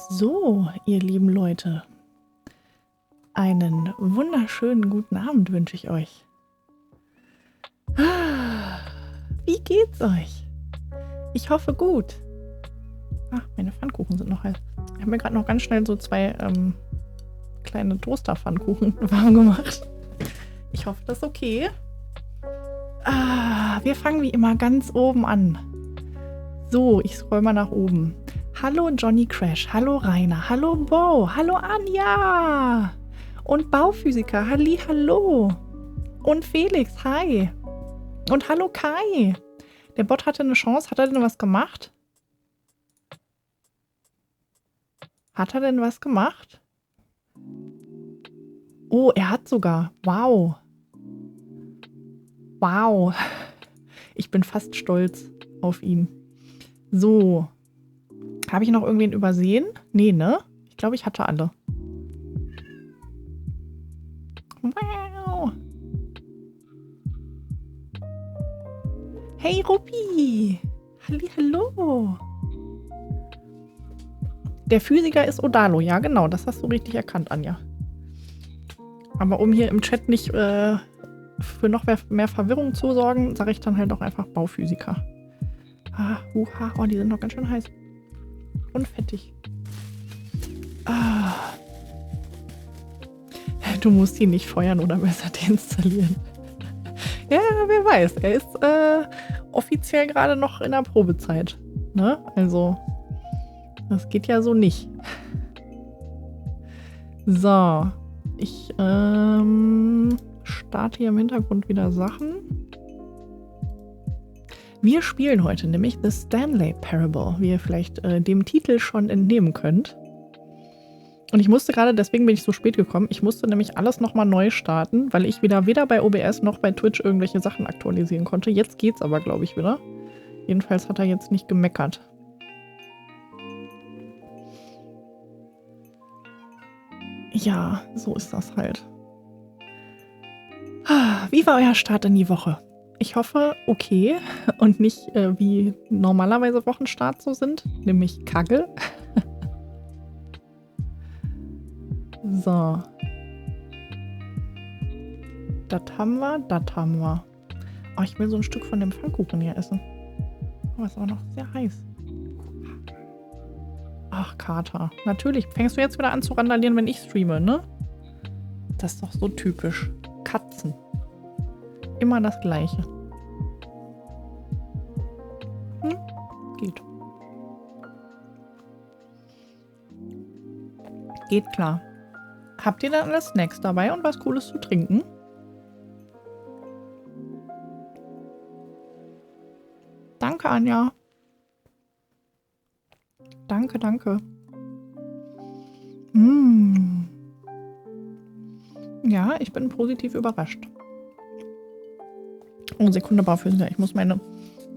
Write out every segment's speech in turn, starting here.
So, ihr lieben Leute, einen wunderschönen guten Abend wünsche ich euch. Wie geht's euch? Ich hoffe gut. Ach, meine Pfannkuchen sind noch heiß. Ich habe mir gerade noch ganz schnell so zwei kleine Toaster-Pfannkuchen warm gemacht. Ich hoffe, das ist okay. Wir fangen wie immer ganz oben an. So, ich scroll mal nach oben. Hallo Johnny Crash, hallo Rainer, hallo Bo, hallo Anja und Bauphysiker, halli, hallo und Felix, hi und hallo Kai. Der Bot hatte eine Chance, hat er denn was gemacht? Hat er denn was gemacht? Oh, er hat sogar, wow. Wow, ich bin fast stolz auf ihn. So. Habe ich noch irgendwen übersehen? Nee, ne? Ich glaube, ich hatte alle. Wow. Hey, Ruppi. Hallo. Der Physiker ist Odalo. Ja, genau. Das hast du richtig erkannt, Anja. Aber um hier im Chat nicht für noch mehr Verwirrung zu sorgen, sage ich dann halt auch einfach Bauphysiker. Oh, die sind noch ganz schön heiß. Und fettig. Du musst ihn nicht feuern oder besser deinstallieren. Ja, wer weiß. Er ist offiziell gerade noch in der Probezeit. Ne? Also, das geht ja so nicht. So. Ich starte hier im Hintergrund wieder Sachen. Wir spielen heute nämlich The Stanley Parable, wie ihr vielleicht dem Titel schon entnehmen könnt. Und ich musste gerade, deswegen bin ich so spät gekommen, ich musste nämlich alles nochmal neu starten, weil ich weder bei OBS noch bei Twitch irgendwelche Sachen aktualisieren konnte. Jetzt geht's aber, glaube ich, wieder. Jedenfalls hat er jetzt nicht gemeckert. Ja, so ist das halt. Wie war euer Start in die Woche? Ich hoffe, okay und nicht wie normalerweise Wochenstarts so sind, nämlich Kacke. So. Das haben wir. Oh, ich will so ein Stück von dem Pfannkuchen hier essen. Oh, ist auch noch sehr heiß. Ach, Kater. Natürlich. Fängst du jetzt wieder an zu randalieren, wenn ich streame, ne? Das ist doch so typisch. Katzen. Immer das Gleiche. Geht. Geht klar. Habt ihr dann alle Snacks dabei und was Cooles zu trinken? Danke, Anja. Danke, danke. Mm. Ja, ich bin positiv überrascht. Oh, Sekunde, Baufilter. Ich muss meine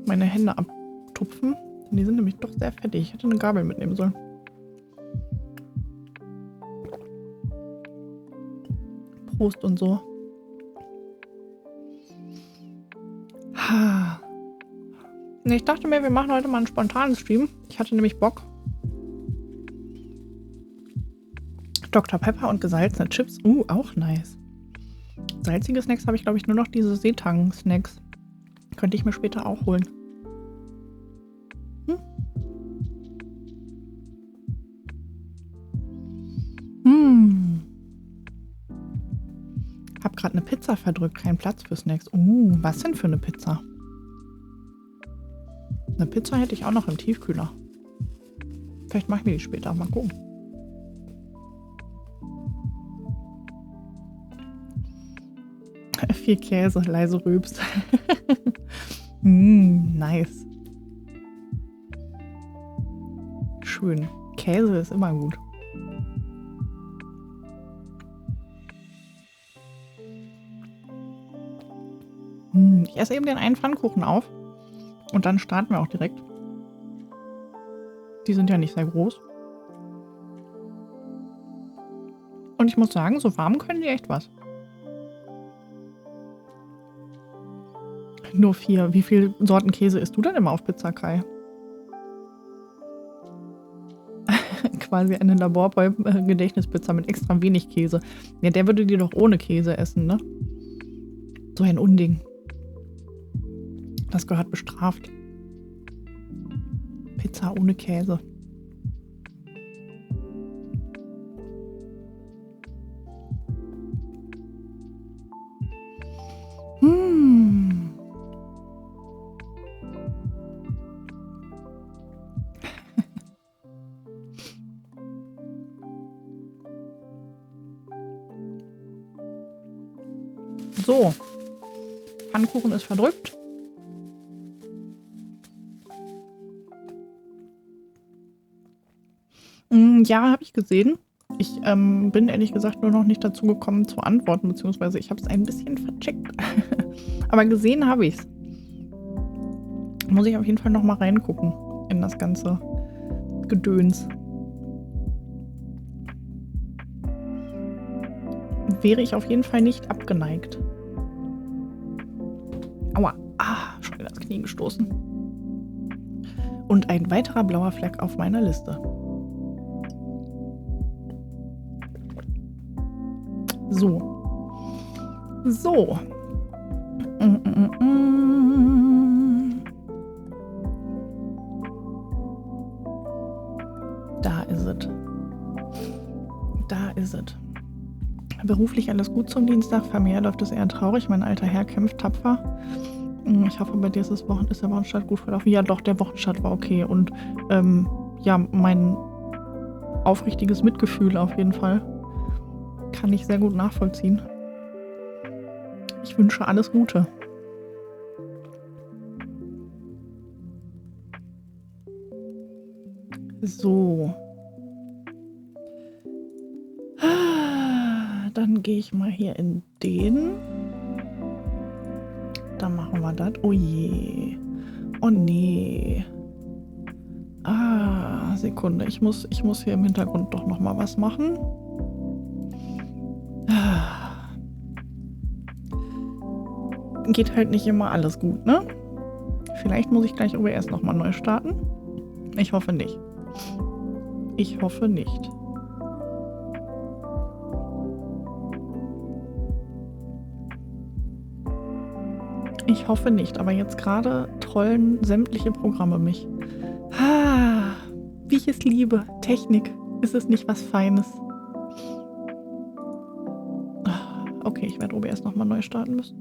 Hände abtupfen. Die sind nämlich doch sehr fettig. Ich hätte eine Gabel mitnehmen sollen. Prost und so. Ich dachte mir, wir machen heute mal einen Spontan-Stream. Ich hatte nämlich Bock. Dr. Pepper und gesalzene Chips. Auch nice. Salzige Snacks habe ich, glaube ich, nur noch diese Seetang-Snacks. Könnte ich mir später auch holen. Hab gerade eine Pizza verdrückt. Kein Platz für Snacks. Was denn für eine Pizza? Eine Pizza hätte ich auch noch im Tiefkühler. Vielleicht machen wir die später. Mal gucken. Viel Käse, leise rülpst. Nice. Schön. Käse ist immer gut. Ich esse eben den einen Pfannkuchen auf. Und dann starten wir auch direkt. Die sind ja nicht sehr groß. Und ich muss sagen, so warm können die echt was. Nur 4. Wie viele Sorten Käse isst du denn immer auf Pizza, Kai? Quasi eine Laborboy-Gedächtnispizza mit extra wenig Käse. Ja, der würde die doch ohne Käse essen, ne? So ein Unding. Das gehört bestraft. Pizza ohne Käse. So. Pfannkuchen ist verdrückt. Ja, habe ich gesehen. Ich bin ehrlich gesagt nur noch nicht dazu gekommen zu antworten, beziehungsweise ich habe es ein bisschen vercheckt. Aber gesehen habe ich es. Muss ich auf jeden Fall noch mal reingucken in das ganze Gedöns. Wäre ich auf jeden Fall nicht abgeneigt. Aua. Schon wieder ins Knie gestoßen. Und ein weiterer blauer Fleck auf meiner Liste. So. Da ist es. Beruflich alles gut zum Dienstag. Familiär läuft es eher traurig. Mein alter Herr kämpft tapfer. Ich hoffe, bei dir ist der Wochenstart gut verlaufen. Ja, doch, der Wochenstart war okay. Und ja, mein aufrichtiges Mitgefühl auf jeden Fall. Kann ich sehr gut nachvollziehen. Ich wünsche alles Gute. So. Dann gehe ich mal hier in den. Dann machen wir das. Oh je. Oh nee. Sekunde. Ich muss hier im Hintergrund doch noch mal was machen. Geht halt nicht immer alles gut, ne? Vielleicht muss ich gleich OBS noch mal neu starten. Ich hoffe nicht. Ich hoffe nicht. Ich hoffe nicht, aber jetzt gerade trollen sämtliche Programme mich. Wie ich es liebe. Technik. Ist es nicht was Feines? Okay, ich werde OBS nochmal neu starten müssen.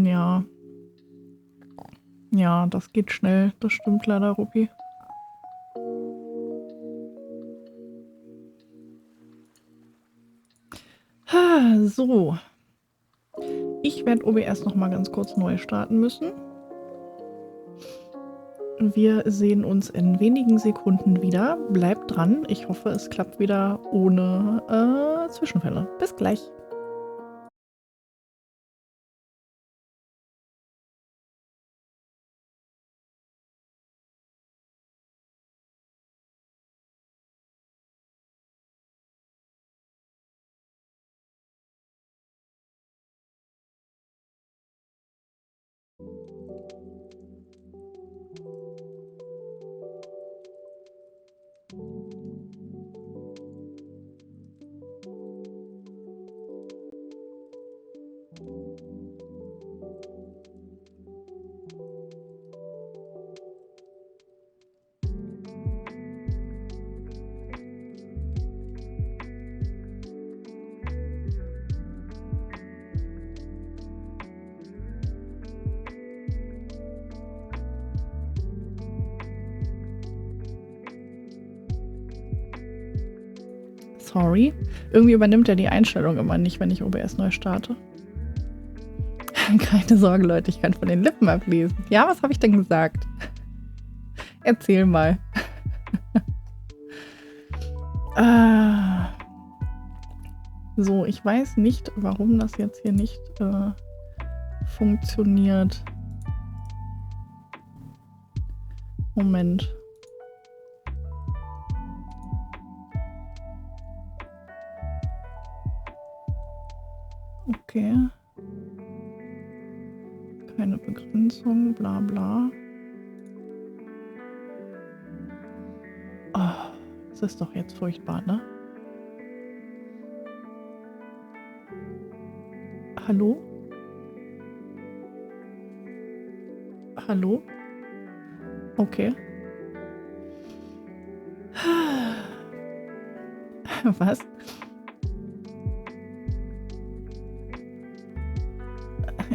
Ja. Ja, das geht schnell. Das stimmt leider, Ruppi. So. Ich werde OBS noch mal ganz kurz neu starten müssen. Wir sehen uns in wenigen Sekunden wieder. Bleibt dran. Ich hoffe, es klappt wieder ohne Zwischenfälle. Bis gleich. Sorry. Irgendwie übernimmt er die Einstellung immer nicht, wenn ich OBS neu starte. Keine Sorge, Leute, ich kann von den Lippen ablesen. Ja, was habe ich denn gesagt? Erzähl mal. So, ich weiß nicht, warum das jetzt hier nicht funktioniert. Moment. Okay. Keine Begrenzung, bla bla. Oh, das ist doch jetzt furchtbar, ne? Hallo? Hallo? Okay. Was?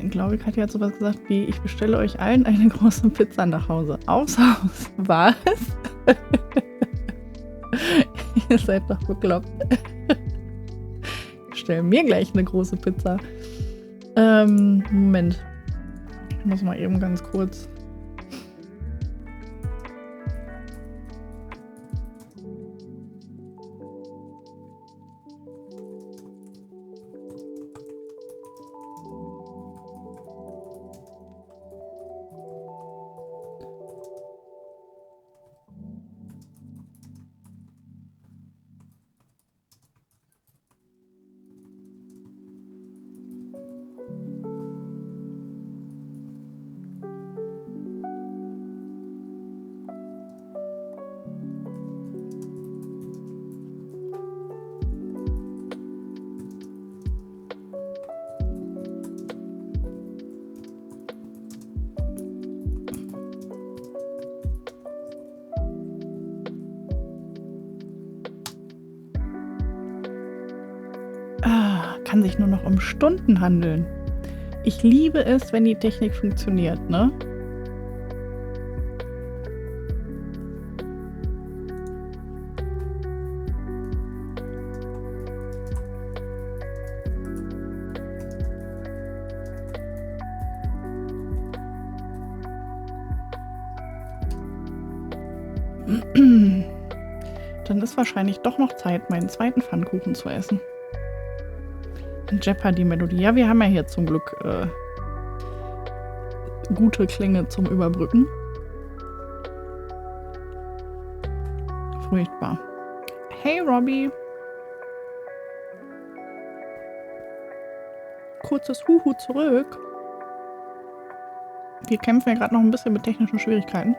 Ich glaube, Katja hat sowas gesagt wie, ich bestelle euch allen eine große Pizza nach Hause. Aufs Haus. Was? Ihr seid doch bekloppt. Ich bestelle mir gleich eine große Pizza. Moment. Ich muss mal eben ganz kurz. Kann sich nur noch um Stunden handeln. Ich liebe es, wenn die Technik funktioniert, ne? Dann ist wahrscheinlich doch noch Zeit, meinen zweiten Pfannkuchen zu essen. Jeopardy-Melodie. Ja, wir haben ja hier zum Glück gute Klänge zum Überbrücken. Furchtbar. Hey, Robbie. Kurzes Huhu zurück. Wir kämpfen ja gerade noch ein bisschen mit technischen Schwierigkeiten.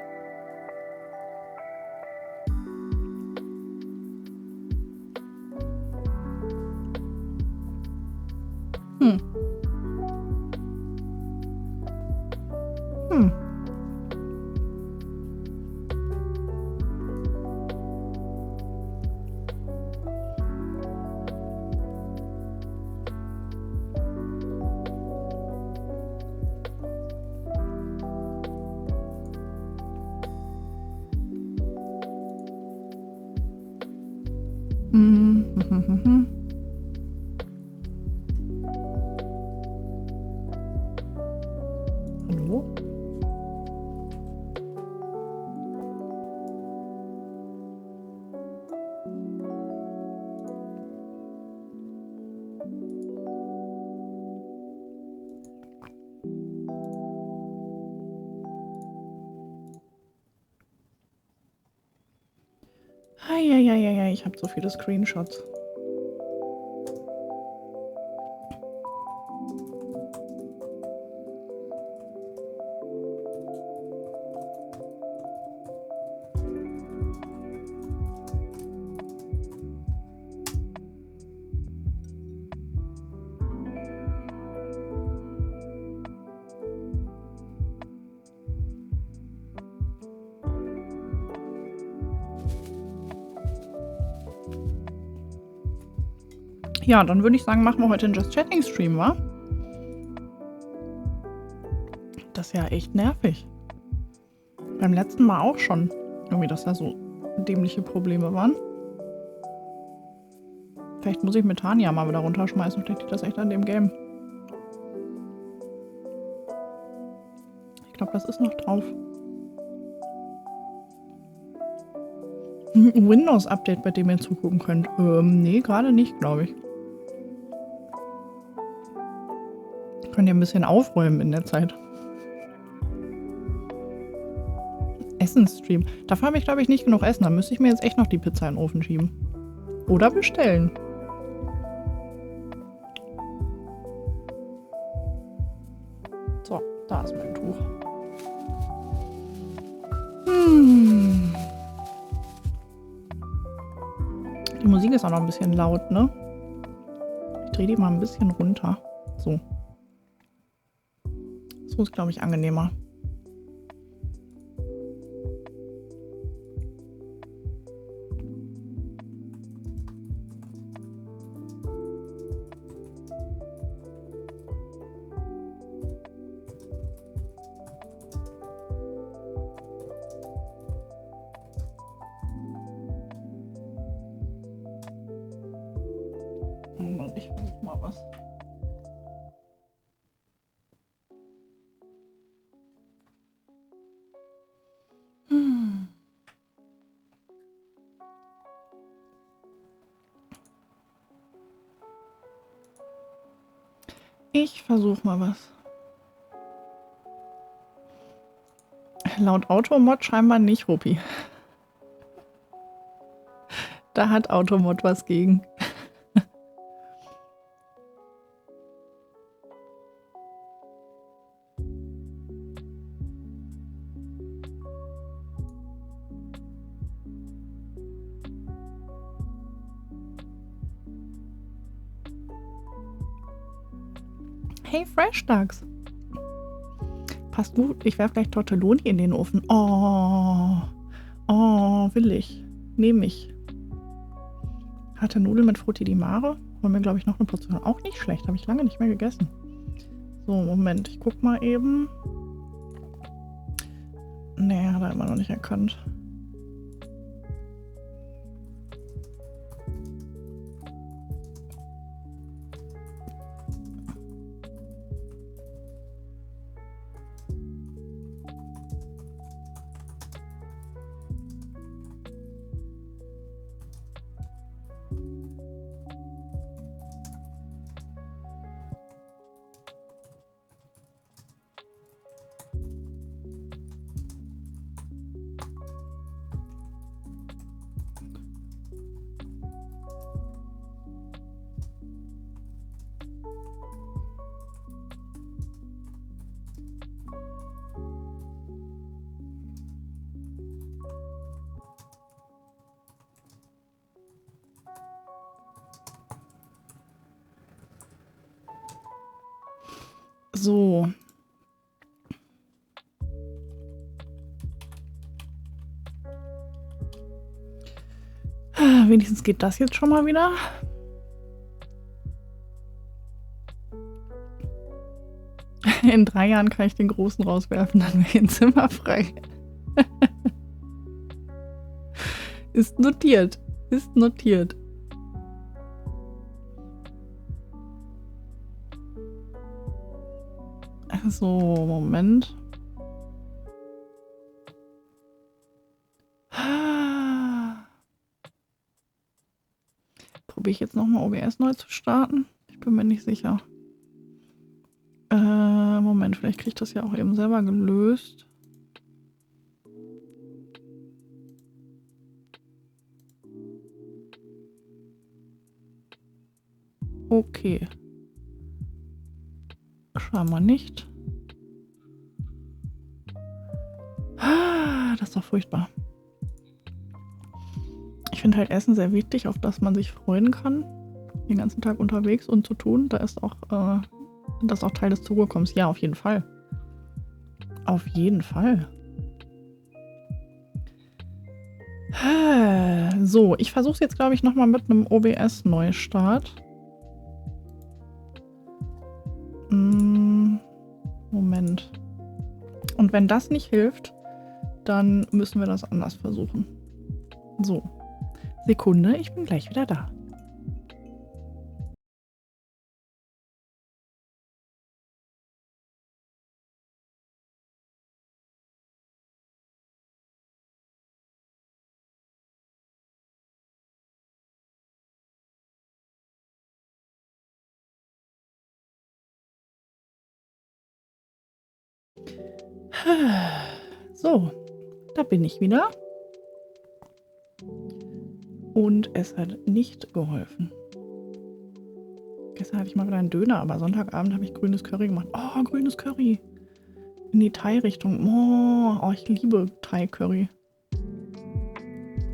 Hallo? Eieieiei, ich habe so viele Screenshots. Ja, dann würde ich sagen, machen wir heute einen Just Chatting Stream, wa? Das ist ja echt nervig. Beim letzten Mal auch schon. Irgendwie, dass da so dämliche Probleme waren. Vielleicht muss ich mit Tanja mal wieder runterschmeißen. Vielleicht liegt das echt an dem Game. Ich glaube, das ist noch drauf. Ein Windows-Update, bei dem ihr zugucken könnt. Nee, gerade nicht, glaube ich. Könnt ihr ein bisschen aufräumen in der Zeit. Essensstream. Dafür habe ich, glaube ich, nicht genug Essen. Da müsste ich mir jetzt echt noch die Pizza in den Ofen schieben. Oder bestellen. So, da ist mein Tuch. Die Musik ist auch noch ein bisschen laut, ne? Ich drehe die mal ein bisschen runter. So. So ist, glaube ich, angenehmer. Ich versuche mal was. Ich versuche mal was. Laut Automod scheinbar nicht, Ruppi. Da hat Automod was gegen. Hey, Fresh Ducks. Passt gut. Ich werfe gleich Tortelloni in den Ofen. Oh. Oh, will ich. Nehme ich. Harte Nudeln mit Frutti di Mare. Wollen wir, glaube ich, noch eine Portion. Auch nicht schlecht. Habe ich lange nicht mehr gegessen. So, Moment. Ich guck mal eben. Nee, hat er immer noch nicht erkannt. So. Wenigstens geht das jetzt schon mal wieder. In 3 Jahren kann ich den Großen rauswerfen, dann wäre ein Zimmer frei. Ist notiert. Ist notiert. So, Moment. Probiere ich jetzt nochmal OBS neu zu starten? Ich bin mir nicht sicher. Moment, vielleicht kriege ich das ja auch eben selber gelöst. Okay. Scheinbar nicht. Das ist doch furchtbar. Ich finde halt Essen sehr wichtig, auf das man sich freuen kann. Den ganzen Tag unterwegs und zu tun. Da ist auch, das ist auch Teil des Zugekommens. Ja, auf jeden Fall. Auf jeden Fall. So, ich versuche es jetzt, glaube ich, nochmal mit einem OBS-Neustart. Moment. Und wenn das nicht hilft, dann müssen wir das anders versuchen. So. Sekunde, ich bin gleich wieder da. So, da bin ich wieder. Und es hat nicht geholfen. Gestern hatte ich mal wieder einen Döner, aber Sonntagabend habe ich grünes Curry gemacht. Oh, grünes Curry. In die Thai-Richtung. Oh, ich liebe Thai-Curry.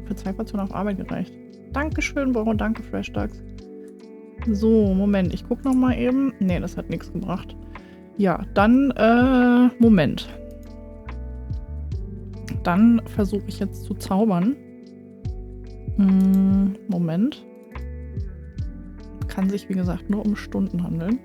Für 2 Portionen auf Arbeit gereicht. Dankeschön, Boro. Danke, Fresh Ducks. So, Moment. Ich gucke nochmal eben. Nee, das hat nichts gebracht. Ja, dann, Moment. Dann versuche ich jetzt zu zaubern. Moment. Kann sich, wie gesagt, nur um Stunden handeln.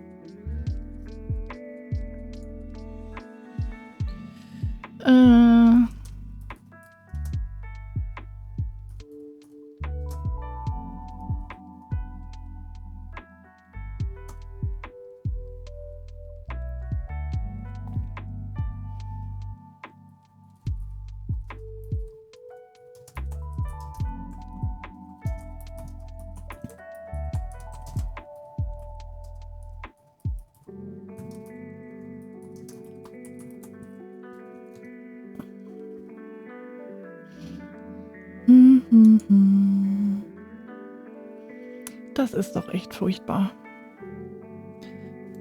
Das ist doch echt furchtbar.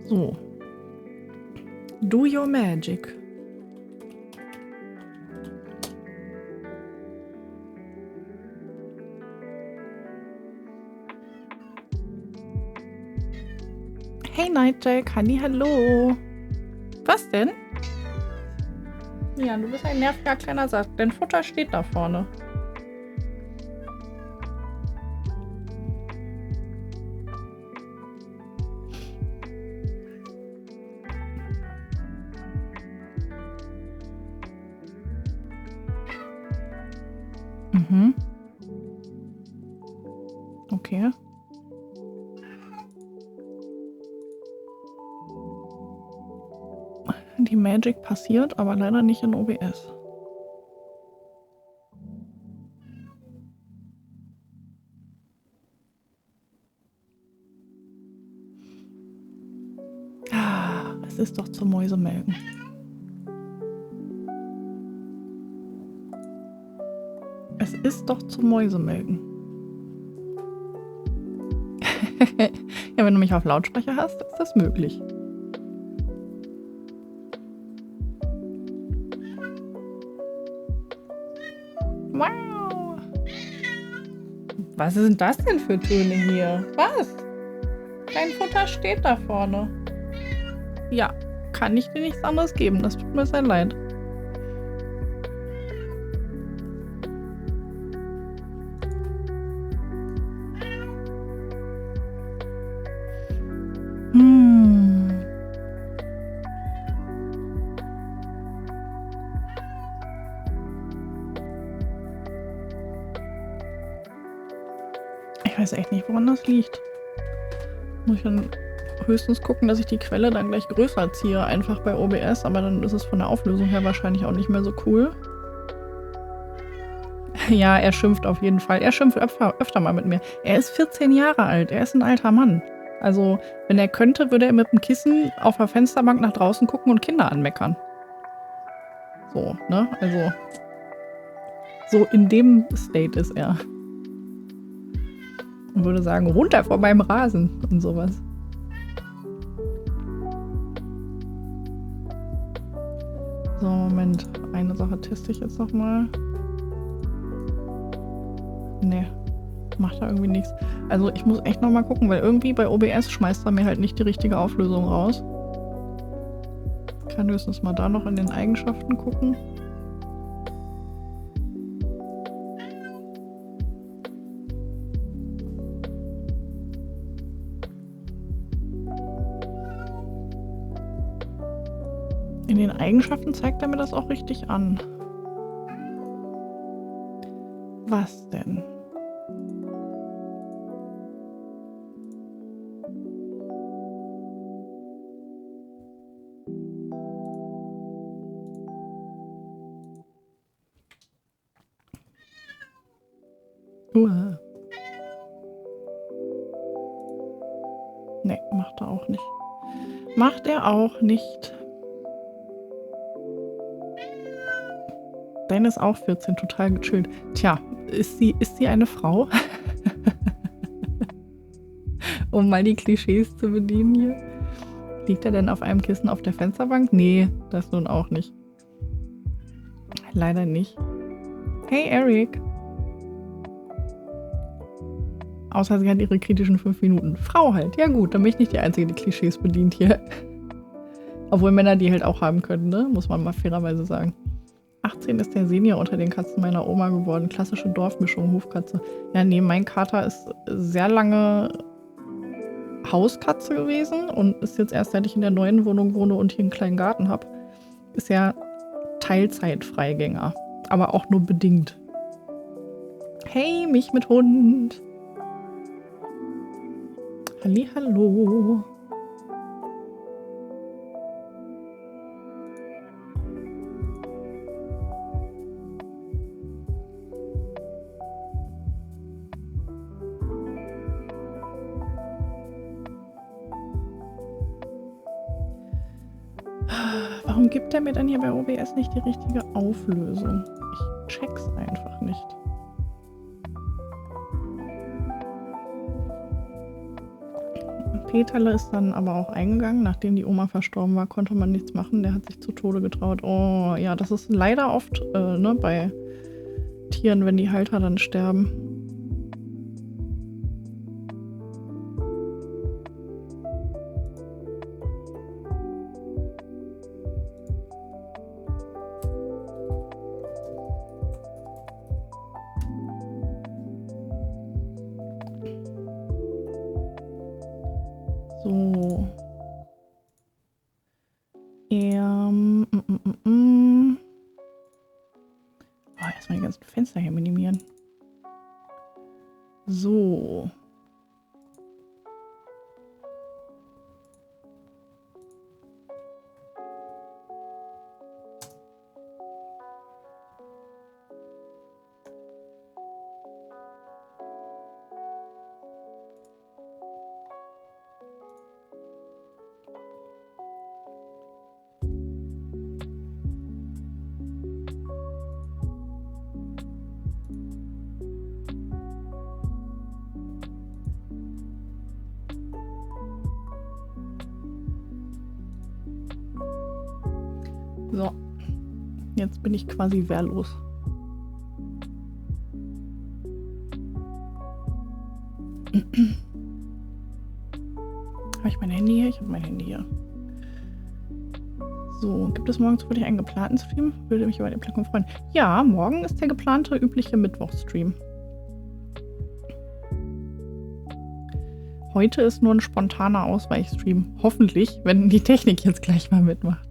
So. Do your magic. Hey Nightjack, hallo. Was denn? Ja, du bist ein nerviger kleiner Sack. Dein Futter steht da vorne. Okay. Die Magic passiert, aber leider nicht in OBS. Es ist doch zum Mäusemelken. Es ist doch zum Mäusemelken. Ja, wenn du mich auf Lautsprecher hast, ist das möglich. Wow. Was sind das denn für Töne hier? Was? Dein Futter steht da vorne. Ja, kann ich dir nichts anderes geben. Das tut mir sehr leid. Ich weiß echt nicht, woran das liegt. Muss ich dann höchstens gucken, dass ich die Quelle dann gleich größer ziehe, einfach bei OBS, aber dann ist es von der Auflösung her wahrscheinlich auch nicht mehr so cool. Ja, er schimpft auf jeden Fall. Er schimpft öfter mal mit mir. Er ist 14 Jahre alt, er ist ein alter Mann. Also, wenn er könnte, würde er mit dem Kissen auf der Fensterbank nach draußen gucken und Kinder anmeckern. So, ne? Also, so in dem State ist er. Und würde sagen, runter von meinem Rasen und sowas. So, Moment. Eine Sache teste ich jetzt nochmal. Nee, macht da irgendwie nichts. Also ich muss echt nochmal gucken, weil irgendwie bei OBS schmeißt er mir halt nicht die richtige Auflösung raus. Ich kann höchstens mal da noch in den Eigenschaften gucken. In den Eigenschaften zeigt er mir das auch richtig an. Was denn? Nee, macht er auch nicht. Macht er auch nicht. Deine ist auch 14, total gechillt. Tja, ist sie eine Frau? Um mal die Klischees zu bedienen hier. Liegt er denn auf einem Kissen auf der Fensterbank? Nee, das nun auch nicht. Leider nicht. Hey, Eric. Außer sie hat ihre kritischen 5 Minuten. Frau halt. Ja gut, dann bin ich nicht die Einzige, die Klischees bedient hier. Obwohl Männer die halt auch haben können, ne? Muss man mal fairerweise sagen. 18 ist der Senior unter den Katzen meiner Oma geworden. Klassische Dorfmischung, Hofkatze. Ja, nee, mein Kater ist sehr lange Hauskatze gewesen und ist jetzt erst, seit ich in der neuen Wohnung wohne und hier einen kleinen Garten habe, ist ja Teilzeit-Freigänger. Aber auch nur bedingt. Hey, mich mit Hund. Hallihallo. Warum gibt er mir dann hier bei OBS nicht die richtige Auflösung? Ich check's einfach nicht. Peterle ist dann aber auch eingegangen. Nachdem die Oma verstorben war, konnte man nichts machen. Der hat sich zu Tode getraut. Oh, ja, das ist leider oft ne, bei Tieren, wenn die Halter dann sterben. So. Oh, erstmal die ganzen Fenster hier minimieren. So. So, jetzt bin ich quasi wehrlos. Habe ich mein Handy hier? Ich habe mein Handy hier. So, gibt es morgen zufällig einen geplanten Stream? Würde mich über die Plattform freuen. Ja, morgen ist der geplante, übliche Mittwochstream. Heute ist nur ein spontaner Ausweichstream. Hoffentlich, wenn die Technik jetzt gleich mal mitmacht.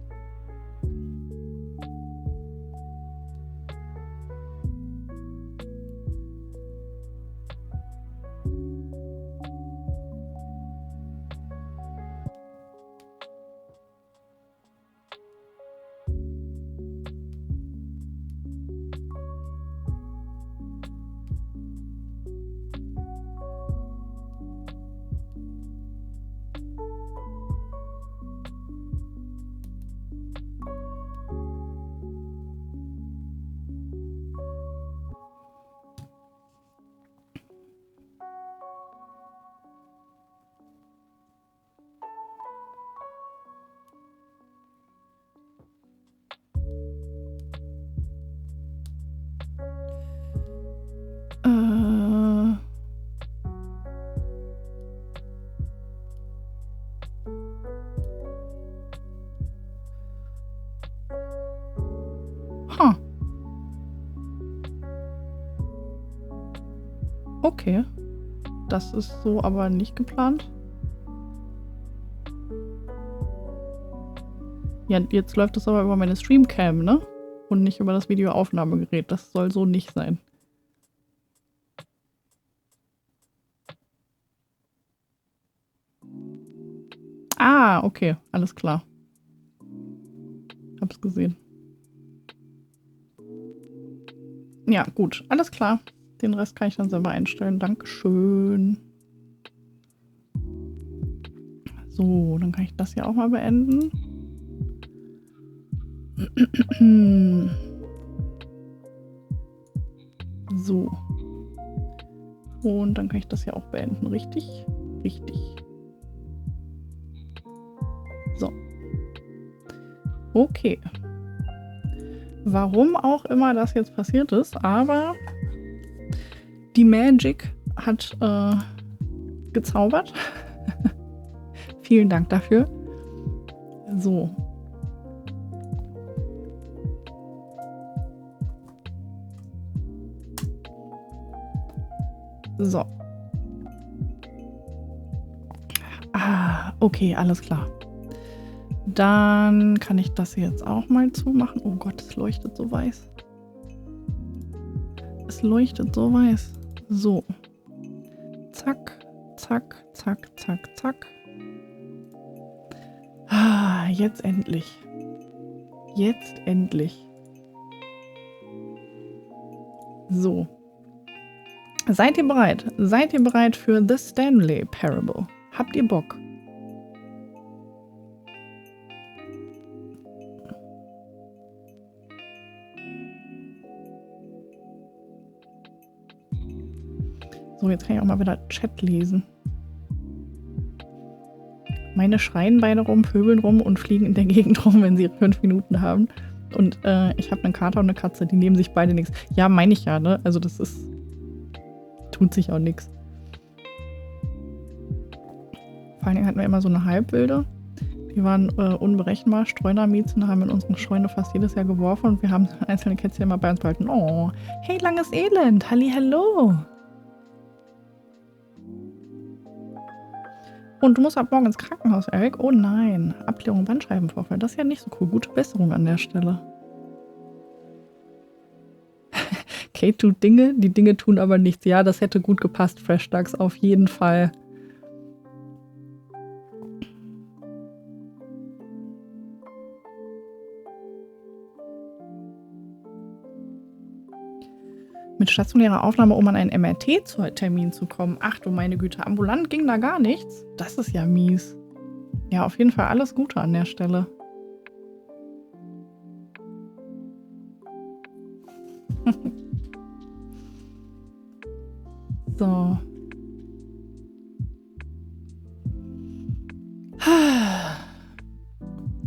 Huh. Okay. Das ist so aber nicht geplant. Ja, jetzt läuft das aber über meine Streamcam, ne? Und nicht über das Videoaufnahmegerät. Das soll so nicht sein. Ah, okay. Alles klar. Hab's gesehen. Ja, gut. Alles klar. Den Rest kann ich dann selber einstellen. Dankeschön. So, dann kann ich das hier auch mal beenden. So. Und dann kann ich das hier auch beenden, richtig? Richtig. So. Okay. Warum auch immer das jetzt passiert ist, aber die Magic hat gezaubert. Vielen Dank dafür. So. So. Ah, okay, alles klar. Dann kann ich das jetzt auch mal zumachen. Oh Gott, es leuchtet so weiß. Es leuchtet so weiß. So. Zack, zack, zack, zack, zack. Ah, jetzt endlich. Jetzt endlich. So. Seid ihr bereit? Seid ihr bereit für The Stanley Parable? Habt ihr Bock? So, jetzt kann ich auch mal wieder Chat lesen. Meine schreien beide rum, pöbeln rum und fliegen in der Gegend rum, wenn sie ihre 5 Minuten haben. Und ich habe einen Kater und eine Katze, die nehmen sich beide nichts. Ja, meine ich ja, ne? Also das ist... Tut sich auch nichts. Vor allen Dingen hatten wir immer so eine Halbwilde. Die waren unberechenbar. Streunermiezen haben in unsere Scheune fast jedes Jahr geworfen und wir haben einzelne Kätzchen immer bei uns behalten. Oh, hey, langes Elend. Hallihallo. Und du musst ab morgen ins Krankenhaus, Eric. Oh nein. Abklärung Bandscheibenvorfall. Das ist ja nicht so cool. Gute Besserung an der Stelle. Kate tut Dinge, die Dinge tun aber nichts. Ja, das hätte gut gepasst, Fresh Ducks, auf jeden Fall. Mit stationärer Aufnahme, um an einen MRT-Termin zu kommen. Ach du meine Güte, ambulant ging da gar nichts. Das ist ja mies. Ja, auf jeden Fall alles Gute an der Stelle. So.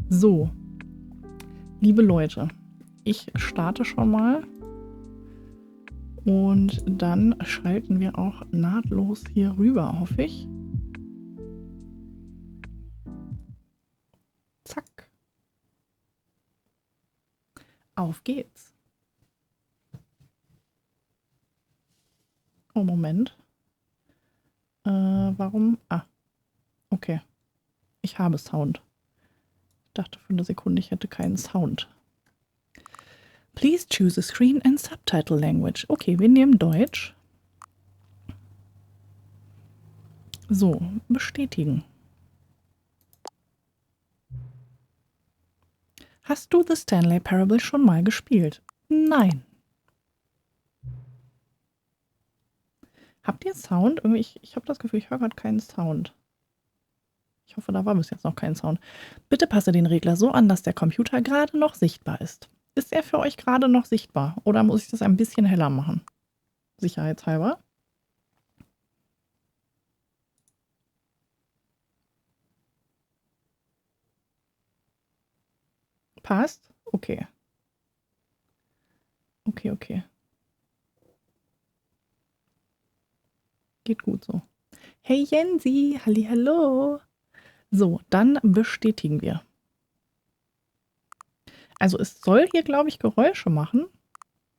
So. Liebe Leute, ich starte schon mal. Und dann schalten wir auch nahtlos hier rüber, hoffe ich. Zack. Auf geht's. Oh, Moment. Warum? Ah, okay. Ich habe Sound. Ich dachte für eine Sekunde, ich hätte keinen Sound. Please choose a screen and subtitle language. Okay, wir nehmen Deutsch. So, bestätigen. Hast du The Stanley Parable schon mal gespielt? Nein. Habt ihr Sound? Irgendwie, ich habe das Gefühl, ich höre gerade keinen Sound. Ich hoffe, da war bis jetzt noch kein Sound. Bitte passe den Regler so an, dass der Computer gerade noch sichtbar ist. Ist er für euch gerade noch sichtbar? Oder muss ich das ein bisschen heller machen? Sicherheitshalber. Passt? Okay. Okay, okay. Geht gut so. Hey Jensi, hallihallo. So, dann bestätigen wir. Also es soll hier, glaube ich, Geräusche machen.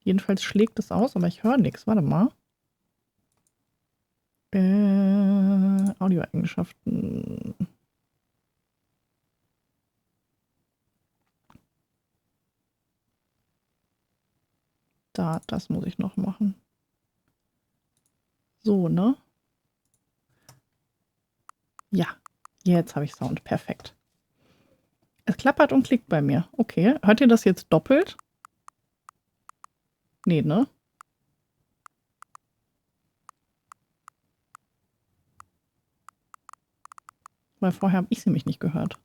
Jedenfalls schlägt es aus, aber ich höre nichts. Warte mal. Audioeigenschaften. Da, das muss ich noch machen. So, ne? Ja, jetzt habe ich Sound. Perfekt. Es klappert und klickt bei mir. Okay, hört ihr das jetzt doppelt? Nee, ne? Weil vorher habe ich sie mich nicht gehört.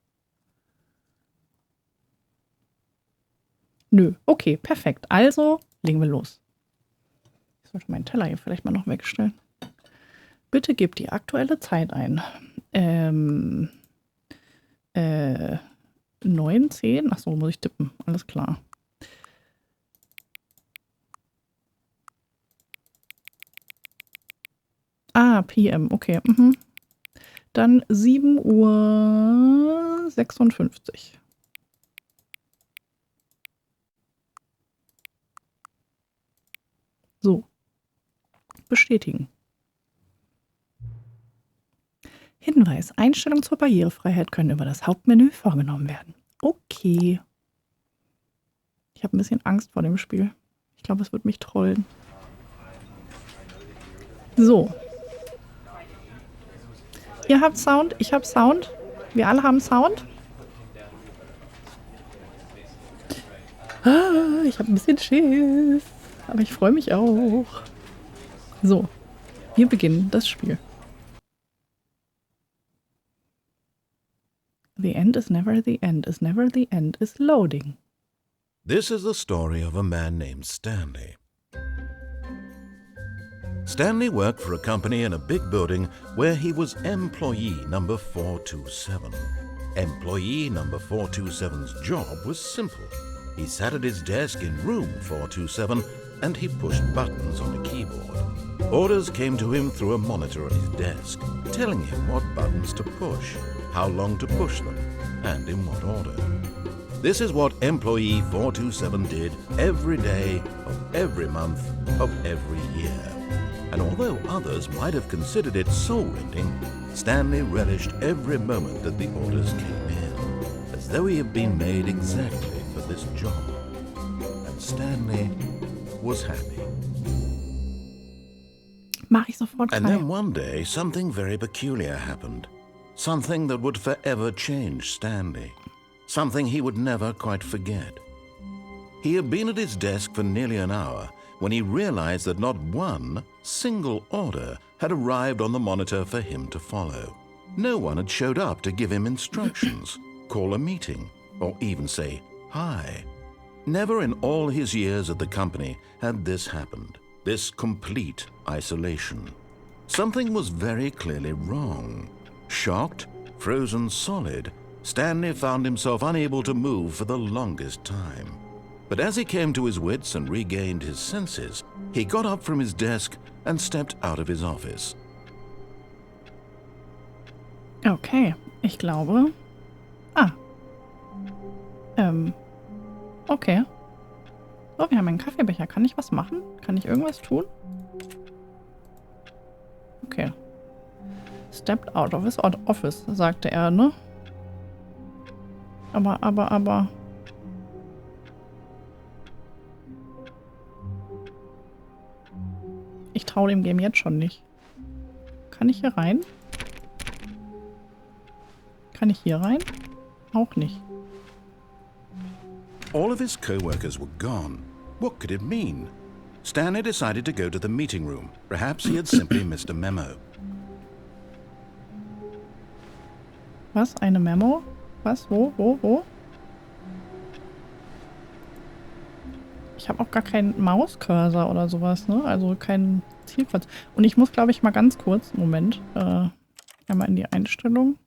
Nö, okay, perfekt. Also legen wir los. Ich sollte meinen Teller hier vielleicht mal noch wegstellen. Bitte gebt die aktuelle Zeit ein. 9, 10. Achso, muss ich tippen. Alles klar. Ah, PM, okay. Dann 7:56 Uhr. So. Bestätigen. Hinweis: Einstellungen zur Barrierefreiheit können über das Hauptmenü vorgenommen werden. Okay. Ich habe ein bisschen Angst vor dem Spiel. Ich glaube, es wird mich trollen. So. Ihr habt Sound, ich habe Sound. Wir alle haben Sound. Ich habe ein bisschen Schiss. Aber ich freue mich auch. So. Wir beginnen das Spiel. The end is never the end is never the end is loading. This is the story of a man named Stanley. Stanley worked for a company in a big building where he was employee number 427. Employee number 427's job was simple. He sat at his desk in room 427 and he pushed buttons on a keyboard. Orders came to him through a monitor on his desk, telling him what buttons to push, how long to push them, and in what order. This is what employee 427 did every day of every month of every year. And although others might have considered it soul-rending, Stanley relished every moment that the orders came in, as though he had been made exactly for this job. And Stanley was happy. Mach ich sofort And frei. then one day, something very peculiar happened. Something that would forever change Stanley. Something he would never quite forget. He had been at his desk for nearly an hour when he realized that not one single order had arrived on the monitor for him to follow. No one had showed up to give him instructions, call a meeting, or even say hi. Never in all his years at the company had this happened, this complete isolation. Something was very clearly wrong. Shocked, frozen solid, Stanley found himself unable to move for the longest time. But as he came to his wits and regained his senses, he got up from his desk and stepped out of his office. Okay, ich glaube... Okay. So, wir haben einen Kaffeebecher. Kann ich was machen? Kann ich irgendwas tun? Okay. Stepped out of his office, sagte er, ne? Aber... Ich traue dem Game jetzt schon nicht. Kann ich hier rein? Kann ich hier rein? Auch nicht. All of his co-workers were gone. What could it mean? Stanley decided to go to the meeting room. Perhaps he had simply missed a memo. Was? Eine Memo? Was? Wo? Ich habe auch gar keinen Mauscursor oder sowas, ne? Also kein Zielkreuz. Und ich muss, glaube ich, mal ganz kurz, Moment, einmal in die Einstellung,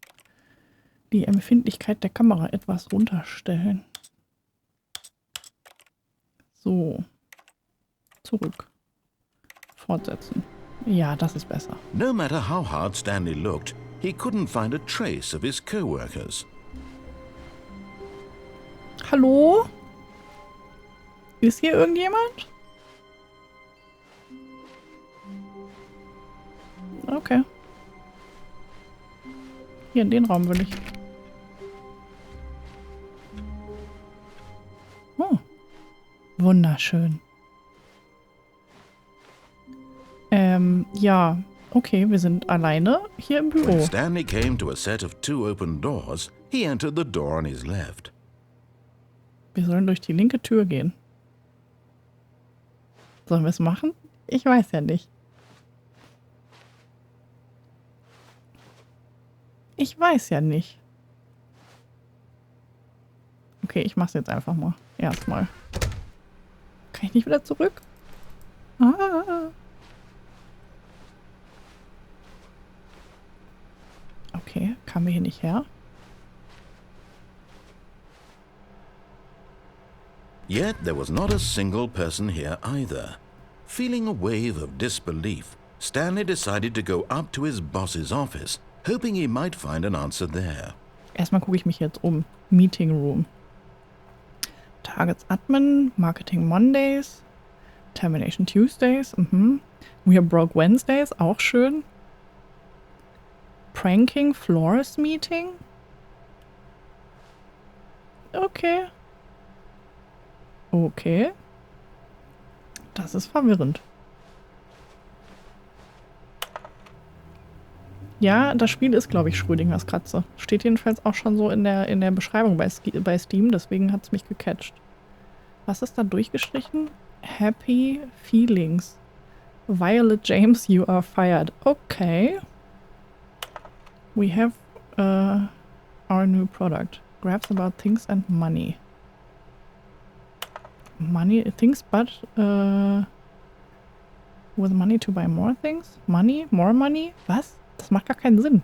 die Empfindlichkeit der Kamera etwas runterstellen. So. Zurück. Fortsetzen. Ja, das ist besser. No matter how hard Stanley looked, he couldn't find a trace of his co-workers. Hallo? Ist hier irgendjemand? Okay. Hier in den Raum will ich. Oh. Wunderschön. Ja. Okay, wir sind alleine hier im Büro. When Stanley came to a set of 2 open doors, he entered the door on his left. Wir sollen durch die linke Tür gehen. Sollen wir es machen? Ich weiß ja nicht. Ich weiß ja nicht. Okay, ich mach's jetzt einfach mal. Erstmal. Kann ich nicht wieder zurück? Ah. Okay, kamen wir hier nicht her? Yet there was not a single person here either. Feeling a wave of disbelief, Stanley decided to go up to his boss's office, hoping he might find an answer there. Erstmal gucke ich mich jetzt um. Meeting Room. Targets Admin, Marketing Mondays, Termination Tuesdays, We are Broke Wednesdays, auch schön. Pranking Florist Meeting. Okay. Okay. Das ist verwirrend. Ja, das Spiel ist, glaube ich, Schrödingers Katze. Steht jedenfalls auch schon so in der Beschreibung bei Steam, deswegen hat es mich gecatcht. Was ist da durchgestrichen? Happy Feelings. Violet James, you are fired. Okay. We have our new product. Grabs about things and money. Money, things, but with money to buy more things? Money? More money? Was? Das macht gar keinen Sinn.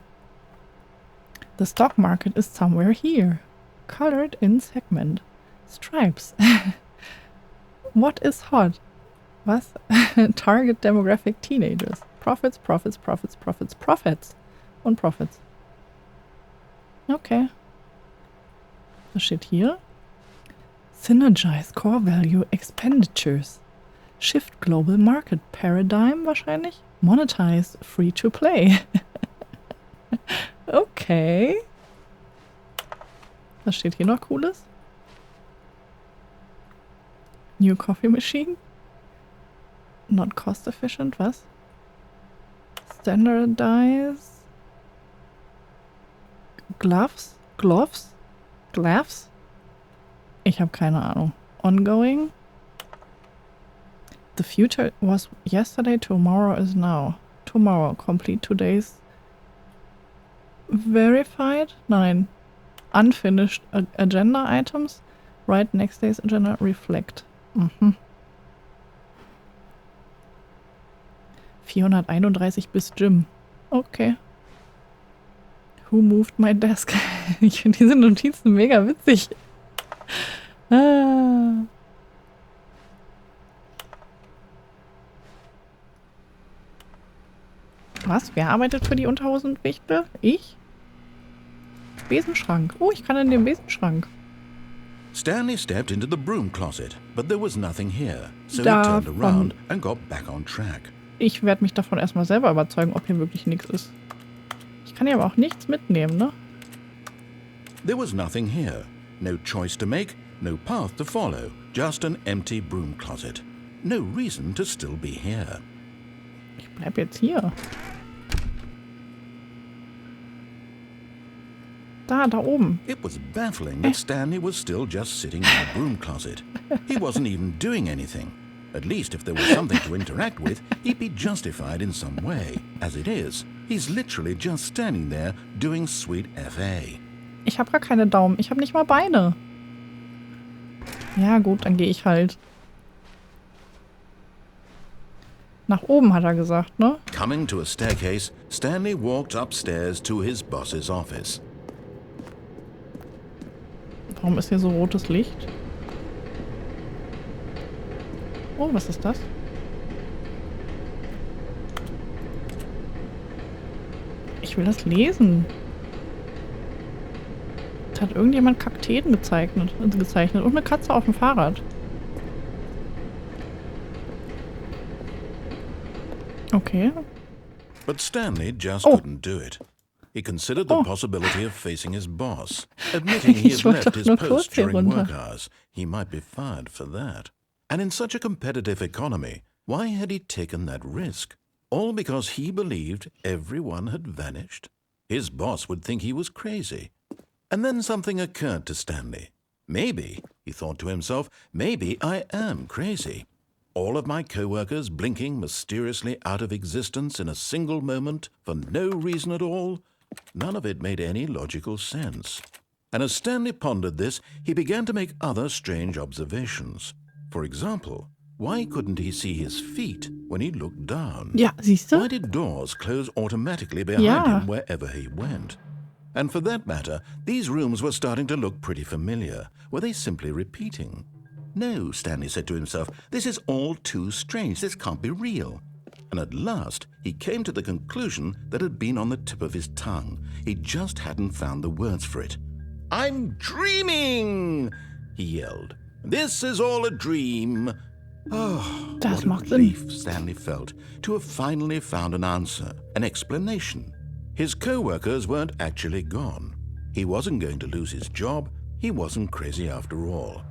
The stock market is somewhere here. Colored in segment. Stripes. What is hot? Was? Target demographic teenagers. Profits, profits, profits, profits, profits. Und Profits. Okay. Was steht hier? Synergize Core Value Expenditures. Shift Global Market Paradigm wahrscheinlich. Monetize Free to Play. Okay. Was steht hier noch Cooles? New Coffee Machine. Not cost efficient, was? Standardize. Gloves? Gloves? Ich habe keine Ahnung. Ongoing. The future was yesterday, tomorrow is now. Tomorrow, complete today's. Verified? Nein. Unfinished agenda items. Write next day's agenda, reflect. 431 bis Gym. Okay. Who moved my desk? Ich finde diese Notizen mega witzig. Was? Wer arbeitet für die Unterhosenwichte? Ich? Besenschrank. Oh, ich kann in den Besenschrank. Stanley stepped into the broom closet, but there was nothing here, so he turned around and got back on track. Ich werde mich davon erstmal selber überzeugen, ob hier wirklich nichts ist. Ich kann hier aber auch nichts mitnehmen, ne? There was nothing here. No choice to make, no path to follow, just an empty broom closet. No reason to still be here. Ich bleib jetzt hier. Da oben. It was baffling that Stanley was still just sitting in the broom closet. He wasn't even doing anything. At least if there was something to interact with, he'd be justified in some way. As it is, he's literally just standing there doing sweet FA. Ich habe gar keine Daumen. Ich habe nicht mal Beine. Ja gut, dann gehe ich halt. Nach oben hat er gesagt, ne? Coming to a staircase, Stanley walked upstairs to his boss's office. Warum ist hier so rotes Licht? Oh, was ist das? Ich will das lesen. Da hat irgendjemand Kakteen gezeichnet und eine Katze auf dem Fahrrad. Okay. But Stanley just couldn't do it. He considered the possibility of facing his boss, admitting he had left his post during work hours. He might be fired for that. And in such a competitive economy, why had he taken that risk? All because he believed everyone had vanished? His boss would think he was crazy. And then something occurred to Stanley. Maybe, he thought to himself, maybe I am crazy. All of my co-workers blinking mysteriously out of existence in a single moment for no reason at all. None of it made any logical sense. And as Stanley pondered this, he began to make other strange observations. For example, why couldn't he see his feet when he looked down? Ja, siehst du? Why did doors close automatically behind him wherever he went? And for that matter, these rooms were starting to look pretty familiar. Were they simply repeating? No, Stanley said to himself, this is all too strange. This can't be real. And at last, he came to the conclusion that had been on the tip of his tongue. He just hadn't found the words for it. I'm dreaming, he yelled. This is all a dream. Oh, Das what macht a relief Sinn. Stanley felt to have finally found an answer, an explanation. His co-workers weren't actually gone. He wasn't going to lose his job. He wasn't crazy after all.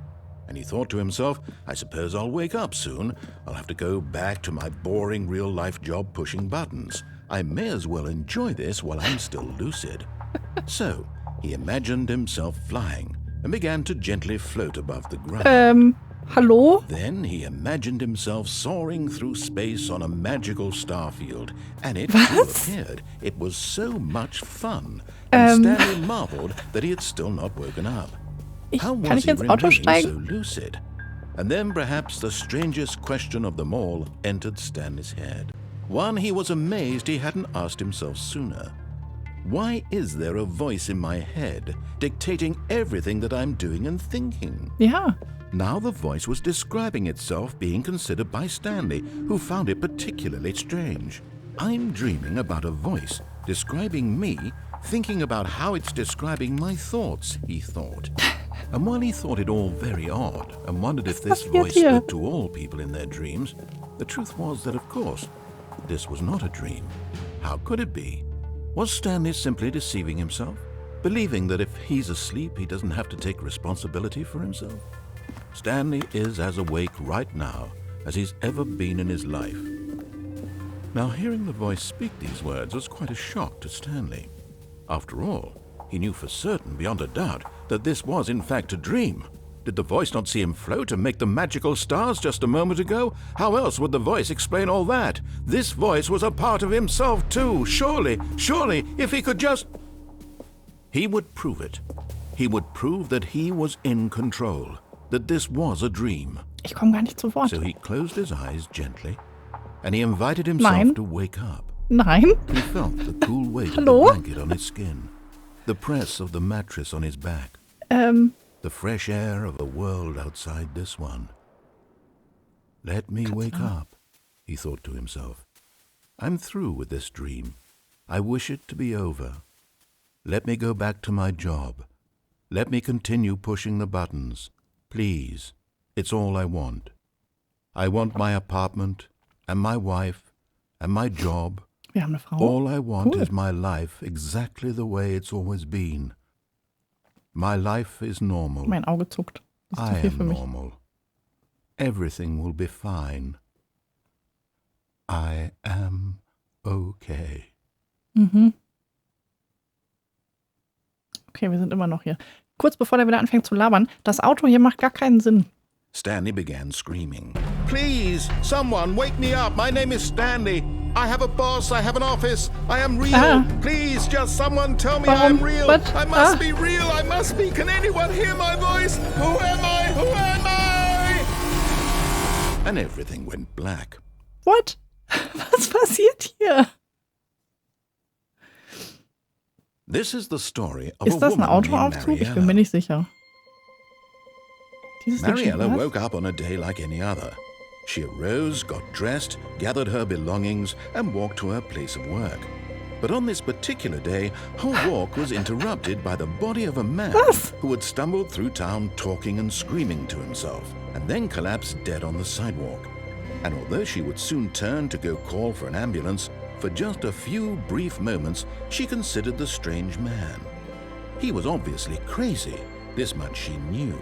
And he thought to himself, I suppose I'll wake up soon. I'll have to go back to my boring real-life job pushing buttons. I may as well enjoy this while I'm still lucid. So, he imagined himself flying and began to gently float above the ground. Hallo? Then he imagined himself soaring through space on a magical starfield, and it Was? appeared. It was so much fun, and Stanley marveled that he had still not woken up. How Kann was ich he ins Auto remaining so steigen? lucid? And then perhaps the strangest question of them all entered Stanley's head. One he was amazed he hadn't asked himself sooner. Why is there a voice in my head dictating everything that I'm doing and thinking? Ja. Now the voice was describing itself being considered by Stanley, who found it particularly strange. I'm dreaming about a voice describing me, thinking about how it's describing my thoughts, he thought. And while he thought it all very odd and wondered if this voice spoke to all people in their dreams, the truth was that, of course, this was not a dream. How could it be? Was Stanley simply deceiving himself, believing that if he's asleep, he doesn't have to take responsibility for himself? Stanley is as awake right now as he's ever been in his life. Now, hearing the voice speak these words was quite a shock to Stanley. After all, he knew for certain, beyond a doubt, that this was in fact a dream. Did the voice not see him float and make the magical stars just a moment ago? How else would the voice explain all that? This voice was a part of himself too. Surely, if he could just... He would prove it. He would prove that he was in control, that this was a dream. Ich komme gar nicht zu Wort. So he closed his eyes gently, and he invited himself to wake up. Nein. He felt the cool weight of the Hallo? blanket on his skin, the press of the mattress on his back, the fresh air of a world outside this one. Let me wake up, he thought to himself. I'm through with this dream. I wish it to be over. Let me go back to my job. Let me continue pushing the buttons. Please, it's all I want. I want my apartment and my wife and my job. Wir haben eine Frau. All I want is my life exactly the way it's always been. My life is normal. Mein Auge zuckt. Das ist zu I viel am für mich. normal. Everything will be fine. I am okay. Okay, wir sind immer noch hier. Kurz bevor der wieder anfängt zu labern, das Auto hier macht gar keinen Sinn. Stanley began screaming. Please, someone, wake me up. My name is Stanley. I have a boss. I have an office. I am real. Please, just someone tell me I'm real. I must be real. I must be. Can anyone hear my voice? Who am I? Who am I? And everything went black. What? Was passiert hier? This is the story of Ist a das ein woman named Autoaufzug? Ich bin mir Mariella. nicht sicher. Dieses Lied Mariella schon was? woke up on a day like any other. She arose, got dressed, gathered her belongings, and walked to her place of work. But on this particular day, her walk was interrupted by the body of a man who had stumbled through town talking and screaming to himself, and then collapsed dead on the sidewalk. And although she would soon turn to go call for an ambulance, for just a few brief moments she considered the strange man. He was obviously crazy, this much she knew.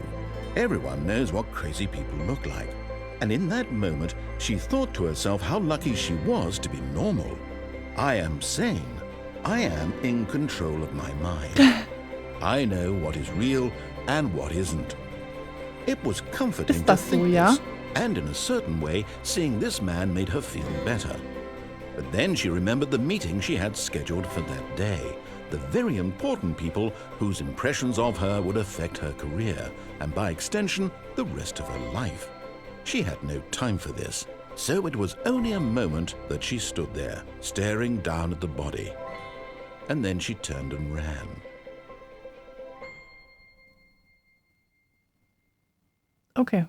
Everyone knows what crazy people look like. And in that moment, she thought to herself how lucky she was to be normal. I am sane. I am in control of my mind. I know what is real and what isn't. It was comforting to think this, and in a certain way, seeing this man made her feel better. But then she remembered the meeting she had scheduled for that day. The very important people whose impressions of her would affect her career, and by extension, the rest of her life. She had no time for this, so it was only a moment that she stood there, staring down at the body. And then she turned and ran. Okay.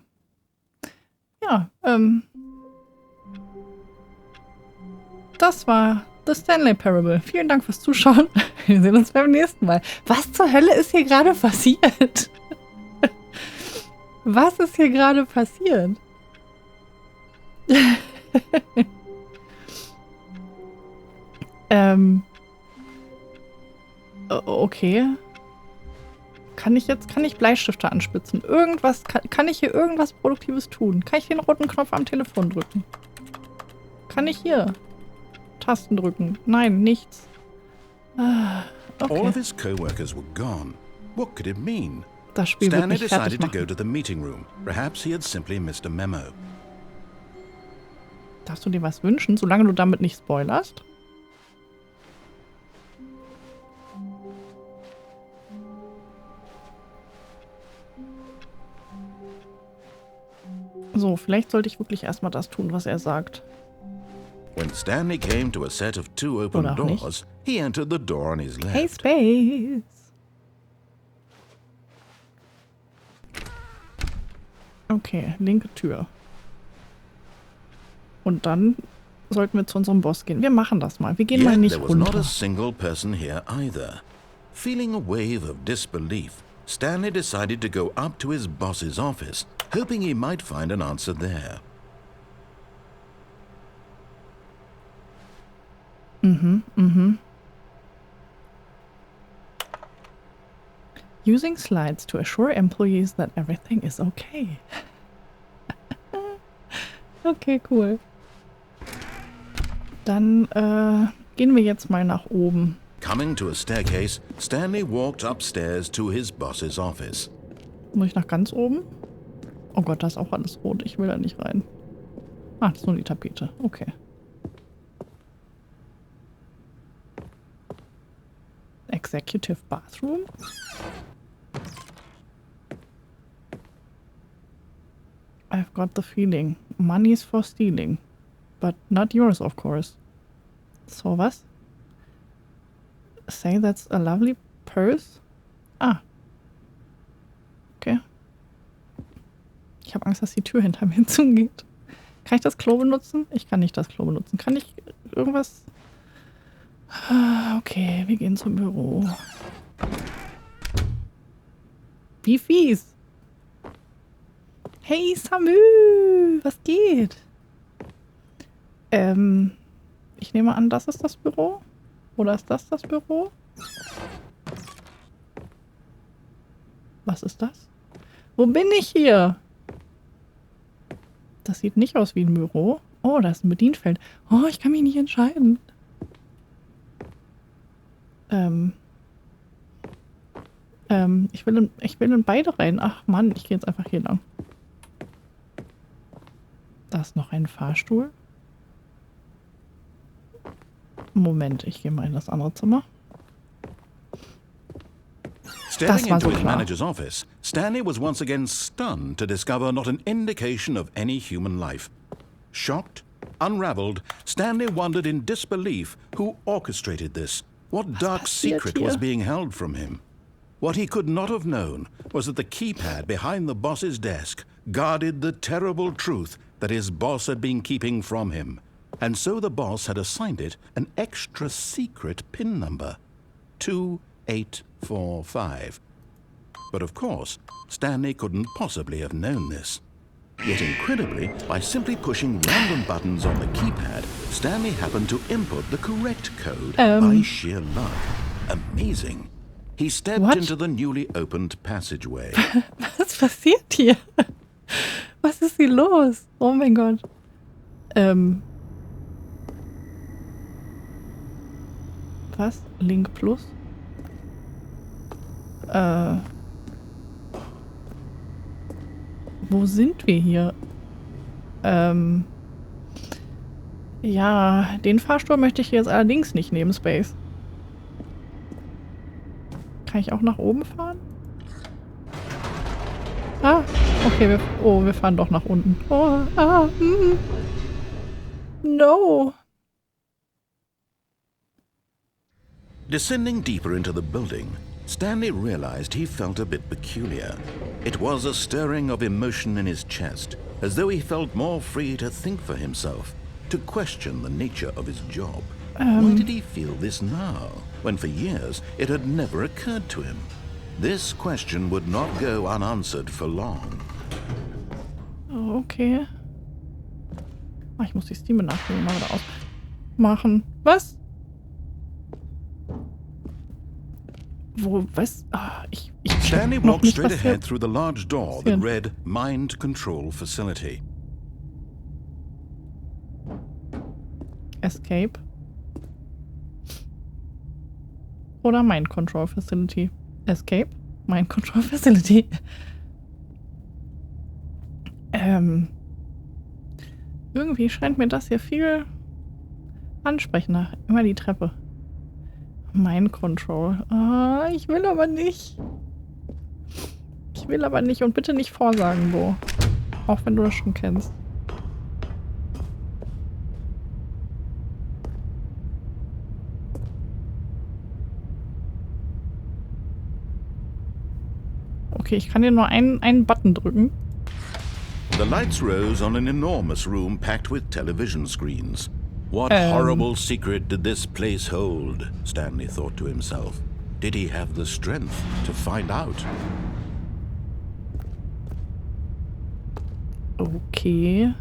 Ja, das war The Stanley Parable. Vielen Dank fürs Zuschauen. Wir sehen uns beim nächsten Mal. Was zur Hölle ist hier gerade passiert? Was ist hier gerade passiert? Okay. Kann ich Bleistifte anspitzen? Irgendwas, kann ich hier irgendwas Produktives tun? Kann ich den roten Knopf am Telefon drücken? Kann ich hier Tasten drücken? Nein, nichts. Okay. All of his co-workers were gone. What could it mean? Das Spiel wird Stanley mich fertig decided to machen. go to the meeting room. Perhaps he had simply missed a memo. Darfst du dir was wünschen, solange du damit nicht spoilerst? So, vielleicht sollte ich wirklich erstmal das tun, was er sagt. When Stanley came to a set of 2 open Oder auch nicht. doors, he entered the door on his left. Hey, Space! Okay, linke Tür. Und dann sollten wir zu unserem Boss gehen. Wir machen das mal. Wir gehen mal Yet nicht there was not runter. a single person here either. Feeling a wave of disbelief, Stanley decided to go up to his boss's office, hoping he might find an answer there. Using slides to assure employees that everything is okay. Okay, cool. Dann gehen wir jetzt mal nach oben. Coming to a staircase, Stanley walked upstairs to his boss's office. Muss ich nach ganz oben? Oh Gott, da ist auch alles rot. Ich will da nicht rein. Ah, das ist nur die Tapete. Okay. Executive Bathroom? I've got the feeling. Money's for stealing. But not yours, of course. So, was? Say that's a lovely purse? Ah. Okay. Ich habe Angst, dass die Tür hinter mir zugeht. Kann ich das Klo benutzen? Ich kann nicht das Klo benutzen. Kann ich irgendwas... Okay, wir gehen zum Büro. Wie fies. Hey, Samu! Was geht? Ich nehme an, das ist das Büro? Oder ist das das Büro? Was ist das? Wo bin ich hier? Das sieht nicht aus wie ein Büro. Oh, da ist ein Bedienfeld. Oh, ich kann mich nicht entscheiden. Ich will in beide rein. Ach Mann, ich gehe jetzt einfach hier lang. Da ist noch ein Fahrstuhl. Moment, ich gehe mal in das andere Zimmer. Stepping war into so his klar. manager's office, Stanley was once again stunned to discover not an indication of any human life. Shocked, unraveled, Stanley wondered in disbelief who orchestrated this. What dark passiert secret hier? was being held from him? What he could not have known was that the keypad behind the boss's desk guarded the terrible truth that his boss had been keeping from him. And so the boss had assigned it an extra secret PIN number, 2845. But of course, Stanley couldn't possibly have known this. Yet incredibly, by simply pushing random buttons on the keypad, Stanley happened to input the correct code by sheer luck. Amazing. He stepped into the newly opened passageway. Was passiert hier? Was ist hier los? Oh mein Gott. Was? Link Plus? Wo sind wir hier? Ja, den Fahrstuhl möchte ich jetzt allerdings nicht neben Space. Kann ich auch nach oben fahren? Ah, okay, wir fahren doch nach unten. Oh, No. Descending deeper into the building, Stanley realized he felt a bit peculiar. It was a stirring of emotion in his chest, as though he felt more free to think for himself, to question the nature of his job. Why did he feel this now, when for years it had never occurred to him? This question would not go unanswered for long. Okay. Ah, ich muss die Steam-Benachrichtigung mal wieder ausmachen. Was? Wo, was? Ah, ich Stanley walked straight ahead through the large door that read Mind Control Facility. Escape. Oder Mind Control Facility. Escape. Mind Control Facility. Irgendwie scheint mir das hier viel ansprechender. Immer die Treppe. Mind Control. Ah, ich will aber nicht. Ich will aber nicht. Und bitte nicht vorsagen, Bo. Auch wenn du das schon kennst. Okay, ich kann hier nur einen Button drücken. The lights rose on an enormous room packed with television screens. What horrible secret did this place hold? Stanley thought to himself. Did he have the strength to find out? Okay.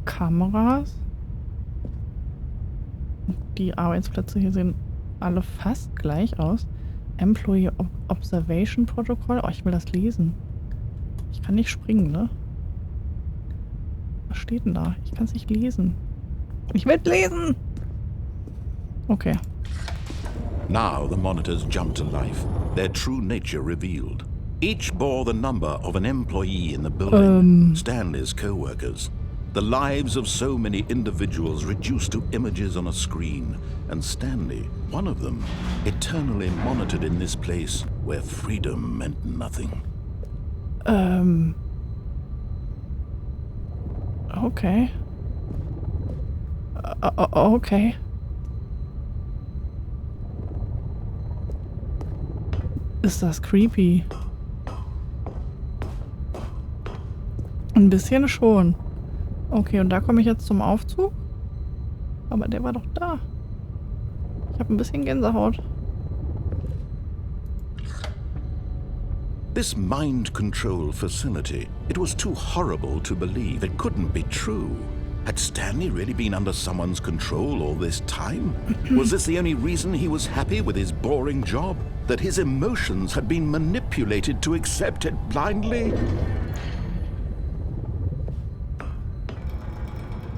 Kameras. Die Arbeitsplätze hier sehen alle fast gleich aus. Employee Observation Protocol. Oh, ich will das lesen. Ich kann nicht springen, ne? Was steht denn da? Ich kann es nicht lesen. Ich will lesen! Okay. Now the monitors jumped to life, their true nature revealed. Each bore the number of an employee in the building, Stanley's co-workers. The lives of so many individuals reduced to images on a screen, and Stanley, one of them, eternally monitored in this place where freedom meant nothing. Okay. Okay. Ist das creepy? Ein bisschen schon. Okay, und da komme ich jetzt zum Aufzug? Aber der war doch da. Ich habe ein bisschen Gänsehaut. This mind control facility, it was too horrible to believe. It couldn't be true. Had Stanley really been under someone's control all this time? Was this the only reason he was happy with his boring job? That his emotions had been manipulated to accept it blindly?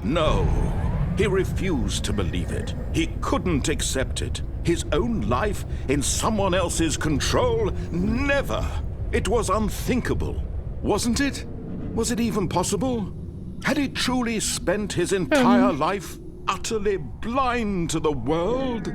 No, he refused to believe it. He couldn't accept it. His own life in someone else's control? Never! It was unthinkable, wasn't it? Was it even possible? Had he truly spent his entire life utterly blind to the world?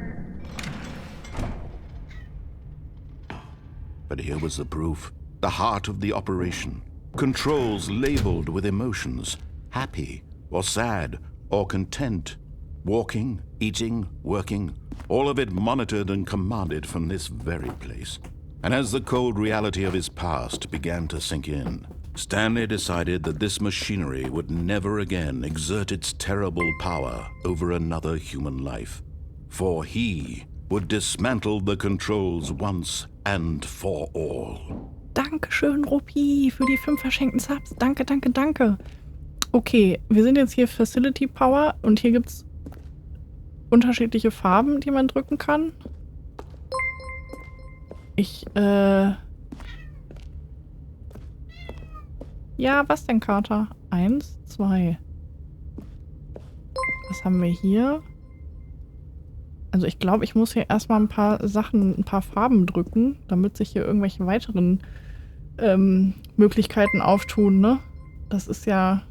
But here was the proof. The heart of the operation. Controls labeled with emotions. Happy or sad or content. Walking, eating, working. All of it monitored and commanded from this very place. And as the cold reality of his past began to sink in, Stanley decided that this machinery would never again exert its terrible power over another human life, for he would dismantle the controls once and for all. Dankeschön, Rupi, für die 5 verschenkten Subs. Danke, danke, danke. Okay, wir sind jetzt hier Facility Power und hier gibt es unterschiedliche Farben, die man drücken kann. Ja, was denn, Kater? 1, 2. Was haben wir hier? Also ich glaube, ich muss hier erstmal ein paar Farben drücken, damit sich hier irgendwelche weiteren Möglichkeiten auftun, ne? Das ist ja...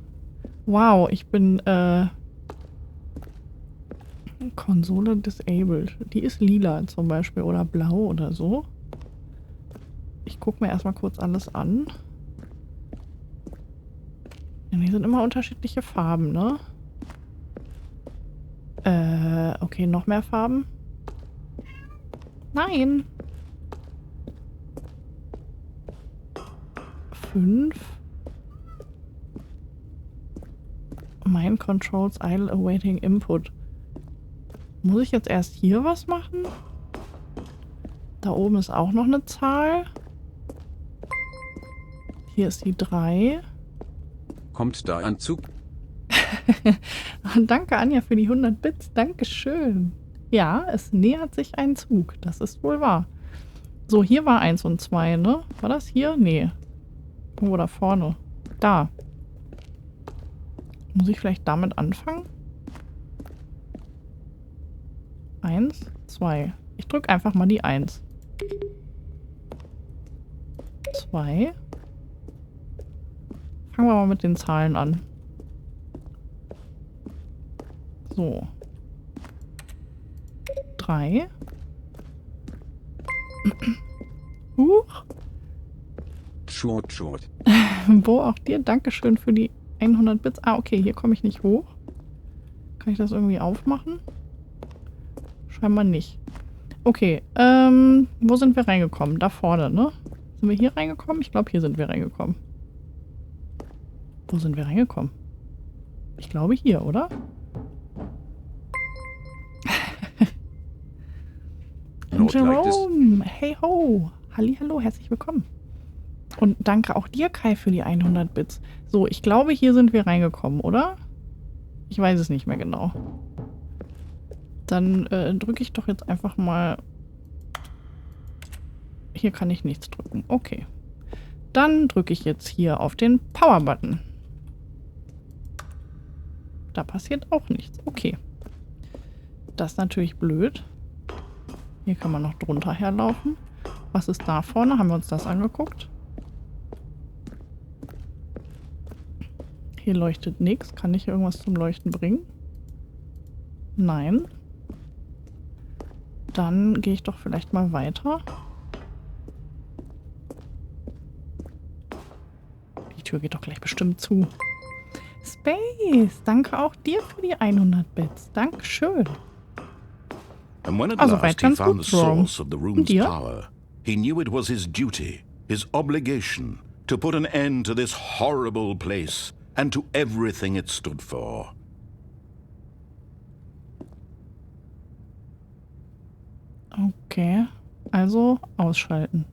Wow, ich bin Konsole disabled. Die ist lila zum Beispiel oder blau oder so. Ich gucke mir erstmal kurz alles an. Ja, die sind immer unterschiedliche Farben, ne? Okay, noch mehr Farben? Nein! 5. Mine controls idle awaiting input. Muss ich jetzt erst hier was machen? Da oben ist auch noch eine Zahl. Hier ist die 3. Kommt da ein Zug? Danke, Anja, für die 100 Bits. Dankeschön. Ja, es nähert sich ein Zug. Das ist wohl wahr. So, hier war 1 und 2, ne? War das hier? Nee. Irgendwo da vorne. Da. Muss ich vielleicht damit anfangen? 1, 2. Ich drücke einfach mal die 1. 2. Fangen wir mal mit den Zahlen an. So. 3. Huch. Short. Bo, auch dir. Dankeschön für die 100 Bits. Ah, okay, hier komme ich nicht hoch. Kann ich das irgendwie aufmachen? Scheinbar nicht. Okay, wo sind wir reingekommen? Da vorne, ne? Sind wir hier reingekommen? Ich glaube, hier sind wir reingekommen. Wo sind wir reingekommen? Ich glaube hier, oder? Jerome, hey ho. Hallihallo, herzlich willkommen. Und danke auch dir, Kai, für die 100 Bits. So, ich glaube, hier sind wir reingekommen, oder? Ich weiß es nicht mehr genau. Dann drücke ich doch jetzt einfach mal... Hier kann ich nichts drücken. Okay. Dann drücke ich jetzt hier auf den Power-Button. Da passiert auch nichts. Okay. Das ist natürlich blöd. Hier kann man noch drunter herlaufen. Was ist da vorne? Haben wir uns das angeguckt? Hier leuchtet nichts. Kann ich hier irgendwas zum Leuchten bringen? Nein. Dann gehe ich doch vielleicht mal weiter. Die Tür geht doch gleich bestimmt zu. Space, danke auch dir für die 100 Bits. Dankeschön. And when at last he found the source of the room's power, he knew it was his duty, his obligation, to put an end to this horrible place and to everything it stood for. Okay, also ausschalten.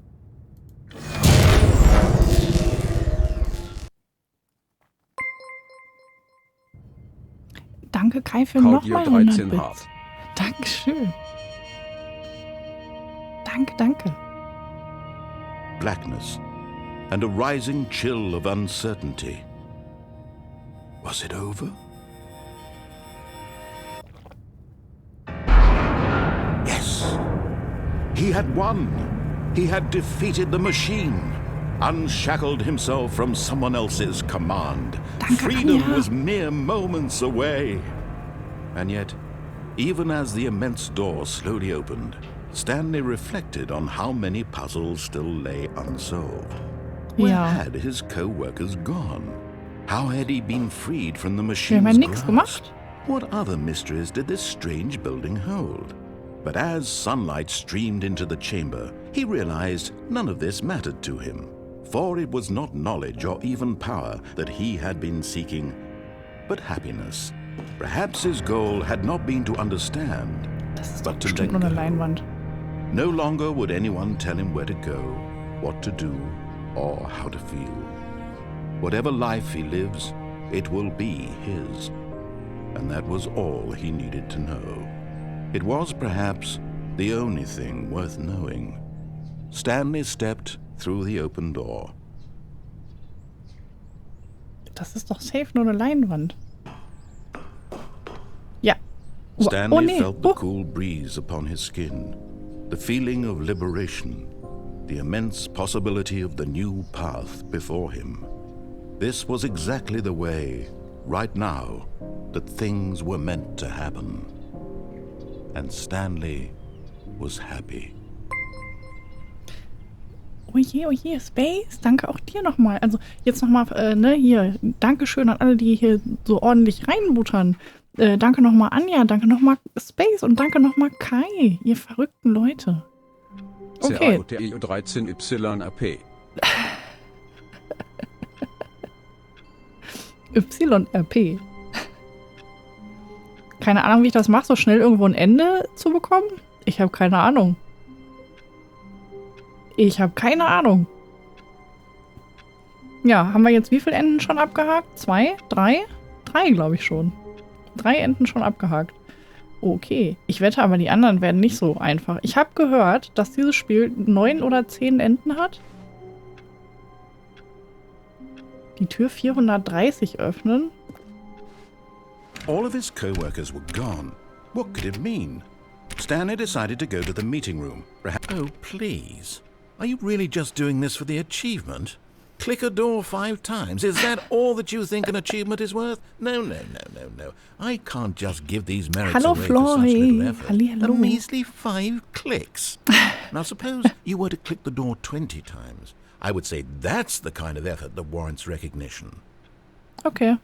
Danke, Kai, für nochmal 100 Bits. Dankeschön. Danke. Blackness and a rising chill of uncertainty. Was it over? Yes. He had won. He had defeated the machine. Unshackled himself from someone else's command. Freedom was mere moments away. And yet, even as the immense door slowly opened, Stanley reflected on how many puzzles still lay unsolved. Where had his co-workers gone? How had he been freed from the machine's grasp? What other mysteries did this strange building hold? But as sunlight streamed into the chamber, he realized none of this mattered to him. For it was not knowledge or even power that he had been seeking, but happiness. Perhaps his goal had not been to understand, Das ist doch but to bestimmt let nur eine go. Leinwand. No longer would anyone tell him where to go, what to do, or how to feel. Whatever life he lives, it will be his. And that was all he needed to know. It was perhaps the only thing worth knowing. Stanley stepped through the open door. Das ist doch safe nur eine Leinwand. Ja. Stanley nee. felt the cool breeze upon his skin, the feeling of liberation, the immense possibility of the new path before him. This was exactly the way, right now, that things were meant to happen. And Stanley was happy. Oh je, Space, danke auch dir nochmal. Also jetzt nochmal, hier, Dankeschön an alle, die hier so ordentlich reinbuttern. Danke nochmal Anja, danke nochmal Space und danke nochmal Kai, ihr verrückten Leute. Okay. CAOTEU13YAP. YRP. Keine Ahnung, wie ich das mache, so schnell irgendwo ein Ende zu bekommen. Ich habe keine Ahnung. Ja, haben wir jetzt wie viele Enden schon abgehakt? 2? 3? 3, glaube ich schon. 3 Enden schon abgehakt. Okay. Ich wette aber, die anderen werden nicht so einfach. Ich habe gehört, dass dieses Spiel 9 oder 10 Enden hat. Die Tür 430 öffnen. All of his co-workers were gone. What could it mean? Stanley decided to go to the meeting room. Oh, please. Are you really just doing this for the achievement? Click a door 5 times. Is that all that you think an achievement is worth? No. I can't just give these merits away for such little effort. Hallo. A measly 5 clicks. Now suppose you were to click the door 20 times. I would say that's the kind of effort that warrants recognition. Okay.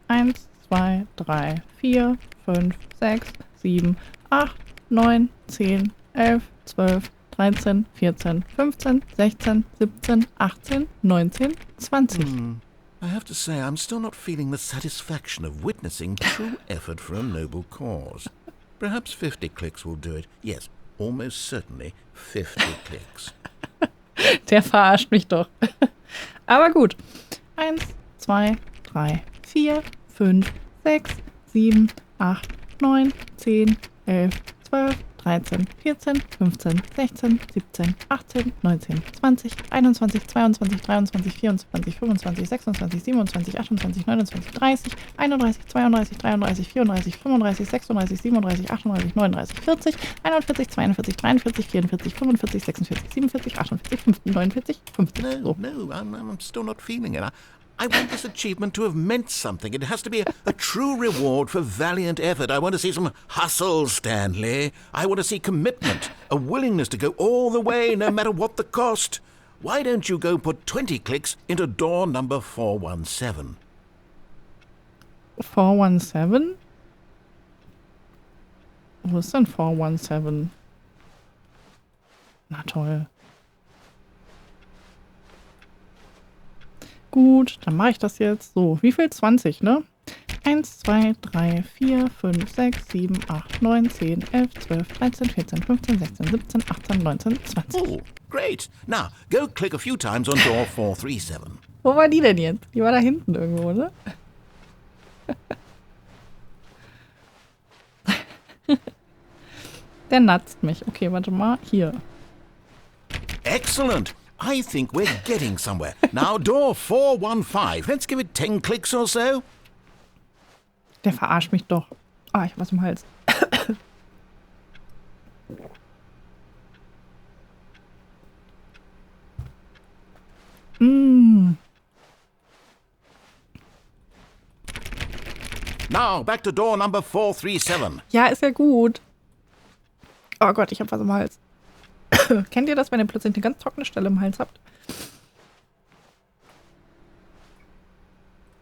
1, 2, 3, 4, 5, 6, 7, 8, 9, 10, 11, 12, 13, 14, 15, 16, 17, 18, 19, 20. I have to say, I'm still not feeling the satisfaction of witnessing true effort for a noble cause. Perhaps 50 clicks will do it. Yes, almost certainly 50 clicks. Der verarscht mich doch. Aber gut. 1, 2, 3, 4, 5, 6, 7, 8, 9, 10, 11, 12, 13, 14, 15, 16, 17, 18, 19, 20, 21, 22, 23, 24, 25, 26, 27, 28, 29, 30, 31, 32, 33, 34, 35, 36, 37, 38, 39, 40, 41, 42, 43, 44, 45, 46, 47, 48, 50, 49, 50. So. No, I'm still not feeling it. I want this achievement to have meant something. It has to be a true reward for valiant effort. I want to see some hustle, Stanley. I want to see commitment, a willingness to go all the way, no matter what the cost. Why don't you go put 20 clicks into door number 417? 417? Wo ist denn 417? Na toll. Gut, dann mache ich das jetzt. So, wie viel? 20, ne? 1, 2, 3, 4, 5, 6, 7, 8, 9, 10, 11, 12, 13, 14, 15, 16, 17, 18, 19, 20. Oh, great. Now, go click a few times on door 437. Wo war die denn jetzt? Die war da hinten irgendwo, ne? Der natzt mich. Okay, warte mal. Hier. Excellent. I think we're getting somewhere. Now, door 415. Let's give it 10 clicks or so. Der verarscht mich doch. Ah, ich hab was im Hals. Now, back to door number 437. Ja, ist ja gut. Oh Gott, ich hab was im Hals. Kennt ihr das, wenn ihr plötzlich eine ganz trockene Stelle im Hals habt?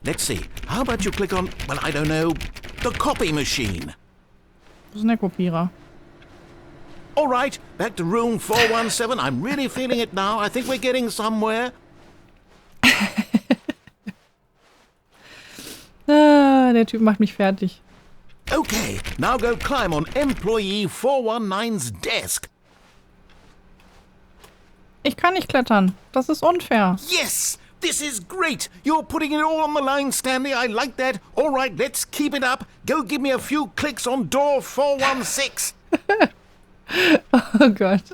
Let's see. How about you click on, well, I don't know, the copy machine? Wo ist denn der Kopierer? All right, back to room 417. I'm really feeling it now. I think we're getting somewhere. Der Typ macht mich fertig. Okay, now go climb on Employee 419's desk. Ich kann nicht klettern. Das ist unfair. Yes! This is great! You're putting it all on the line, Stanley. I like that. All right, let's keep it up. Go give me a few clicks on door 416. Oh Gott.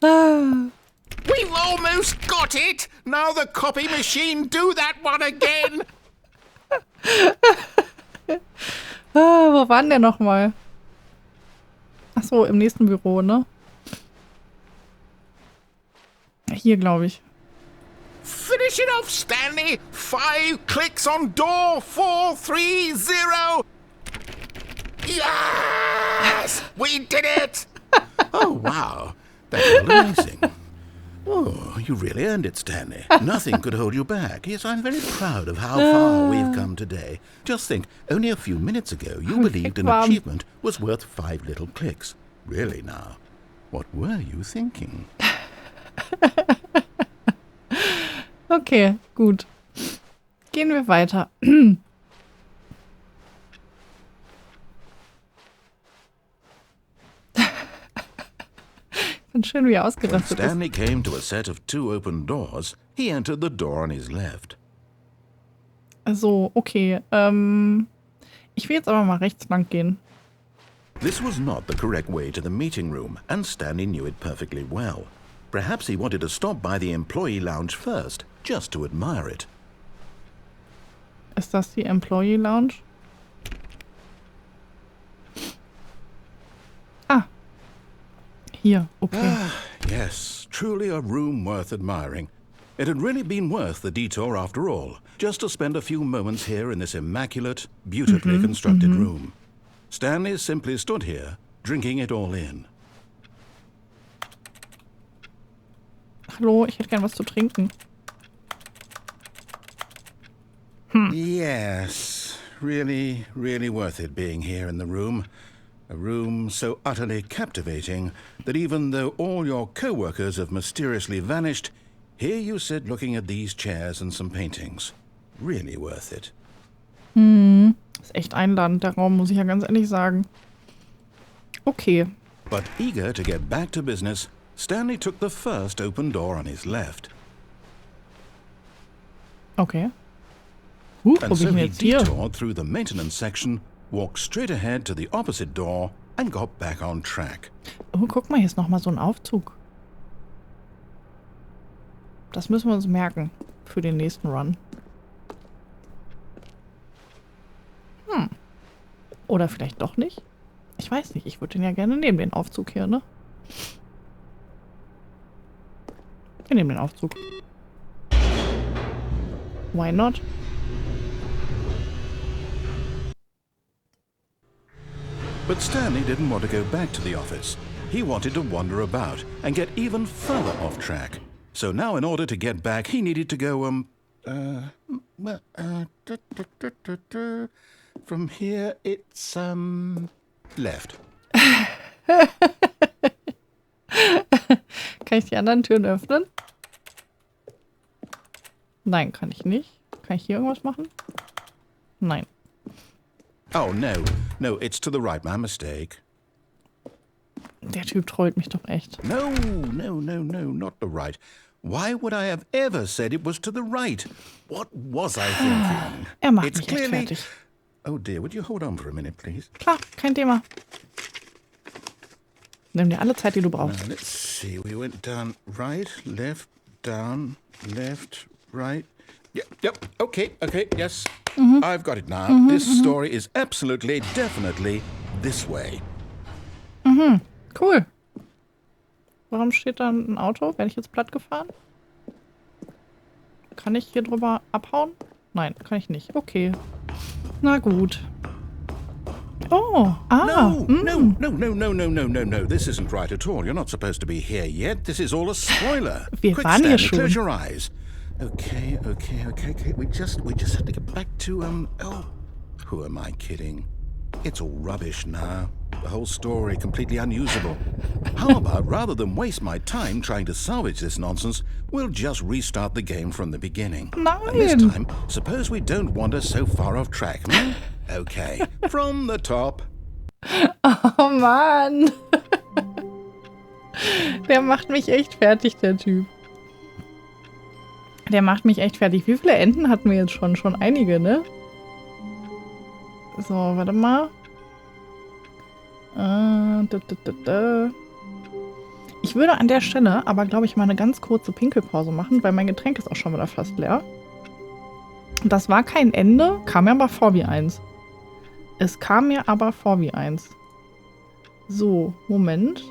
We've almost got it! Now the copy machine, do that one again! Wo war denn der nochmal? Ach so, im nächsten Büro, ne? Hier, glaube ich. Finish it off, Stanley! 5 clicks on door 430! Yes! We did it! Oh, wow. That's amazing. Oh, you really earned it, Stanley. Nothing could hold you back. Yes, I'm very proud of how far we've come today. Just think, only a few minutes ago, you believed an achievement was worth 5 little clicks. Really now, what were you thinking? Okay, gut. Gehen wir weiter. Schön, wie er When ausgerastet ist. Stanley came to a set of 2 open doors, he entered the door on his left. So, okay. Ich will jetzt aber mal rechts lang gehen. This was not the correct way to the meeting room, and Stanley knew it perfectly well. Perhaps he wanted to stop by the employee lounge first, just to admire it. Ist das die Employee Lounge? Ah. Hier, okay. Yes, truly a room worth admiring. It had really been worth the detour after all, just to spend a few moments here in this immaculate, beautifully constructed room. Stanley simply stood here, drinking it all in. Hallo, ich hätte gern was zu trinken. Yes, really, really worth it being here in the room. A room so utterly captivating that even though all your co-workers have mysteriously vanished, here you sit looking at these chairs and some paintings. Really worth it. Ist echt einladend, der Raum, muss ich ja ganz ehrlich sagen. Okay. But eager to get back to business, Stanley took the first open door on his left. Okay. Wo And bin so ich he jetzt hier? detoured through the maintenance section, walked straight ahead to the opposite door, and got back on track. Oh, guck mal, hier ist nochmal so ein Aufzug. Das müssen wir uns merken für den nächsten Run. Oder vielleicht doch nicht? Ich weiß nicht, ich würde den ja gerne nehmen, den Aufzug hier, ne? Wir nehmen den Aufzug. Why not? But Stanley didn't want to go back to the office. He wanted to wander about and get even further off track. So now in order to get back, he needed to go, from here it's, left. Kann ich die anderen Türen öffnen? Nein, kann ich nicht. Kann ich hier irgendwas machen? Nein. Oh, no, it's to the right, my mistake. Der Typ trollt mich doch echt. No, not the right. Why would I have ever said it was to the right? What was I thinking? Macht It's mich echt clearly... fertig. Oh dear, would you hold on for a minute, please? Klar, kein Thema. Nimm dir alle Zeit, die du brauchst. Now, let's see. We went down right, down, left, right. Yep. Okay, yes. I've got it now. This story is absolutely, definitely this way. Cool. Warum steht da ein Auto? Werde ich jetzt platt gefahren? Kann ich hier drüber abhauen? Nein, kann ich nicht. Okay. Na gut. Oh, No. This isn't right at all. You're not supposed to be here yet. This is all a spoiler. Wir Quick, waren hier Stanley, schon. close your eyes. Okay. We just have to get back to, who am I kidding? It's all rubbish now. The whole story completely unusable. How about, rather than waste my time trying to salvage this nonsense, we'll just restart the game from the beginning. And this Nein! time, suppose we don't wander so far off track, hmm? Okay, from the top. Oh Mann! Der macht mich echt fertig, der Typ. Der macht mich echt fertig. Wie viele Enten hatten wir jetzt schon? Schon einige, ne? So, warte mal. Ich würde an der Stelle aber, glaube ich, mal eine ganz kurze Pinkelpause machen, weil mein Getränk ist auch schon wieder fast leer. Das war kein Ende, kam mir aber vor wie eins. Es kam mir aber vor wie eins. So, Moment.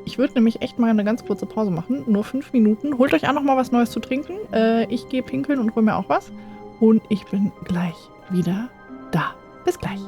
Ich würde nämlich echt mal eine ganz kurze Pause machen. Nur 5 Minuten. Holt euch auch noch mal was Neues zu trinken. Ich gehe pinkeln und hol mir auch was. Und ich bin gleich wieder da. Bis gleich.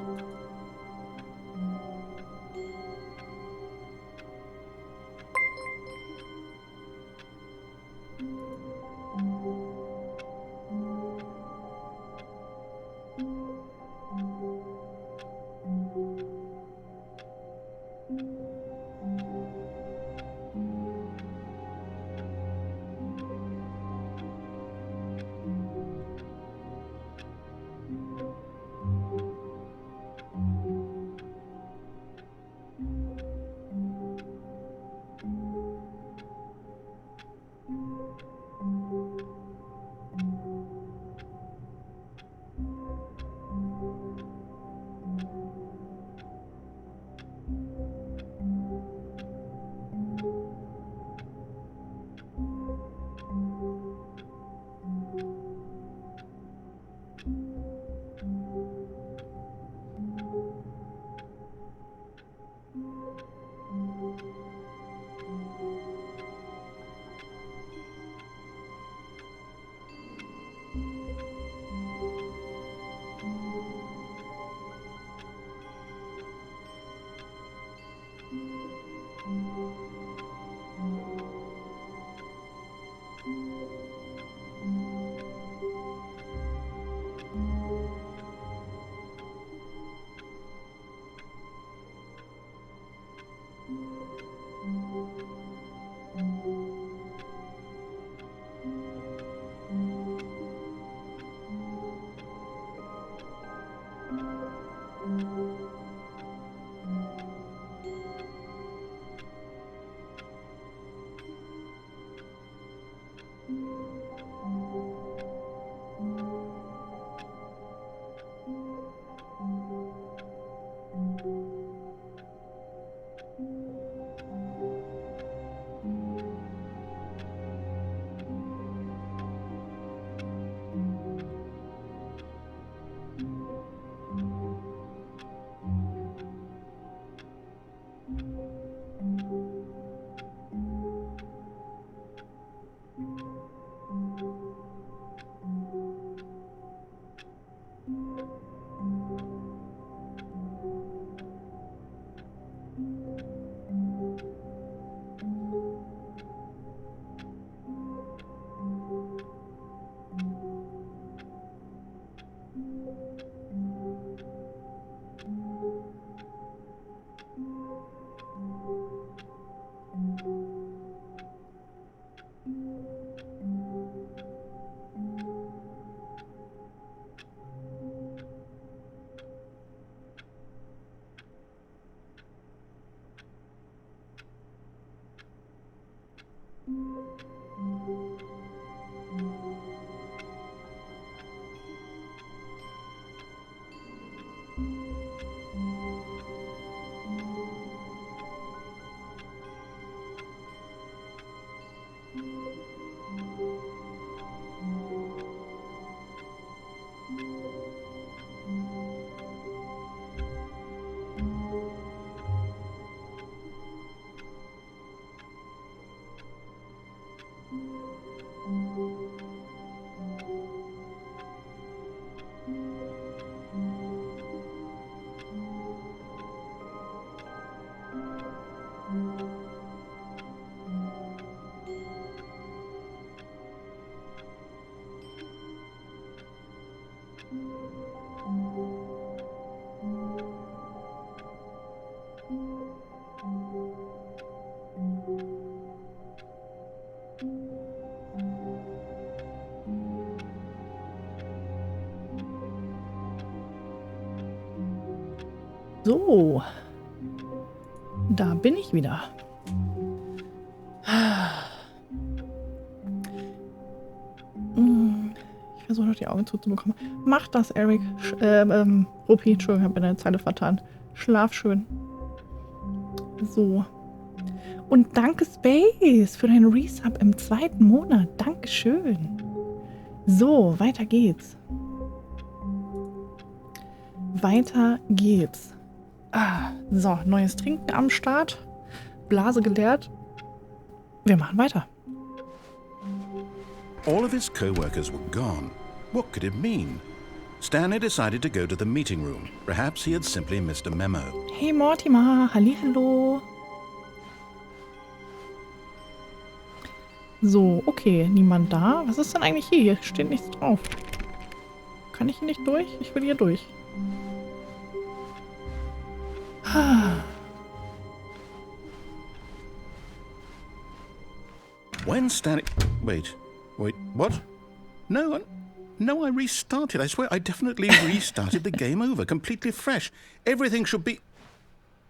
So. Da bin ich wieder. Ich versuche noch die Augen zuzubekommen. Mach das, Eric. Ruppi, Entschuldigung, ich habe eine Zeile vertan. Schlaf schön. So. Und danke, Space, für deinen Resub im 2. Monat. Dankeschön. So, weiter geht's. Weiter geht's. So, neues Trinken am Start. Blase geleert. Wir machen weiter. All of his co-workers were gone. What could it mean? Stanley decided to go to the meeting room. Perhaps he had simply missed a memo. Hey Mortimer, hallihallo. So, okay, niemand da. Was ist denn eigentlich hier? Hier steht nichts drauf. Kann ich hier nicht durch? Ich will hier durch. When Stanley... Wait, what? No, I restarted. I swear I definitely restarted the game over, completely fresh. Everything should be...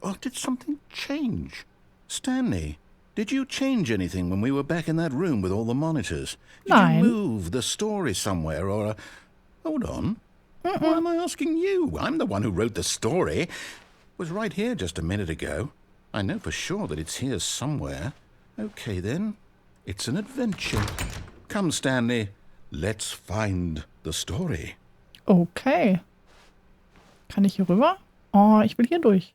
Oh, did something change? Stanley, did you change anything when we were back in that room with all the monitors? Did you move the story somewhere or... Hold on. Why am I asking you? I'm the one who wrote the story. It was right here just a minute ago. I know for sure that it's here somewhere. Okay, then. It's an adventure. Come, Stanley. Let's find the story. Okay. Kann ich hier rüber? Oh, ich will hier durch.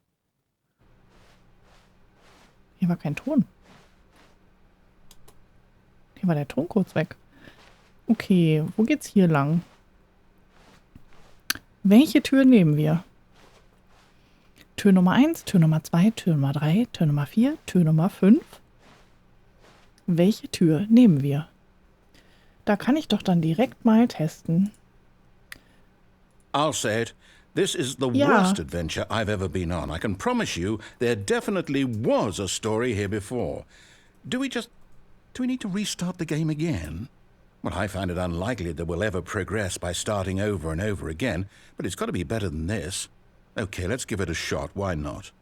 Hier war kein Ton. Hier war der Ton kurz weg. Okay, wo geht's hier lang? Welche Tür nehmen wir? Tür Nummer 1, Tür Nummer 2, Tür Nummer 3, Tür Nummer 4, Tür Nummer 5. Welche Tür nehmen wir? Da kann ich doch dann direkt mal testen. I'll say it. This is the worst adventure I've ever been on. I can promise you there definitely was a story here before. Do we need to restart the game again? Well, I find it unlikely that we'll ever progress by starting over and over again, but it's got to be better than this. Okay, let's give it a shot. Why not?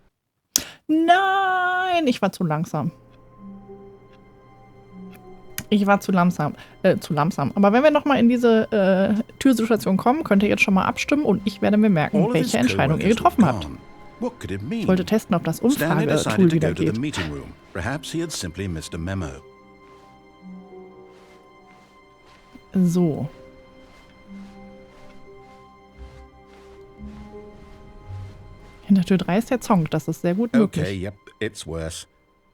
Nein, ich war zu langsam. Ich war zu langsam. Aber wenn wir nochmal in diese Türsituation kommen, könnt ihr jetzt schon mal abstimmen und ich werde mir merken, welche Entscheidung ihr getroffen habt. Ich wollte testen, ob das Umfrage-Tool wieder geht. So. Hinter Tür 3 ist der Song. Das ist sehr gut möglich. Okay, yep, it's worse.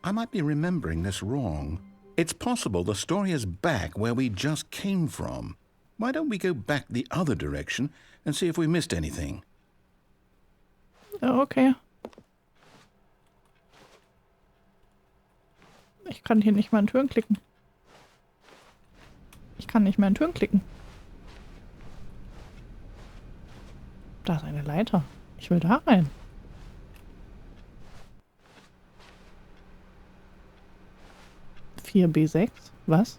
I might be remembering this wrong. It's possible the story is back where we just came from. Why don't we go back the other direction and see if we missed anything? Okay. Ich kann hier nicht mal an Türen klicken. Da ist eine Leiter. Ich will da rein. B6. Was?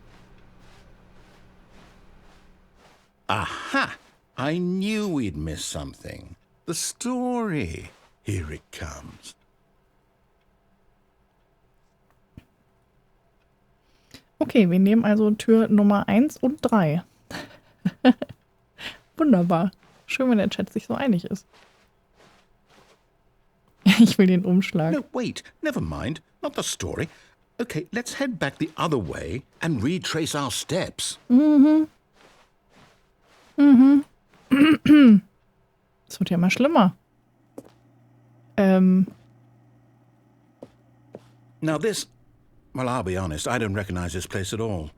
Aha! I knew we'd miss something. The story. Here it comes. Okay, wir nehmen also Tür Nummer 1 und 3. Wunderbar. Schön, wenn der Chat sich so einig ist. Ich will den Umschlag. No, wait. Never mind. Not the story. Okay, let's head back the other way and retrace our steps. Es wird ja immer schlimmer. Now this... Well, I'll be honest, I don't recognize this place at all.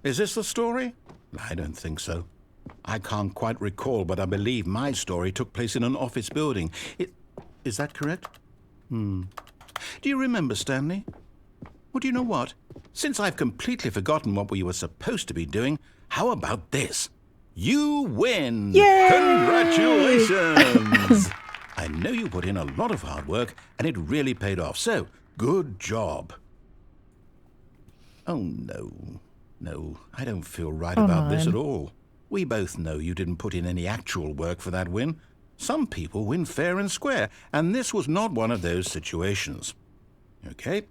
Is this the story? I don't think so. I can't quite recall, but I believe my story took place in an office building. Is that correct? Do you remember, Stanley? Well, do you know what? Since I've completely forgotten what we were supposed to be doing, how about this? You win! Yay! Congratulations! I know you put in a lot of hard work, and it really paid off. So, good job. Oh, no. No, I don't feel right about this at all. We both know you didn't put in any actual work for that win. Some people win fair and square, and this was not one of those situations. Okay,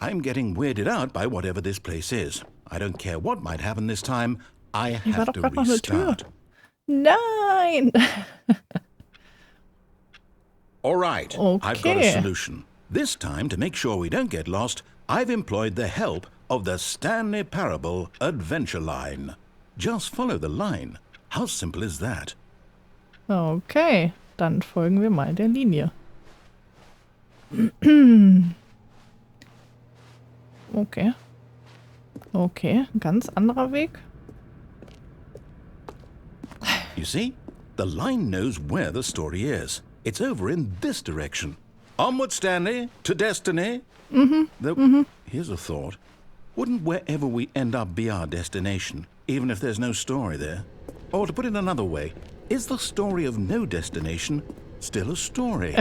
I'm getting weirded out by whatever this place is. I don't care what might happen this time. I have to restart. Nein! All right, Okay. I've got a solution. This time, to make sure we don't get lost, I've employed the help of the Stanley Parable Adventure Line. Just follow the line. How simple is that? Okay, dann folgen wir mal der Linie. Okay. Okay, ganz anderer Weg. You see? The line knows where the story is. It's over in this direction. Onward, Stanley, to destiny. Though, here's a thought. Wouldn't wherever we end up be our destination, even if there's no story there? Or to put it another way, is the story of no destination still a story?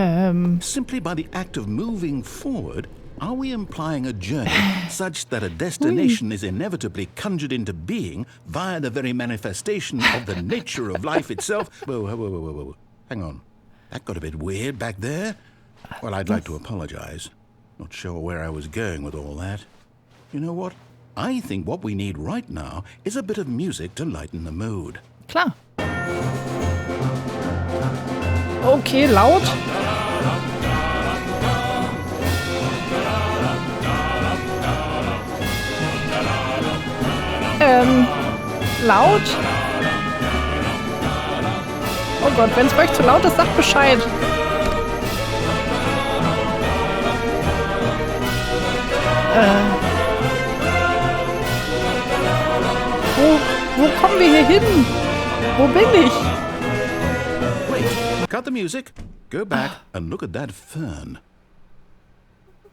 Simply by the act of moving forward, are we implying a journey such that a destination is inevitably conjured into being via the very manifestation of the nature of life itself? Whoa. Hang on. That got a bit weird back there. Well, I'd like to apologize. Not sure where I was going with all that. You know what? I think what we need right now is a bit of music to lighten the mood. Klar. Okay, laut. Laut. Oh Gott, wenn es bei euch zu laut ist, sagt Bescheid. Wo kommen wir hier hin? Wo bin ich? Wait, cut the music. Go back and look at that fern.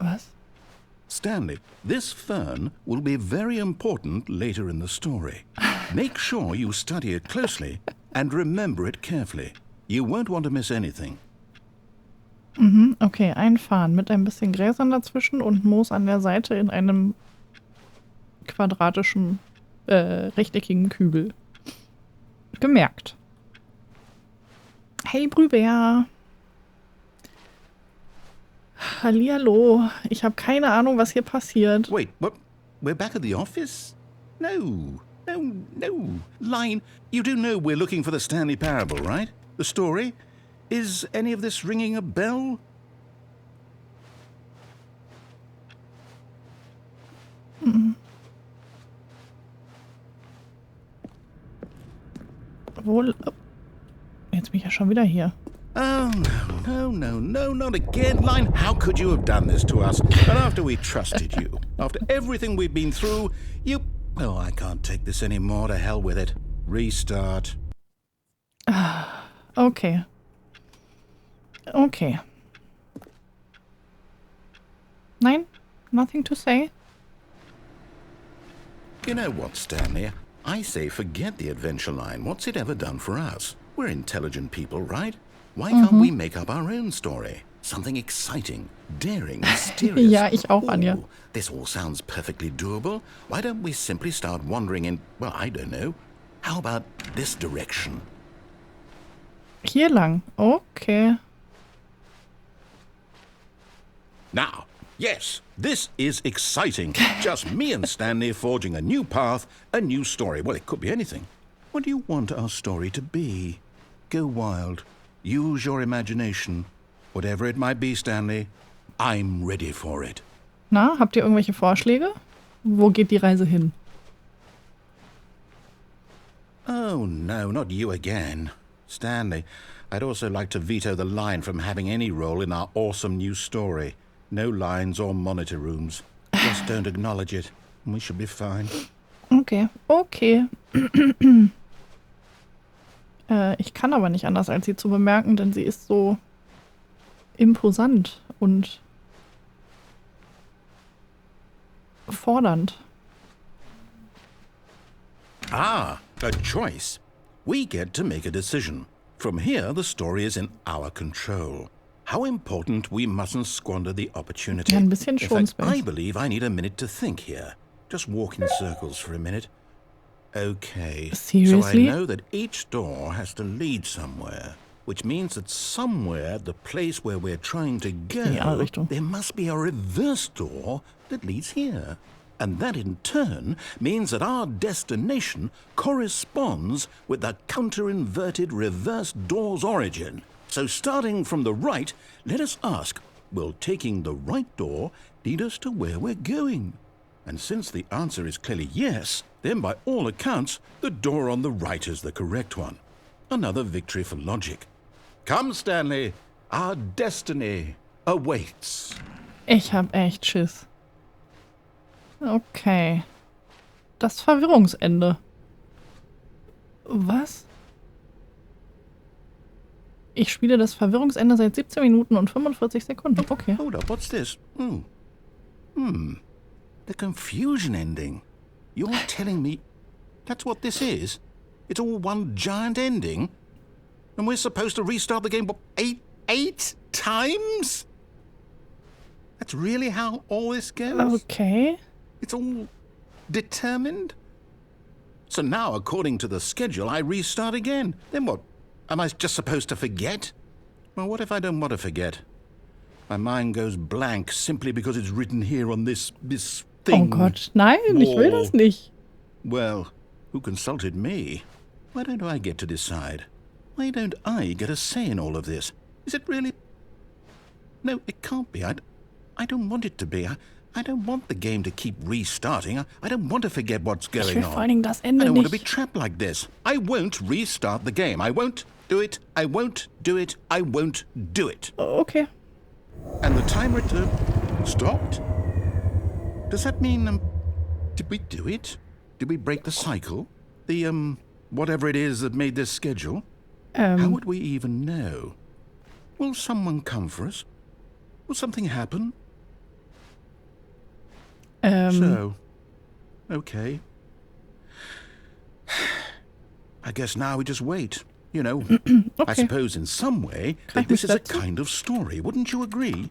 Was? Stanley, this fern will be very important later in the story. Make sure you study it closely and remember it carefully. You won't want to miss anything. Okay, ein Farn mit ein bisschen Gräsern dazwischen und Moos an der Seite in einem quadratischen, rechteckigen Kübel. Gemerkt. Hey Brübär. Hallihallo. Ich habe keine Ahnung, was hier passiert. Wait, what? We're back at the office? No. Line, you do know we're looking for the Stanley Parable, right? The story? Is any of this ringing a bell? Wohl. Jetzt bin ich ja schon wieder hier. Oh, no, not again. Line, how could you have done this to us? And after we trusted you, after everything we've been through, you... Oh, I can't take this anymore. To hell with it. Restart. Okay. Nein? Nothing to say? You know what, Stanley? I say forget the adventure line. What's it ever done for us? We're intelligent people, right? Why can't we make up our own story? Something exciting, daring, mysterious. Ja, ich auch, Anja. Ooh, this all sounds perfectly doable. Why don't we simply start wandering in, well, I don't know. How about this direction? Hier lang. Okay. Now, yes, this is exciting. Just me and Stanley forging a new path, a new story. Well, it could be anything. What do you want our story to be? Go wild. Use your imagination. Whatever it might be, Stanley, I'm ready for it. Na, habt ihr irgendwelche Vorschläge? Wo geht die Reise hin? Oh, no, not you again. Stanley, I'd also like to veto the line from having any role in our awesome new story. No lines or monitor rooms. Just don't acknowledge it, and we should be fine. Okay. Ich kann aber nicht anders, als sie zu bemerken, denn sie ist so imposant und fordernd. Ah, a choice. We get to make a decision. From here, the story is in our control. How important we mustn't squander the opportunity. Ja, ein bisschen In schon, fact, I Space. believe I need a minute to think here. Just walk in circles for a minute. Okay. Seriously? So I know that each door has to lead somewhere, which means that somewhere at the place where we're trying to In die andere go, Richtung. there must be a reverse door that leads here. And that in turn means that our destination corresponds with the counter-inverted reverse door's origin. So starting from the right, let us ask, will taking the right door lead us to where we're going? And since the answer is clearly yes, then by all accounts, the door on the right is the correct one. Another victory for logic. Come, Stanley, our destiny awaits. Ich hab echt Schiss. Okay. Das Verwirrungsende. Was? Ich spiele das Verwirrungsende seit 17 Minuten und 45 Sekunden. Okay. Hold up, what's this? The confusion ending. You're telling me that's what this is? It's all one giant ending? And we're supposed to restart the game, what, eight times? That's really how all this goes? Okay. It's all determined? So now, according to the schedule, I restart again. Then what? Am I just supposed to forget? Well, what if I don't want to forget? My mind goes blank simply because it's written here on this thing. Oh Gott, nein, ich will das nicht. Well, who consulted me? Why don't I get to decide? Why don't I get a say in all of this? Is it really? No, it can't be. I don't want it to be. I don't want the game to keep restarting. I don't want to forget what's Ich going will vor allen on. Dingen das I Ende don't want to be nicht. trapped like this. I won't restart the game. I won't do it. I won't do it. I won't do it. Okay. And the timer stopped? Does that mean, did we do it? Did we break the cycle? The, whatever it is that made this schedule? How would we even know? Will someone come for us? Will something happen? So, okay. I guess now we just wait. You know, I Okay. suppose in some way Kann that ich this mich is a setzen? kind of story. Wouldn't you agree?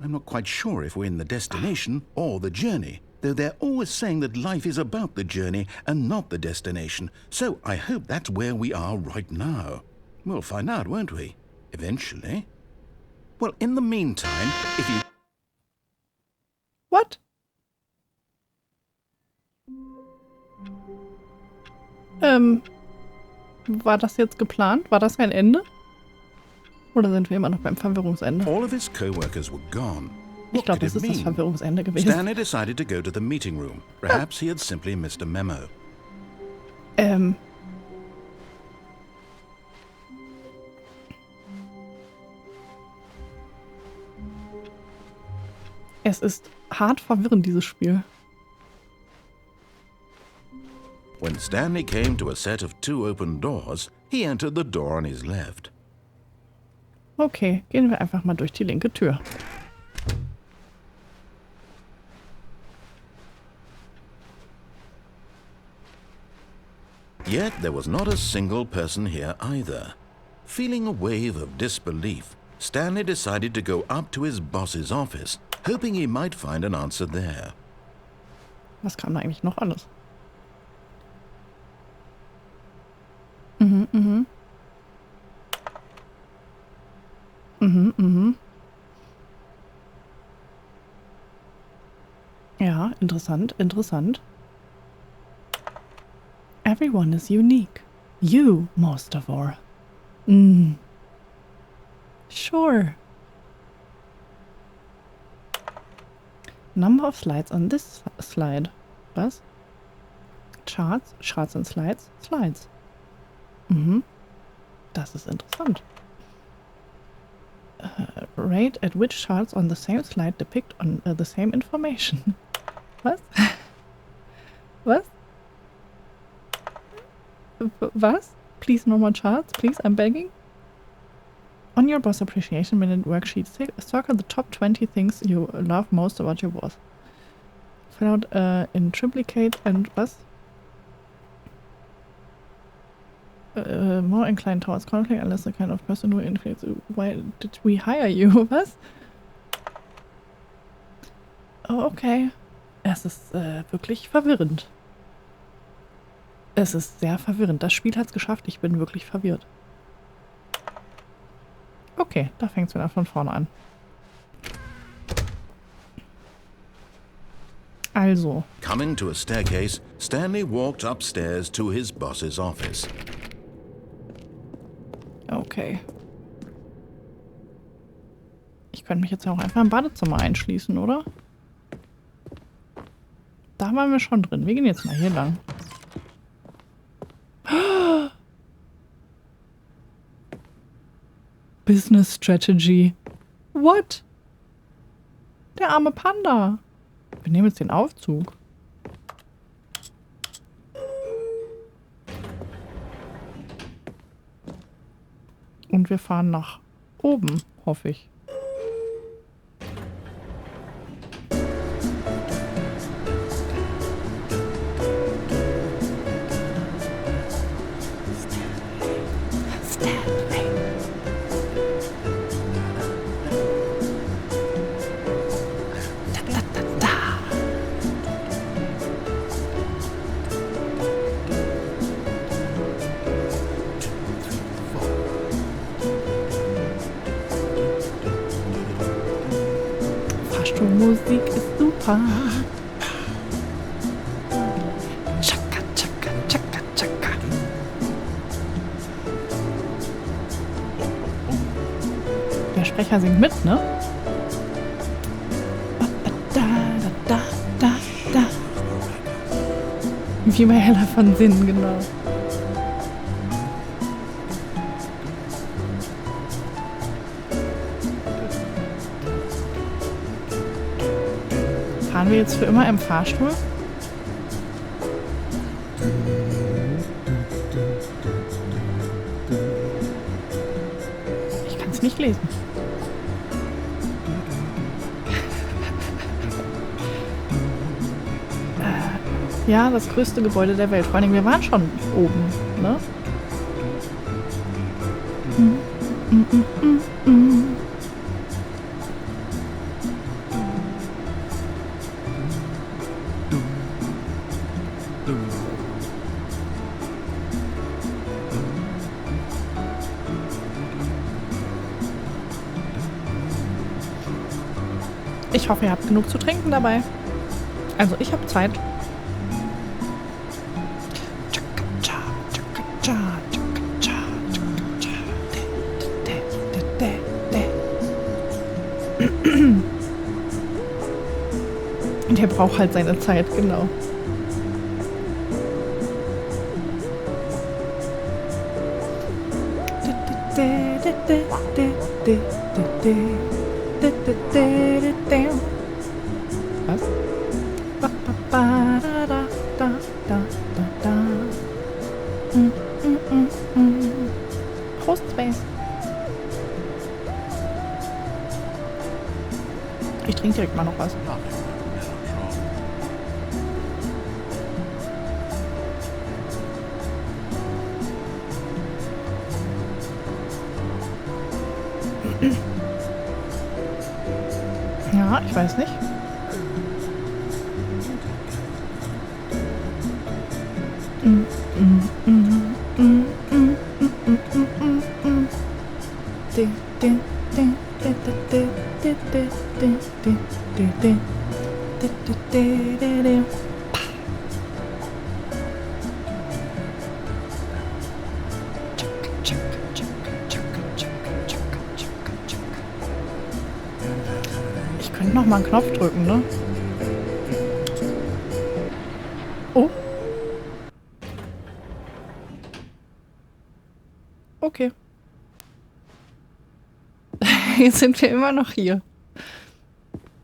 I'm not quite sure if we're in the destination or the journey, though they're always saying that life is about the journey and not the destination. So I hope that's where we are right now. We'll find out, won't we? Eventually. Well, in the meantime, if you... What? War das jetzt geplant? War das ein Ende? Oder sind wir immer noch beim Verwirrungsende? All of his co-workers were gone. Ich What glaube, could das it ist das mean? Verwirrungsende gewesen. Stanley decided to go to the meeting room. Perhaps he had simply missed a memo. Es ist hart verwirrend, dieses Spiel. When Stanley came to a set of 2 open doors, he entered the door on his left. Okay, gehen wir einfach mal durch die linke Tür. Yet there was not a single person here either. Feeling a wave of disbelief, Stanley decided to go up to his boss's office, hoping he might find an answer there. Was kam da eigentlich noch alles? Ja, interessant, interessant. Everyone is unique. You, most of all. Sure. Number of slides on this slide. Was? Charts, Charts and Slides, Slides. Das ist interessant. Rate at which charts on the same slide depict on the same information. Was? Was? Was? Please no more charts, please, I'm begging. On your boss appreciation minute worksheet, circle the top 20 things you love most about your boss. Fill out in triplicate and was? More inclined towards conflict unless the kind of person who inflicts. Why did we hire you? Was? Oh, okay. Es ist wirklich verwirrend. Es ist sehr verwirrend. Das Spiel hat es geschafft. Ich bin wirklich verwirrt. Okay, da fängt es wieder von vorne an. Also. Coming to a staircase, Stanley walked upstairs to his boss's office. Okay. Ich könnte mich jetzt ja auch einfach im Badezimmer einschließen, oder? Da waren wir schon drin. Wir gehen jetzt mal hier lang. Business Strategy. What? Der arme Panda. Wir nehmen jetzt den Aufzug. Und wir fahren nach oben, hoffe ich. Musik ist super. Chaka, chaka, chaka, chaka. Der Sprecher singt mit, ne? Da, da, da, da, da. Wie bei Hella von Sinnen, genau. Fahren wir jetzt für immer im Fahrstuhl? Ich kann es nicht lesen. Ja, das größte Gebäude der Welt. Vor allem, wir waren schon oben, ne? Ich hoffe, ihr habt genug zu trinken dabei. Also, ich habe Zeit. Und der braucht halt seine Zeit, genau. Was? Prost, Space. Ich trinke direkt mal noch was. Ja, ich weiß nicht. Ich könnte noch mal einen Knopf drücken, ne? Oh. Okay. Jetzt sind wir immer noch hier.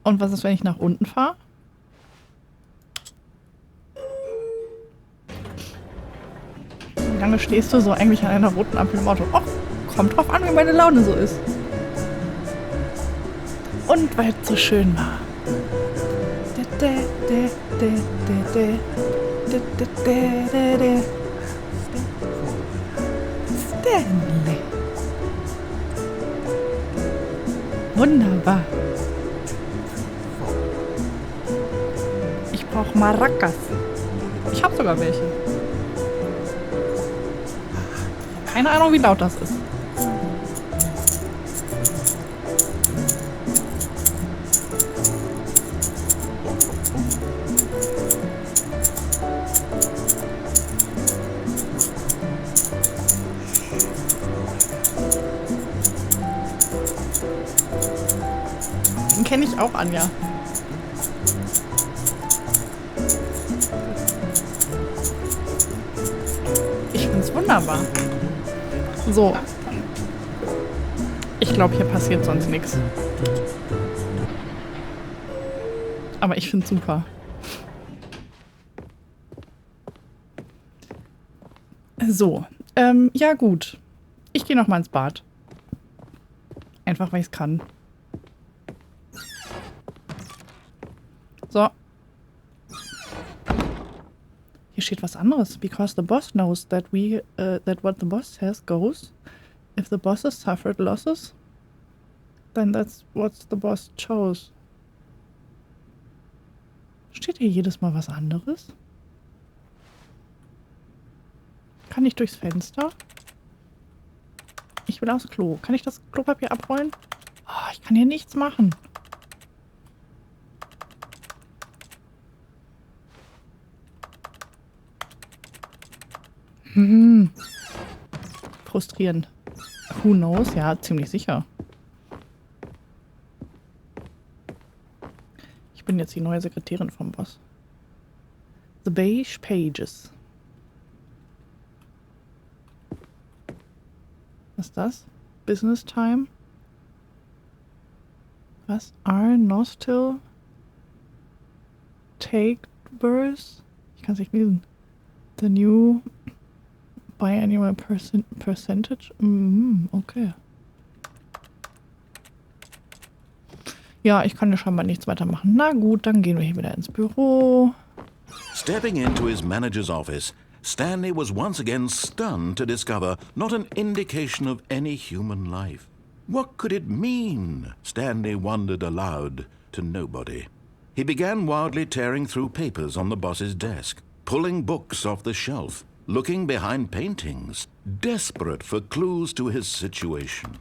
Und was ist, wenn ich nach unten fahre? Wie lange stehst du so eigentlich an einer roten Ampel im Auto? Oh, kommt drauf an, wie meine Laune so ist. Und weil es so schön war. Stanley. Wunderbar. Ich brauche Maracas. Ich habe sogar welche. Keine Ahnung, wie laut das ist. Den kenne ich auch, Anja. Ich finde es wunderbar. So. Ich glaube, hier passiert sonst nichts. Aber ich finde es super. So. Ja gut. Ich gehe noch mal ins Bad. Einfach, weil ich es kann. So. Hier steht was anderes. Because the boss knows that that what the boss says goes. If the bosses suffered losses, then that's what the boss chose. Steht hier jedes Mal was anderes? Kann ich durchs Fenster? Ich will aufs Klo. Kann ich das Klopapier abrollen? Oh, ich kann hier nichts machen. Frustrierend. Who knows? Ja, ziemlich sicher. Ich bin jetzt die neue Sekretärin vom Boss. The Beige Pages. Was ist das? Business Time? Was? Are Nostil Take Birth? Ich kann es nicht lesen. The new biannual percentage? Okay. Ja, ich kann ja scheinbar nichts weitermachen. Na gut, dann gehen wir hier wieder ins Büro. Stepping into his manager's office, Stanley was once again stunned to discover not an indication of any human life. What could it mean? Stanley wondered aloud to nobody. He began wildly tearing through papers on the boss's desk, pulling books off the shelf, looking behind paintings, desperate for clues to his situation.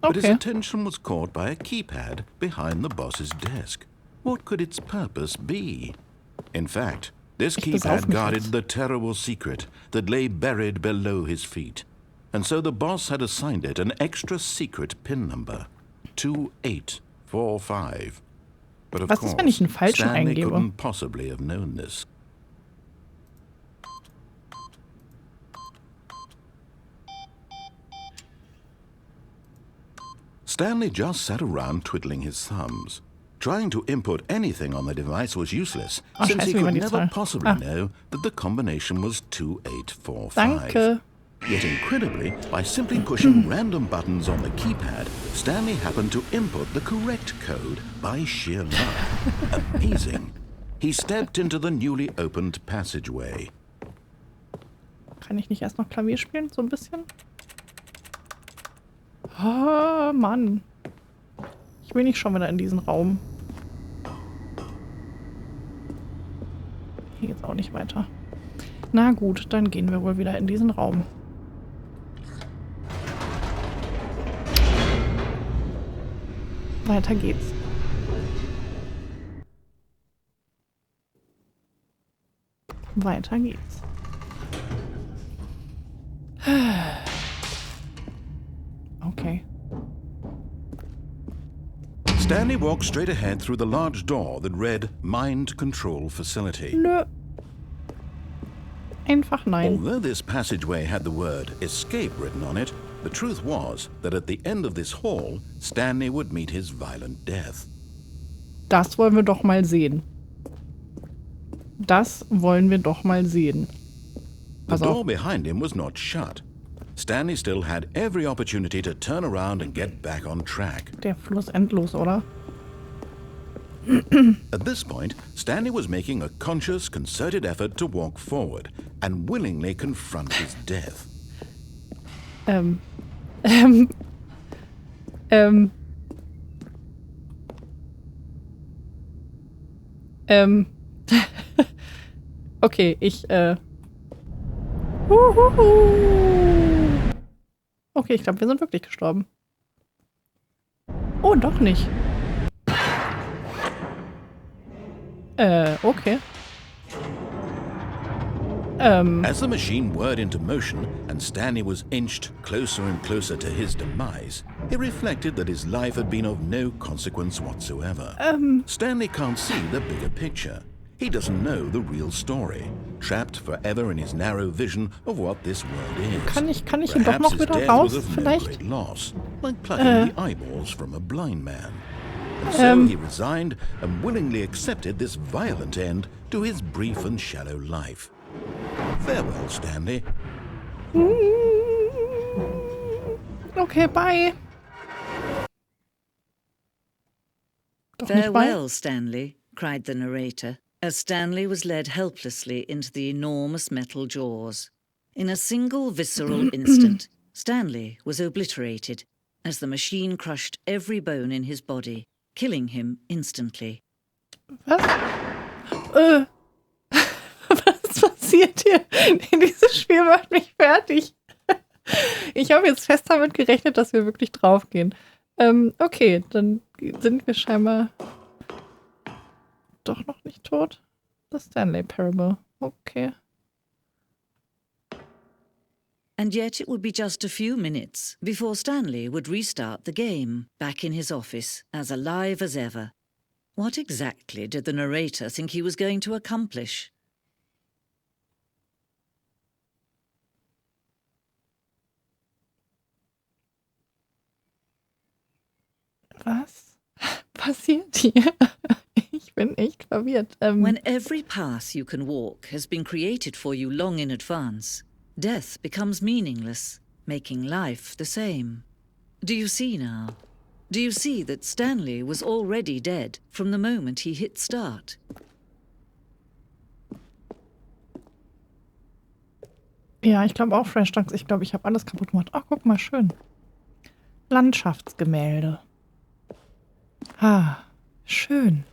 But his attention was caught by a keypad behind the boss's desk. What could its purpose be? In fact, this keypad guarded the terrible secret that lay buried below his feet. And so the boss had assigned it an extra secret PIN number, 2845. But of course, Stanley couldn't possibly have known this. Stanley just sat around twiddling his thumbs. Trying to input anything on the device was useless, since he could never possibly know that the combination was 2845. Danke. Yet incredibly, by simply pushing random buttons on the keypad, Stanley happened to input the correct code by sheer luck. Amazing. He stepped into the newly opened passageway. Kann ich nicht erst noch Klavier spielen, so ein bisschen? Oh, Mann. Ich will nicht schon wieder in diesen Raum. Hier geht's auch nicht weiter. Na gut, dann gehen wir wohl wieder in diesen Raum. Weiter geht's. Weiter geht's. Okay. Stanley walked straight ahead through the large door that read Mind Control Facility. Nö. Einfach nein. Although this passageway had the word escape written on it, the truth was that at the end of this hall, Stanley would meet his violent death. Das wollen wir doch mal sehen. Das wollen wir doch mal sehen. The door behind him was not shut. Stanley still had every opportunity to turn around and get back on track. Der Flur ist endlos, oder? At this point, Stanley was making a conscious, concerted effort to walk forward and willingly confront his death. Ähm. Ähm. Ähm. Ähm. Okay, Huhuhu. Okay, ich glaube, wir sind wirklich gestorben. Oh, doch nicht. Okay. As the machine whirred into motion and Stanley was inched closer and closer to his demise, he reflected that his life had been of no consequence whatsoever. Stanley can't see the bigger picture. He doesn't know the real story, trapped forever in his narrow vision of what this world is. Kann ich hier doch Perhaps noch his wieder death raus, was of no vielleicht? great loss, like plucking the eyeballs from a blind man. And so he resigned and willingly accepted this violent end to his brief and shallow life. Farewell, Stanley. Okay, bye. Doch nicht bye. Farewell, Stanley, cried the narrator, as Stanley was led helplessly into the enormous metal jaws. In a single visceral instant, Stanley was obliterated as the machine crushed every bone in his body, killing him instantly. Was? Was passiert hier? Dieses Spiel macht mich fertig. Ich habe jetzt fest damit gerechnet, dass wir wirklich draufgehen. Okay, dann sind wir scheinbar doch noch nicht tot. The Stanley Parable. Okay. And yet it would be just a few minutes before Stanley would restart the game, back in his office, as alive as ever. What exactly did the narrator think he was going to accomplish? Was passiert hier? Ich bin echt verwirrt. When every path you can walk has been created for you long in advance, death becomes meaningless, making life the same. Do you see now? Do you see that Stanley was already dead from the moment he hit start? Ja, ich glaube auch Fresh Dunks. Ich glaube, ich habe alles kaputt gemacht. Ach, guck mal, schön. Landschaftsgemälde. Ah, schön.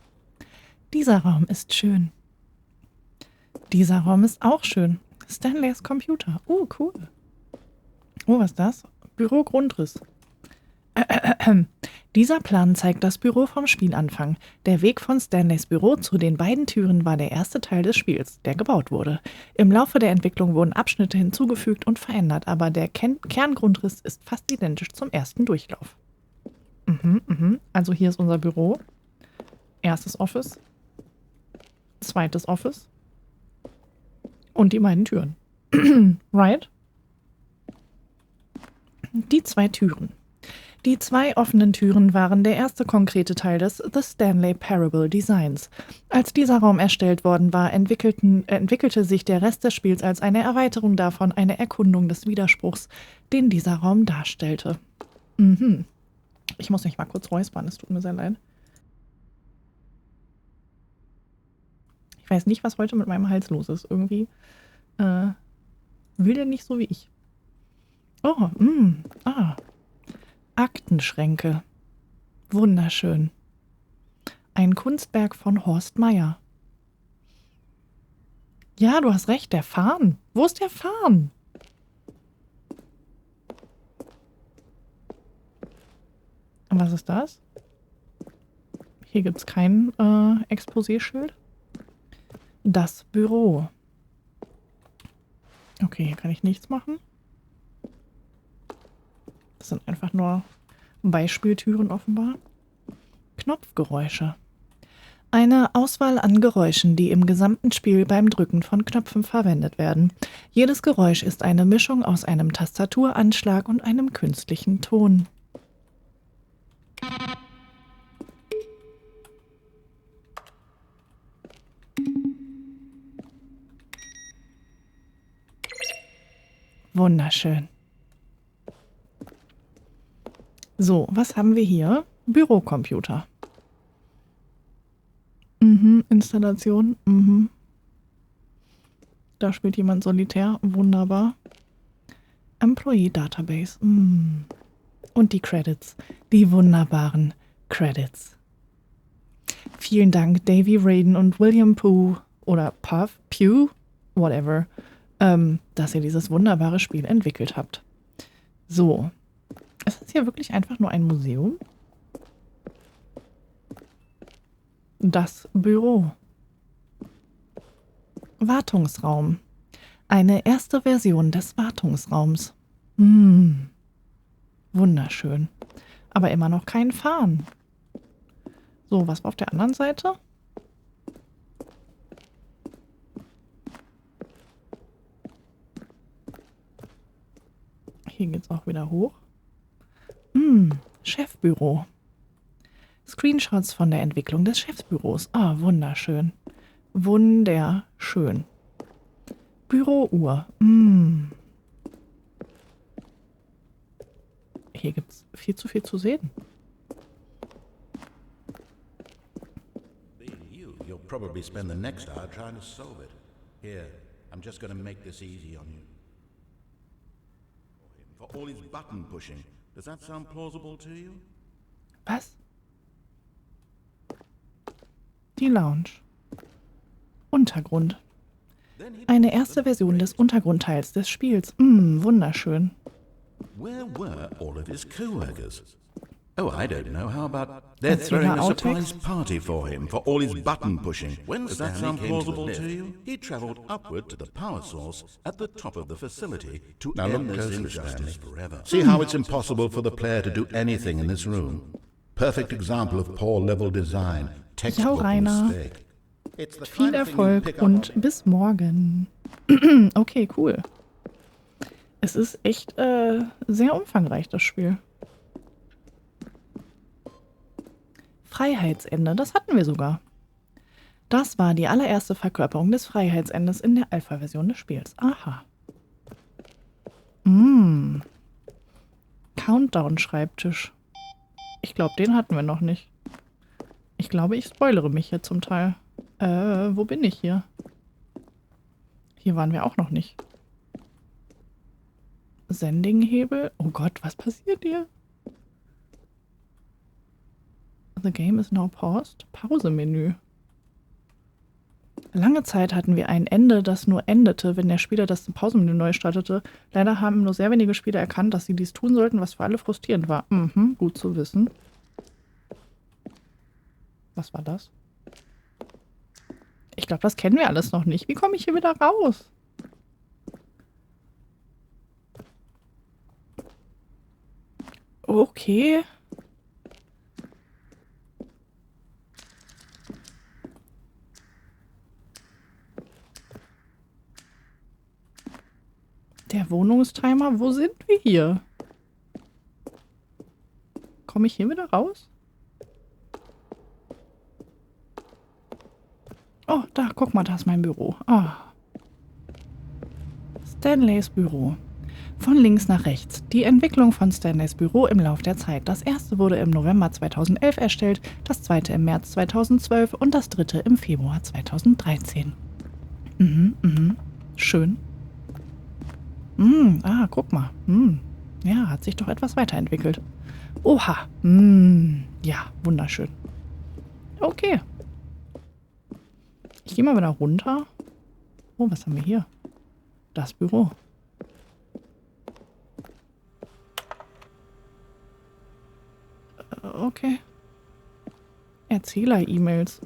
Dieser Raum ist schön. Dieser Raum ist auch schön. Stanleys Computer. Cool. Oh, was ist das? Büro-Grundriss. Dieser Plan zeigt das Büro vom Spielanfang. Der Weg von Stanleys Büro zu den beiden Türen war der erste Teil des Spiels, der gebaut wurde. Im Laufe der Entwicklung wurden Abschnitte hinzugefügt und verändert, aber der Kerngrundriss ist fast identisch zum ersten Durchlauf. Also hier ist unser Büro. Erstes Office. Zweites Office. Und die beiden Türen. Right? Die 2 Türen. Die 2 offenen Türen waren der erste konkrete Teil des The Stanley Parable Designs. Als dieser Raum erstellt worden war, entwickelte sich der Rest des Spiels als eine Erweiterung davon, eine Erkundung des Widerspruchs, den dieser Raum darstellte. Ich muss mich mal kurz räuspern, es tut mir sehr leid. Ich weiß nicht, was heute mit meinem Hals los ist. Irgendwie will der nicht so wie ich. Oh, Aktenschränke. Wunderschön. Ein Kunstwerk von Horst Meyer. Ja, du hast recht, der Farn. Wo ist der Farn? Und was ist das? Hier gibt es kein Exposé-Schild. Das Büro. Okay, hier kann ich nichts machen. Das sind einfach nur Beispieltüren offenbar. Knopfgeräusche. Eine Auswahl an Geräuschen, die im gesamten Spiel beim Drücken von Knöpfen verwendet werden. Jedes Geräusch ist eine Mischung aus einem Tastaturanschlag und einem künstlichen Ton. Wunderschön. So, was haben wir hier? Bürocomputer. Installation. Da spielt jemand Solitär. Wunderbar. Employee Database. Und die Credits. Die wunderbaren Credits. Vielen Dank, Davy Raiden und William Pugh oder Pugh, whatever, dass ihr dieses wunderbare Spiel entwickelt habt. So. Ist das hier wirklich einfach nur ein Museum? Das Büro. Wartungsraum. Eine erste Version des Wartungsraums. Wunderschön. Aber immer noch kein Fahren. So, was war auf der anderen Seite? Hier geht's auch wieder hoch. Chefbüro. Screenshots von der Entwicklung des Chefsbüros. Ah, wunderschön. Wunderschön. Bürouhr. Hier gibt's viel zu viel zu sehen. You'll probably spend the next hour trying to solve it. Here, I'm just going to make this easy on you. For all his button pushing, does that sound plausible to you? Was? Die Lounge. Untergrund. Eine erste Version des Untergrundteils des Spiels. Wunderschön. Where were all of his co-workers? Oh, I don't know. How about they're Erzähler throwing a Outtakes? surprise party for him for all his button pushing? Does that sound plausible to you? He travelled upward to the power source at the top of the facility to end this injustice forever. See how it's impossible for the player to do anything in this room? Perfect example of poor level design. Textbook Rainer. mistake. It's the Viel kind of thing you Erfolg pick up und on. bis morgen. Okay, cool. Es ist echt sehr umfangreich, das Spiel. Freiheitsende, das hatten wir sogar. Das war die allererste Verkörperung des Freiheitsendes in der Alpha-Version des Spiels. Aha. Countdown-Schreibtisch. Ich glaube, den hatten wir noch nicht. Ich glaube, ich spoilere mich hier zum Teil. Wo bin ich hier? Hier waren wir auch noch nicht. Sending-Hebel. Oh Gott, was passiert hier? The game is now paused. Pause-Menü. Lange Zeit hatten wir ein Ende, das nur endete, wenn der Spieler das Pausenmenü neu startete. Leider haben nur sehr wenige Spieler erkannt, dass sie dies tun sollten, was für alle frustrierend war. Gut zu wissen. Was war das? Ich glaube, das kennen wir alles noch nicht. Wie komme ich hier wieder raus? Okay. Der Wohnungstimer, wo sind wir hier? Komme ich hier wieder raus? Oh, da, guck mal, da ist mein Büro. Stanleys Büro. Von links nach rechts. Die Entwicklung von Stanleys Büro im Lauf der Zeit. Das erste wurde im November 2011 erstellt, das zweite im März 2012 und das dritte im Februar 2013. Schön. Guck mal. Ja, hat sich doch etwas weiterentwickelt. Oha. Ja, wunderschön. Okay. Ich gehe mal wieder runter. Oh, was haben wir hier? Das Büro. Okay. Erzähler-E-Mails.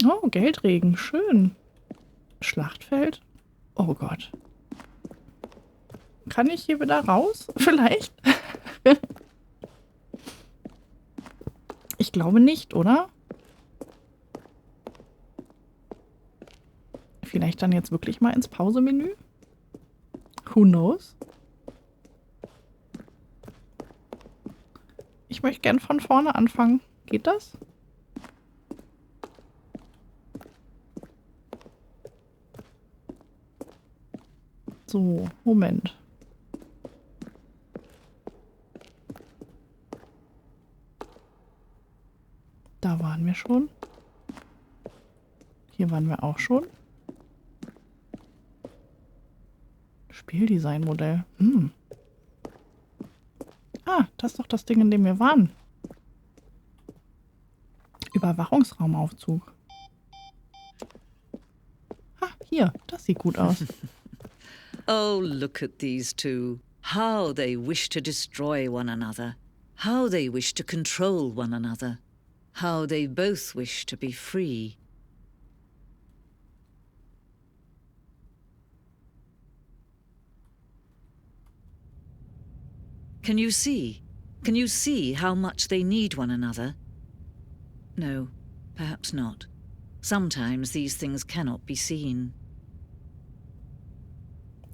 Oh, Geldregen. Schön. Schlachtfeld. Oh Gott. Kann ich hier wieder raus? Vielleicht? Ich glaube nicht, oder? Vielleicht dann jetzt wirklich mal ins Pausemenü? Who knows? Ich möchte gern von vorne anfangen. Geht das? So, Moment. Da waren wir schon. Hier waren wir auch schon. Spieldesignmodell. Ah, das ist doch das Ding, in dem wir waren. Überwachungsraumaufzug. Ah, hier. Das sieht gut aus. Oh, look at these two. How they wish to destroy one another. How they wish to control one another. How they both wish to be free. Can you see? Can you see how much they need one another? No, perhaps not. Sometimes these things cannot be seen.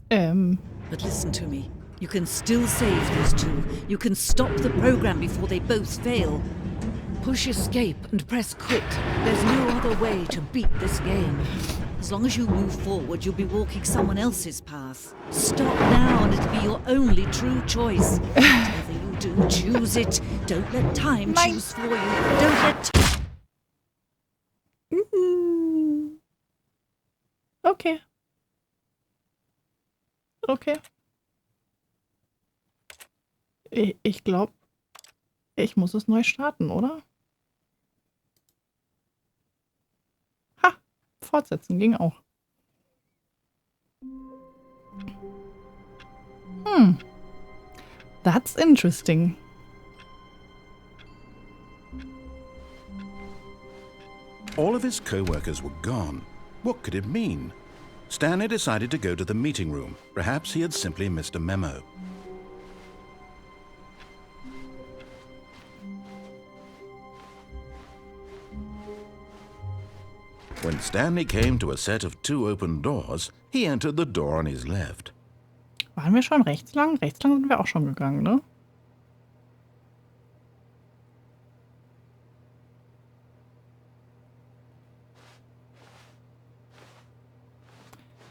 But listen to me. You can still save these two. You can stop the program before they both fail. Push escape and press quit. There's no other way to beat this game. As long as you move forward, you'll be walking someone else's path. Stop now and it'll be your only true choice. Whatever you do, choose it. Don't let time choose for you. Don't let... Okay. Okay. Ich glaube, ich muss es neu starten, oder? Ha! Fortsetzen ging auch. That's interesting. All of his co-workers were gone. What could it mean? Stanley decided to go to the meeting room. Perhaps he had simply missed a memo. When Stanley came to a set of 2 open doors, he entered the door on his left. Waren wir schon rechts lang? Rechts lang sind wir auch schon gegangen, ne?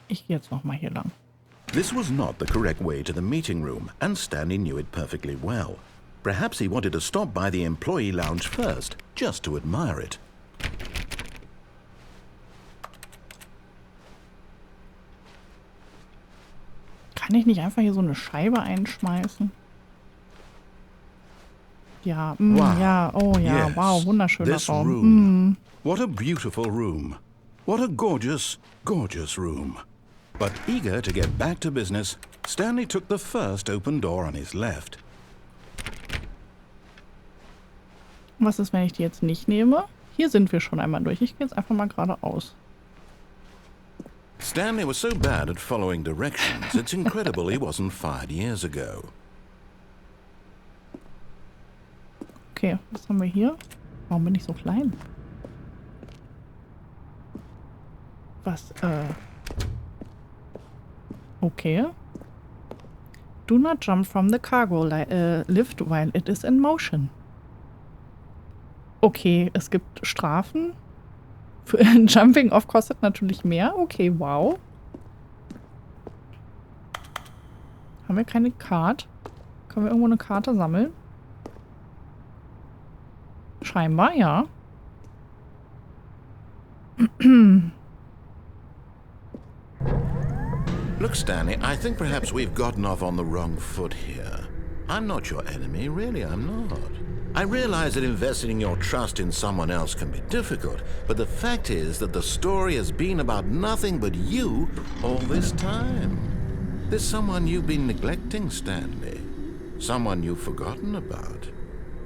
Ich gehe jetzt noch mal hier lang. This was not the correct way to the meeting room, and Stanley knew it perfectly well. Perhaps he wanted to stop by the employee lounge first, just to admire it. Kann ich nicht einfach hier so eine Scheibe einschmeißen? Ja, Wow. ja, oh ja, Yes, wow, wunderschöner this Raum. room. What a beautiful room. What a gorgeous, gorgeous room. But eager to get back to business, Stanley took the first open door on his left. Was ist, wenn ich die jetzt nicht nehme? Hier sind wir schon einmal durch. Ich gehe jetzt einfach mal geradeaus. Stanley was so bad at following directions, it's incredible he wasn't fired years ago. Okay, was haben wir hier? Warum bin ich so klein? Was, okay. Do not jump from the cargo lift while it is in motion. Okay, es gibt Strafen. Jumping off kostet natürlich mehr. Okay, wow. Haben wir keine Karte? Können wir irgendwo eine Karte sammeln? Scheinbar, ja. Look, Stanley, I think perhaps we've gotten off on the wrong foot here. I'm not your enemy, really, I'm not. I realize that investing your trust in someone else can be difficult, but the fact is that the story has been about nothing but you all this time. There's someone you've been neglecting, Stanley. Someone you've forgotten about.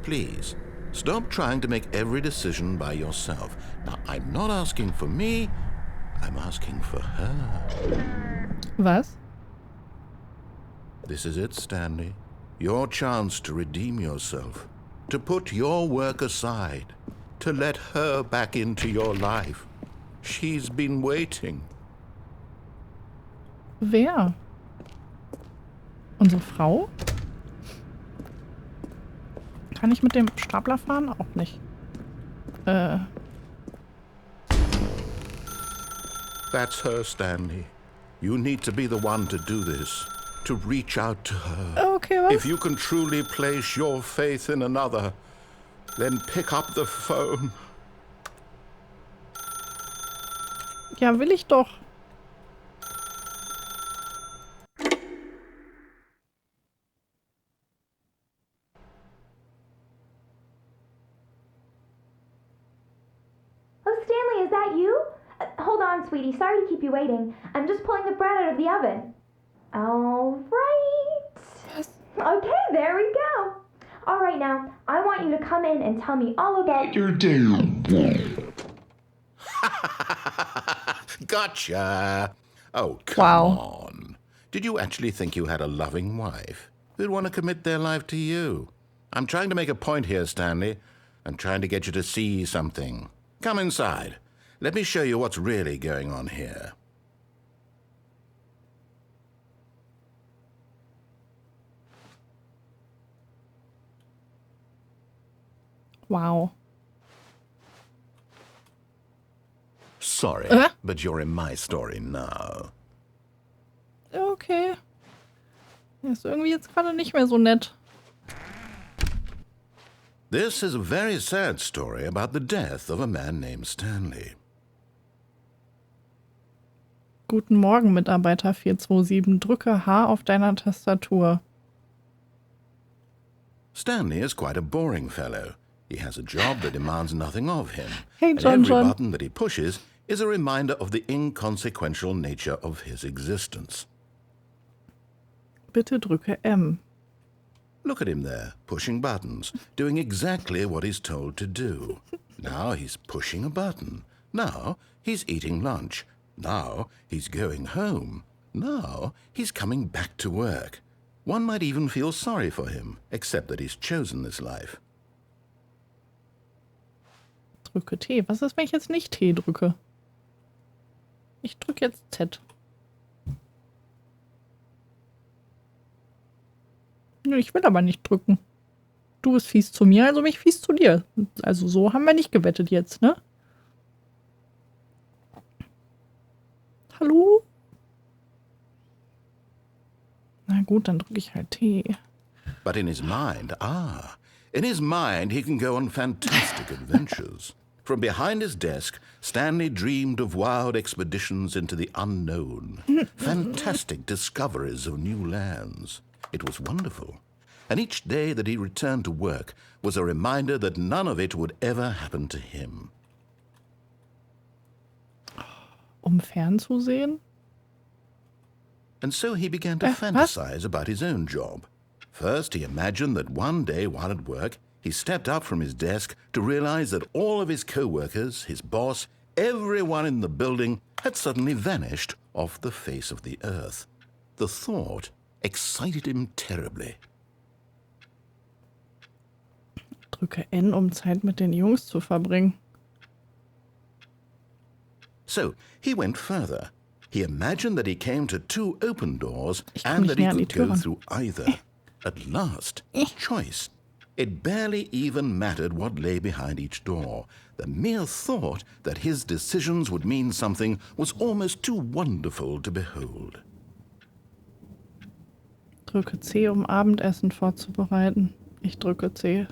Please, stop trying to make every decision by yourself. Now, I'm not asking for me, I'm asking for her. Was? This is it, Stanley. Your chance to redeem yourself. To put your work aside. To let her back into your life. She's been waiting. Wer? Unsere Frau? Kann ich mit dem Stapler fahren? Auch nicht. That's her, Stanley. You need to be the one to do this. To reach out to her. Okay, was? If you can truly place your faith in another, then pick up the phone. Ja, will ich doch. that you? Hold on, sweetie. Sorry to keep you waiting. I'm just pulling the bread out of the oven. All right. Was? Okay, there we go. All right, now, I want you to come in and tell me all about your Gotcha! Oh, come Wow. on. Did you actually think you had a loving wife who'd want to commit their life to you? I'm trying to make a point here, Stanley. I'm trying to get you to see something. Come inside. Let me show you what's really going on here. Wow. Sorry, but you're in my story now. Okay. Ist irgendwie jetzt gerade nicht mehr so nett. This is a very sad story about the death of a man named Stanley. Guten Morgen, Mitarbeiter 427. Drücke H auf deiner Tastatur. Stanley is quite a boring fellow. He has a job that demands nothing of him. Hey, and John, every John. button that he pushes is a reminder of the inconsequential nature of his existence. Bitte drücke M. Look at him there, pushing buttons, doing exactly what he's told to do. Now he's pushing a button. Now he's eating lunch. Now he's going home. Now he's coming back to work. One might even feel sorry for him, except that he's chosen this life. Drücke T. Was ist, wenn ich jetzt nicht T drücke? Ich drücke jetzt Z. Nö, ich will aber nicht drücken. Du bist fies zu mir, also bin ich fies zu dir. Also so haben wir nicht gewettet jetzt, ne? Hallo? Na gut, dann drücke ich halt T. But in his mind, he can go on fantastic adventures. From behind his desk, Stanley dreamed of wild expeditions into the unknown, fantastic discoveries of new lands. It was wonderful. And each day that he returned to work was a reminder that none of it would ever happen to him. Fernzusehen? And so he began to fantasize about his own job. First, he imagined that one day while at work, he stepped up from his desk to realize that all of his co-workers, his boss, everyone in the building had suddenly vanished off the face of the earth. The thought excited him terribly. Drücke N, Zeit mit den Jungs zu verbringen. So he went further. He imagined that he came to two open doors and that he could go through either. At last, choice. It barely even mattered what lay behind each door. The mere thought that his decisions would mean something was almost too wonderful to behold. Drücke C, Abendessen vorzubereiten. Ich drücke C.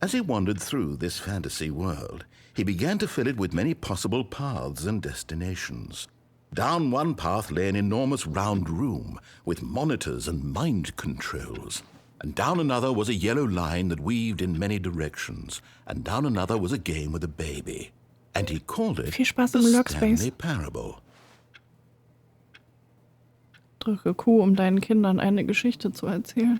As he wandered through this fantasy world, he began to fill it with many possible paths and destinations. Down one path lay an enormous round room with monitors and mind controls. And down another was a yellow line that weaved in many directions. And down another was a game with a baby. And he called it Viel Spaß the im Workspace. Stanley Parable. Drücke Q, deinen Kindern eine Geschichte zu erzählen.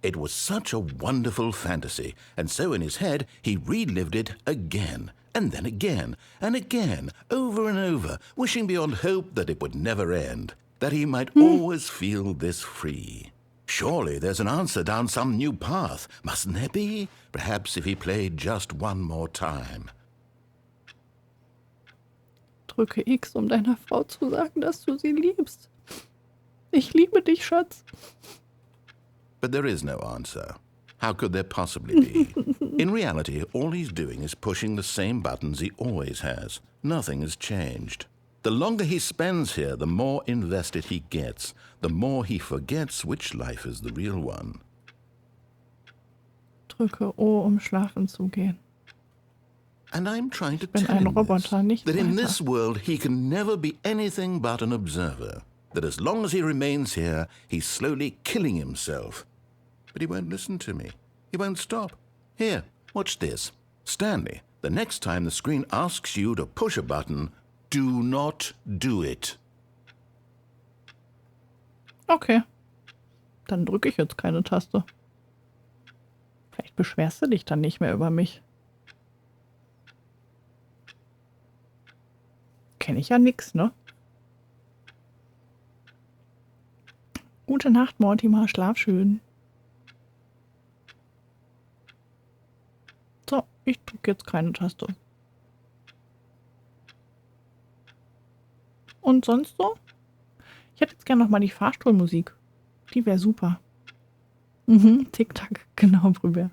It was such a wonderful fantasy, and so in his head he relived it again, and then again, and again, over and over, wishing beyond hope that it would never end, that he might always feel this free. Surely there's an answer down some new path, mustn't there be? Perhaps if he played just one more time. Drücke X, deiner Frau zu sagen, dass du sie liebst. Ich liebe dich, Schatz. But there is no answer. How could there possibly be? In reality, all he's doing is pushing the same buttons he always has. Nothing has changed. The longer he spends here, the more invested he gets, the more he forgets which life is the real one. Drücke O, schlafen zu gehen. And I'm trying to Ich bin tell ein him Roboter, nicht that in weiter. this world he can never be anything but an observer. That as long as he remains here, he's slowly killing himself. But he won't listen to me. He won't stop. Here, watch this. Stanley, The next time the screen asks you to push a button, do not do it. Okay. Dann drücke ich jetzt keine Taste. Vielleicht beschwerst du dich dann nicht mehr über mich. Kenne ich ja nix, ne? Gute Nacht, Mortimer. Schlaf schön. So, ich drücke jetzt keine Taste. Und sonst so? Ich hätte jetzt gerne noch mal die Fahrstuhlmusik. Die wäre super. Mhm, Tick-Tack, genau, drüber.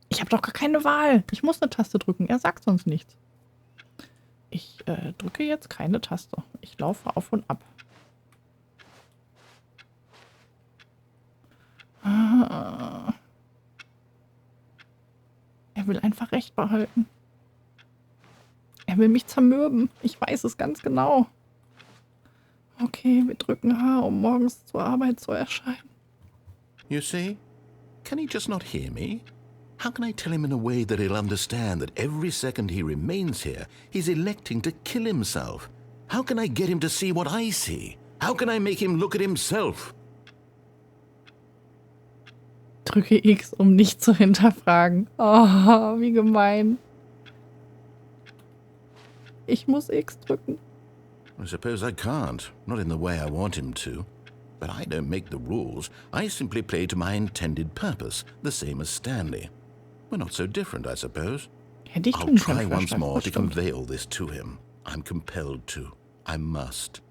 Ich habe doch gar keine Wahl. Ich muss eine Taste drücken. Er sagt sonst nichts. Ich drücke jetzt keine Taste. Ich laufe auf und ab. Er will einfach Recht behalten. Er will mich zermürben. Ich weiß es ganz genau. Okay, wir drücken H, um morgens zur Arbeit zu erscheinen. You see? Can he just not hear me? How can I tell him in a way that he'll understand that every second he remains here, he's electing to kill himself? How can I get him to see what I see? How can I make him look at himself? Drücke X, um nicht zu hinterfragen. Oh, wie gemein. Ich muss X drücken. I suppose I can't, not in the way I want him to. But I don't make the rules. I simply play to my intended purpose, the same as Stanley. We're not so different, I suppose. Hätte ich I'll tun try können. once more to Stimmt. convey all this to him. I'm compelled to. I must.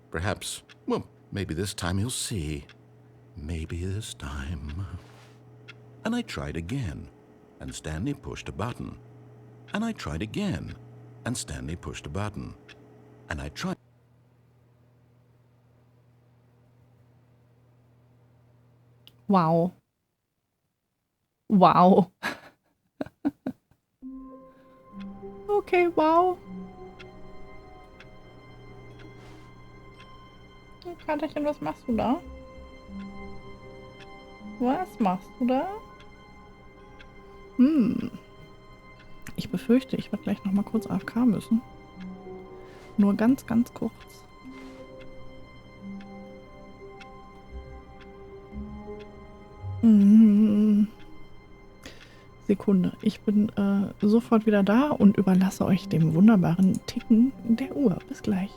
Perhaps, well, maybe this time he'll see. Maybe this time. And I tried again, and Stanley pushed a button. And I tried again, and Stanley pushed a button. And I tried. Wow. Wow. Okay, wow. Katerchen, was machst du da? Was machst du da? Ich befürchte, ich werde gleich noch mal kurz AFK müssen. Nur ganz, ganz kurz. Sekunde. Ich bin sofort wieder da und überlasse euch dem wunderbaren Ticken der Uhr. Bis gleich.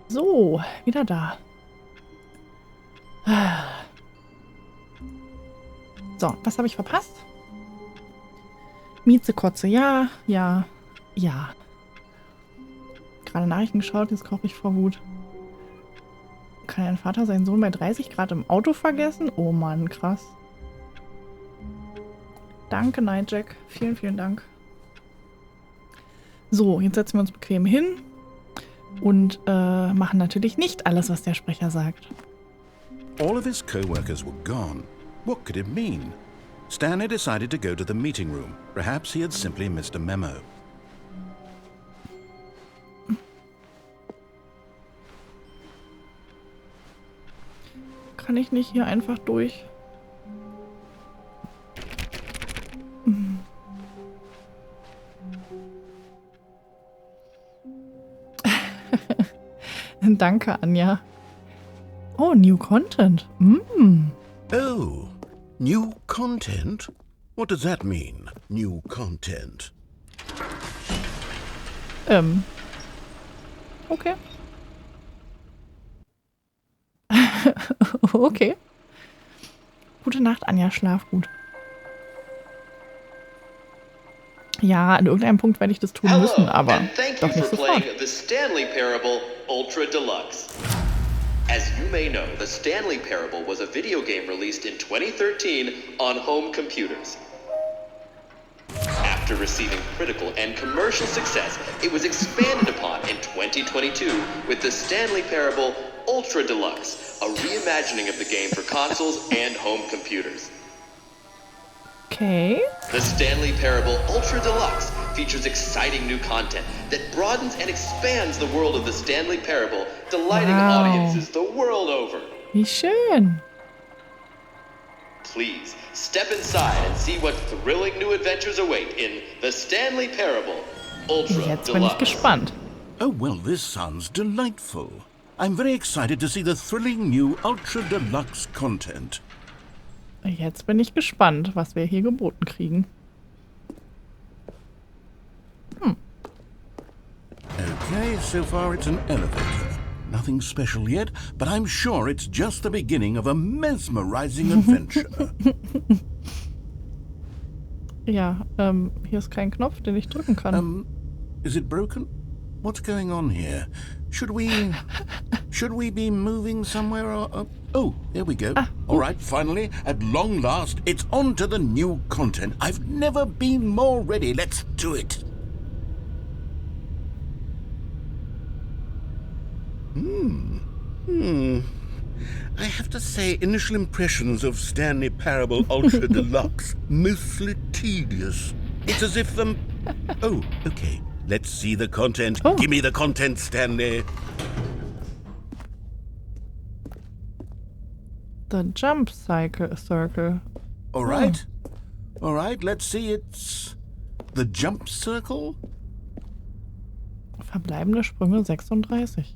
So, wieder da. So, was habe ich verpasst? Miezekotze, ja, ja, ja. Gerade Nachrichten geschaut, jetzt koche ich vor Wut. Kann ein Vater seinen Sohn bei 30 Grad im Auto vergessen? Oh Mann, krass. Danke, Nightjack. Vielen, vielen Dank. So, jetzt setzen wir uns bequem hin und machen natürlich nicht alles, was der Sprecher sagt. All of his co-workers were gone. What could it mean? Stanley decided to go to the meeting room. Perhaps he had simply missed a memo. Kann ich nicht hier einfach durch? Danke, Anja. Oh, New Content. Oh, new content? What does that mean, new content? Okay. Okay. Gute Nacht, Anja. Schlaf gut. Ja, an irgendeinem Punkt werde ich das tun müssen, aber doch nicht sofort. The Stanley Parable Ultra Deluxe. As you may know, the Stanley Parable was a video game released in 2013 on home computers. After receiving critical and commercial success, it was expanded upon in 2022 with the Stanley Parable Ultra Deluxe, a reimagining of the game for consoles and home computers. Okay. The Stanley Parable Ultra Deluxe features exciting new content that broadens and expands the world of the Stanley Parable, delighting audiences the world over. Wie schön. Please, step inside and see what thrilling new adventures await in the Stanley Parable Ultra Jetzt bin ich Deluxe. gespannt. Oh, well, this sounds delightful. I'm very excited to see the thrilling new Ultra Deluxe content. Jetzt bin ich gespannt, was wir hier geboten kriegen. Okay, so far it's an elevator. Nothing special yet, but I'm sure it's just the beginning of a mesmerizing adventure. Ja, hier ist kein Knopf, den ich drücken kann. Is it broken? What's going on here? Should we be moving somewhere or oh, there we go. All right, finally, at long last, it's on to the new content. I've never been more ready. Let's do it. I have to say, initial impressions of Stanley Parable Ultra Deluxe, mostly tedious. It's as if oh, okay. Let's see the content. Oh. Give me the content, Stanley. The Jump Circle. All right. All right, let's see. It's the jump circle. Verbleibende Sprünge 36.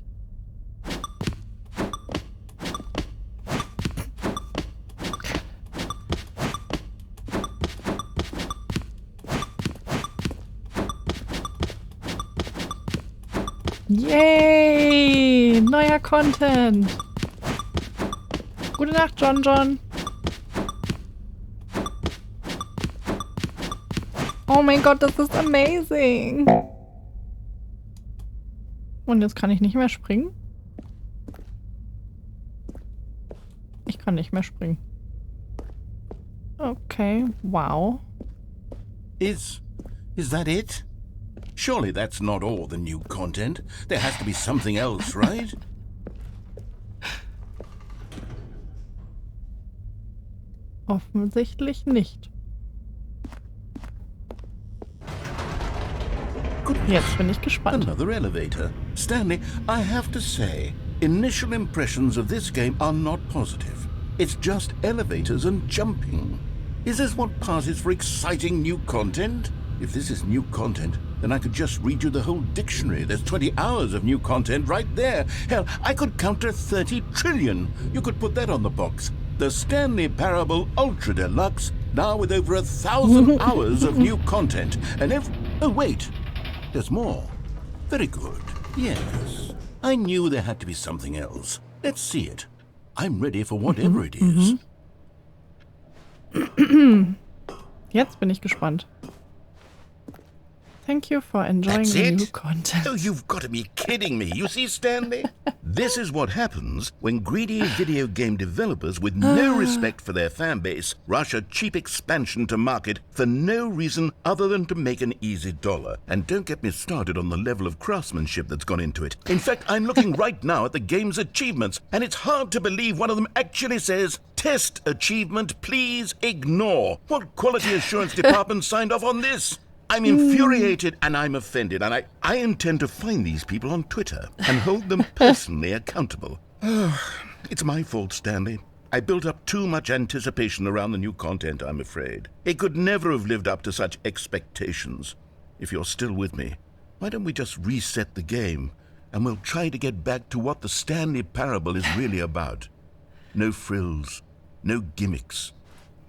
Yay! Neuer Content! Gute Nacht, John. Oh mein Gott, das ist amazing! Und jetzt kann ich nicht mehr springen? Ich kann nicht mehr springen. Okay, wow. Is that it? Surely that's not all the new content. There has to be something else, right? Offensichtlich nicht. Jetzt bin ich gespannt. Another elevator. Stanley, I have to say, initial impressions of this game are not positive. It's just elevators and jumping. Is this what passes for exciting new content? If this is new content, then I could just read you the whole dictionary. There's 20 hours of new content right there. Hell, I could count to 30 trillion. You could put that on the box. The Stanley Parable Ultra Deluxe, now with over 1,000 hours of new content. And oh wait, there's more. Very good. Yes. I knew there had to be something else. Let's see it. I'm ready for whatever it is. Jetzt bin ich gespannt. Thank you for enjoying That's the new it? content. Oh, you've got to be kidding me. You see, Stanley? This is what happens when greedy video game developers with no respect for their fan base rush a cheap expansion to market for no reason other than to make an easy dollar. And don't get me started on the level of craftsmanship that's gone into it. In fact, I'm looking right now at the game's achievements, and it's hard to believe one of them actually says, "Test achievement, please ignore." What quality assurance department signed off on this? I'm infuriated and I'm offended, and I intend to find these people on Twitter and hold them personally accountable. It's my fault, Stanley. I built up too much anticipation around the new content, I'm afraid. It could never have lived up to such expectations. If you're still with me, why don't we just reset the game, and we'll try to get back to what the Stanley Parable is really about. No frills, no gimmicks.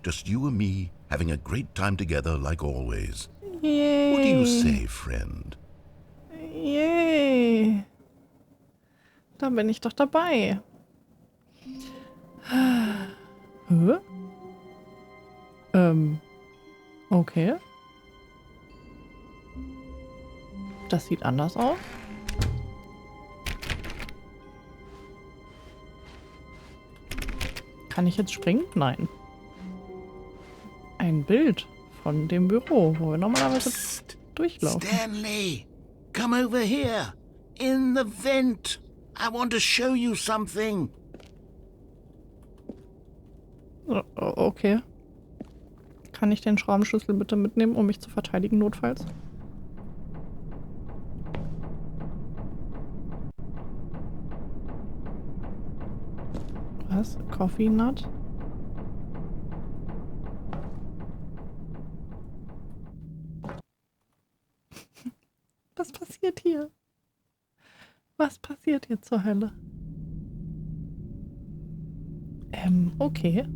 Just you and me having a great time together like always. Yay. What do you say, friend? Yay. Da bin ich doch dabei. Hä? Okay. Das sieht anders aus. Kann ich jetzt springen? Nein. Ein Bild von dem Büro, wo wir normalerweise durchlaufen. Stanley, come over here. In the vent. I want to show you something. Okay. Kann ich den Schraubenschlüssel bitte mitnehmen, um mich zu verteidigen, notfalls? Was? Coffee Nut? Was passiert hier? Was passiert hier zur Hölle? Okay.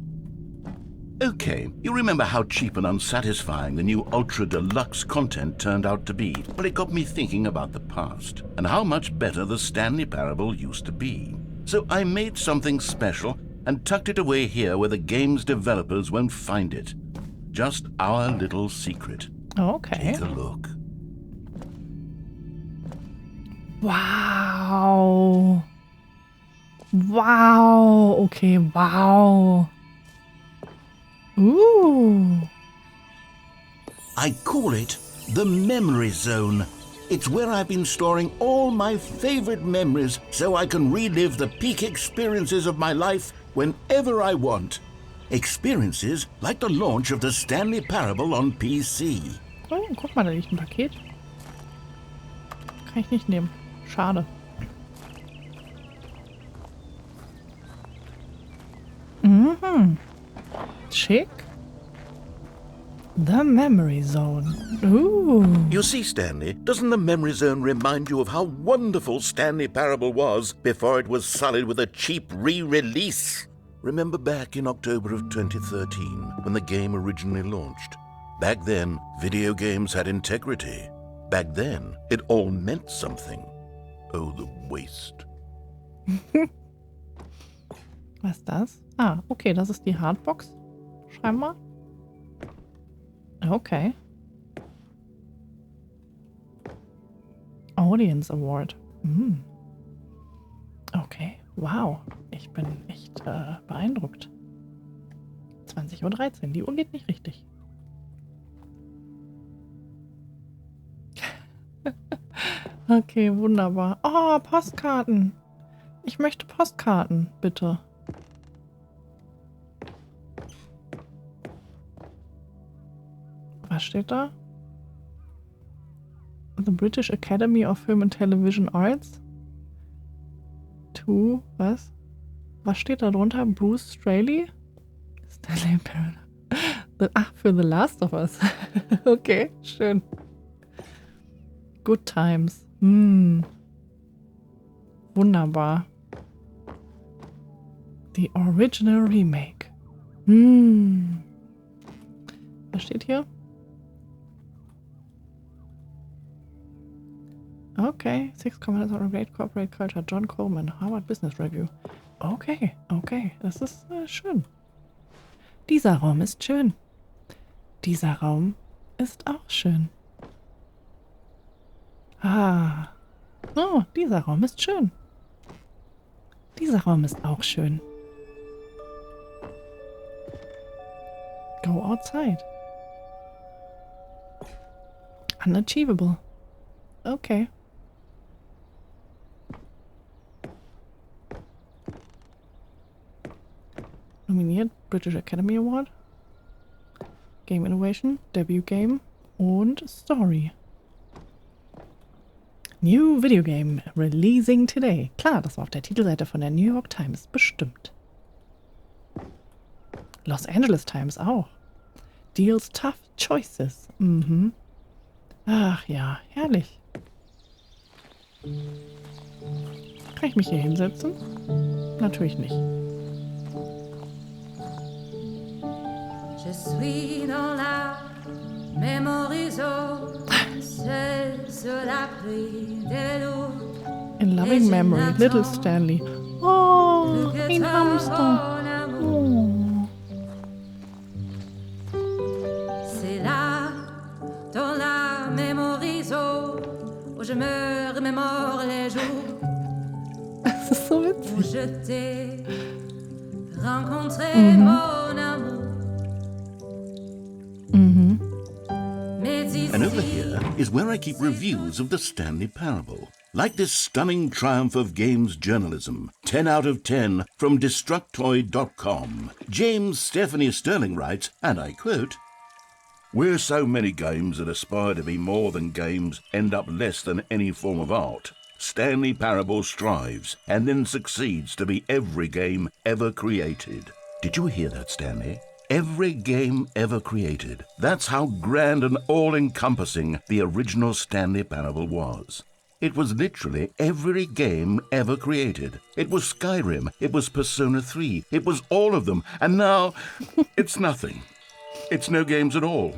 Okay, you remember how cheap and unsatisfying the new Ultra Deluxe content turned out to be? Well, it got me thinking about the past and how much better the Stanley Parable used to be. So I made something special and tucked it away here where the game's developers won't find it. Just our little secret. Okay. Take a look. Wow. Wow. Okay, wow. I call it the Memory Zone. It's where I've been storing all my favorite memories so I can relive the peak experiences of my life whenever I want. Experiences like the launch of the Stanley Parable on PC. Oh, guck mal, da liegt ein Paket. Kann ich nicht nehmen. Schade. Schick. The Memory Zone. Ooh. You see, Stanley, doesn't the Memory Zone remind you of how wonderful Stanley Parable was before it was sullied with a cheap re-release? Remember back in October of 2013, when the game originally launched? Back then, video games had integrity. Back then, it all meant something. Oh, the waste. Was ist das? Ah, okay, das ist die Hardbox. Scheinbar. Okay. Audience Award. Okay, wow. Ich bin echt beeindruckt. 20:13 Uhr. Die Uhr geht nicht richtig. Okay, wunderbar. Oh, Postkarten. Ich möchte Postkarten, bitte. Was steht da? The British Academy of Film and Television Arts. To, was? Was steht da drunter? Bruce Straley? Stanley Parable. Ach, für The Last of Us. Okay, schön. Good Times. Wunderbar. The Original Remake. Was steht hier? Okay, 6 Comments on a Great Corporate Culture, John Coleman, Harvard Business Review. Okay, das ist schön. Dieser Raum ist schön. Dieser Raum ist auch schön. Ah. Oh, dieser Raum ist schön. Dieser Raum ist auch schön. Go outside. Unachievable. Okay. Nominiert British Academy Award. Game Innovation, Debut Game und Story. New Video Game Releasing Today. Klar, das war auf der Titelseite von der New York Times. Bestimmt. Los Angeles Times auch. Deals Tough Choices. Mhm. Ach ja, herrlich. Kann ich mich hier hinsetzen? Natürlich nicht. Je suis dans la mémorisation, seul sur l'abri de l'eau. In loving memory, little Stanley. Oh, ein Hamster. Oh. C'est là, dans la mémorisation, où je me remémore les jours Das ist so où witzig. je t'ai rencontré, mon amour. Mais ici, And over here is where I keep reviews of the Stanley Parable. Like this stunning triumph of games journalism, 10 out of 10 from Destructoid.com. James Stephanie Sterling writes, and I quote, "Where so many games that aspire to be more than games end up less than any form of art, Stanley Parable strives and then succeeds to be every game ever created." Did you hear that, Stanley? Every game ever created. That's how grand and all-encompassing the original Stanley Parable was. It was literally every game ever created. It was Skyrim, it was Persona 3, it was all of them, and now it's nothing. It's no games at all.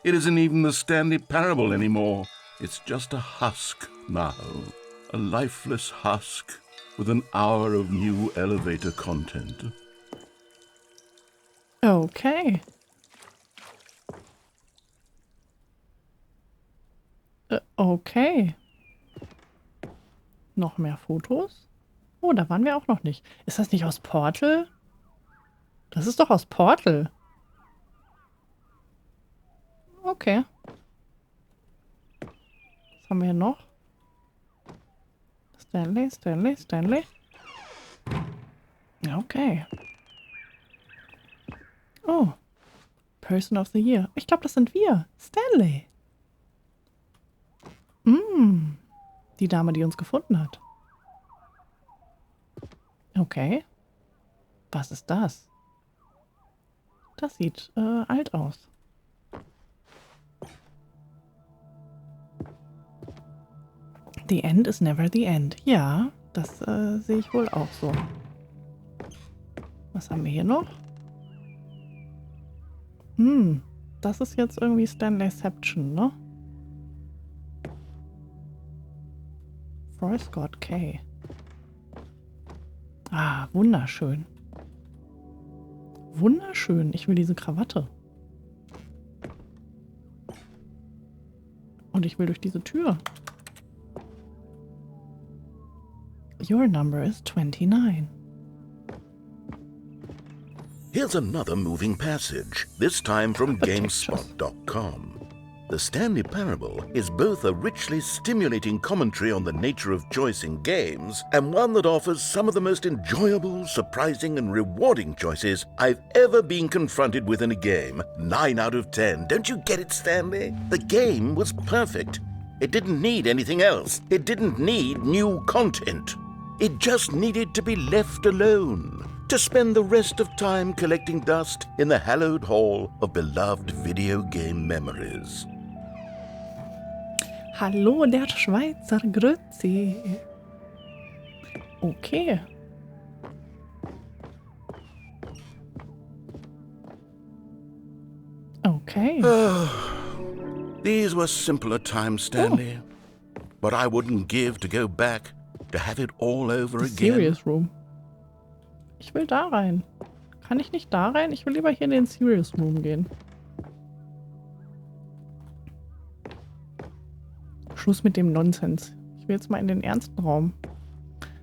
It isn't even the Stanley Parable anymore. It's just a husk now. A lifeless husk with an hour of new elevator content. Okay. Okay. Noch mehr Fotos? Oh, da waren wir auch noch nicht. Ist das nicht aus Portal? Das ist doch aus Portal. Okay. Was haben wir hier noch? Stanley. Okay. Oh. Person of the Year. Ich glaube, das sind wir. Stanley. Die Dame, die uns gefunden hat. Okay. Was ist das? Das sieht alt aus. The end is never the end. Ja, das sehe ich wohl auch so. Was haben wir hier noch? Das ist jetzt irgendwie Stanleyception, ne? For Scott K. Ah, wunderschön. Wunderschön. Ich will diese Krawatte. Und ich will durch diese Tür. Your number is 29. Here's another moving passage, this time from GameSpot.com. The Stanley Parable is both a richly stimulating commentary on the nature of choice in games and one that offers some of the most enjoyable, surprising, and rewarding choices I've ever been confronted with in a game. 9 out of 10. Don't you get it, Stanley? The game was perfect. It didn't need anything else. It didn't need new content. It just needed to be left alone, to spend the rest of time collecting dust in the hallowed hall of beloved video game memories. Hallo, der Schweizer Grüezi. Okay. Okay. These were simpler times, Stanley. what I wouldn't give to go back, to have it all over The again. Serious Room. Ich will da rein. Kann ich nicht da rein? Ich will lieber hier in den Serious Room gehen. Schluss mit dem Nonsens. Ich will jetzt mal in den ernsten Raum.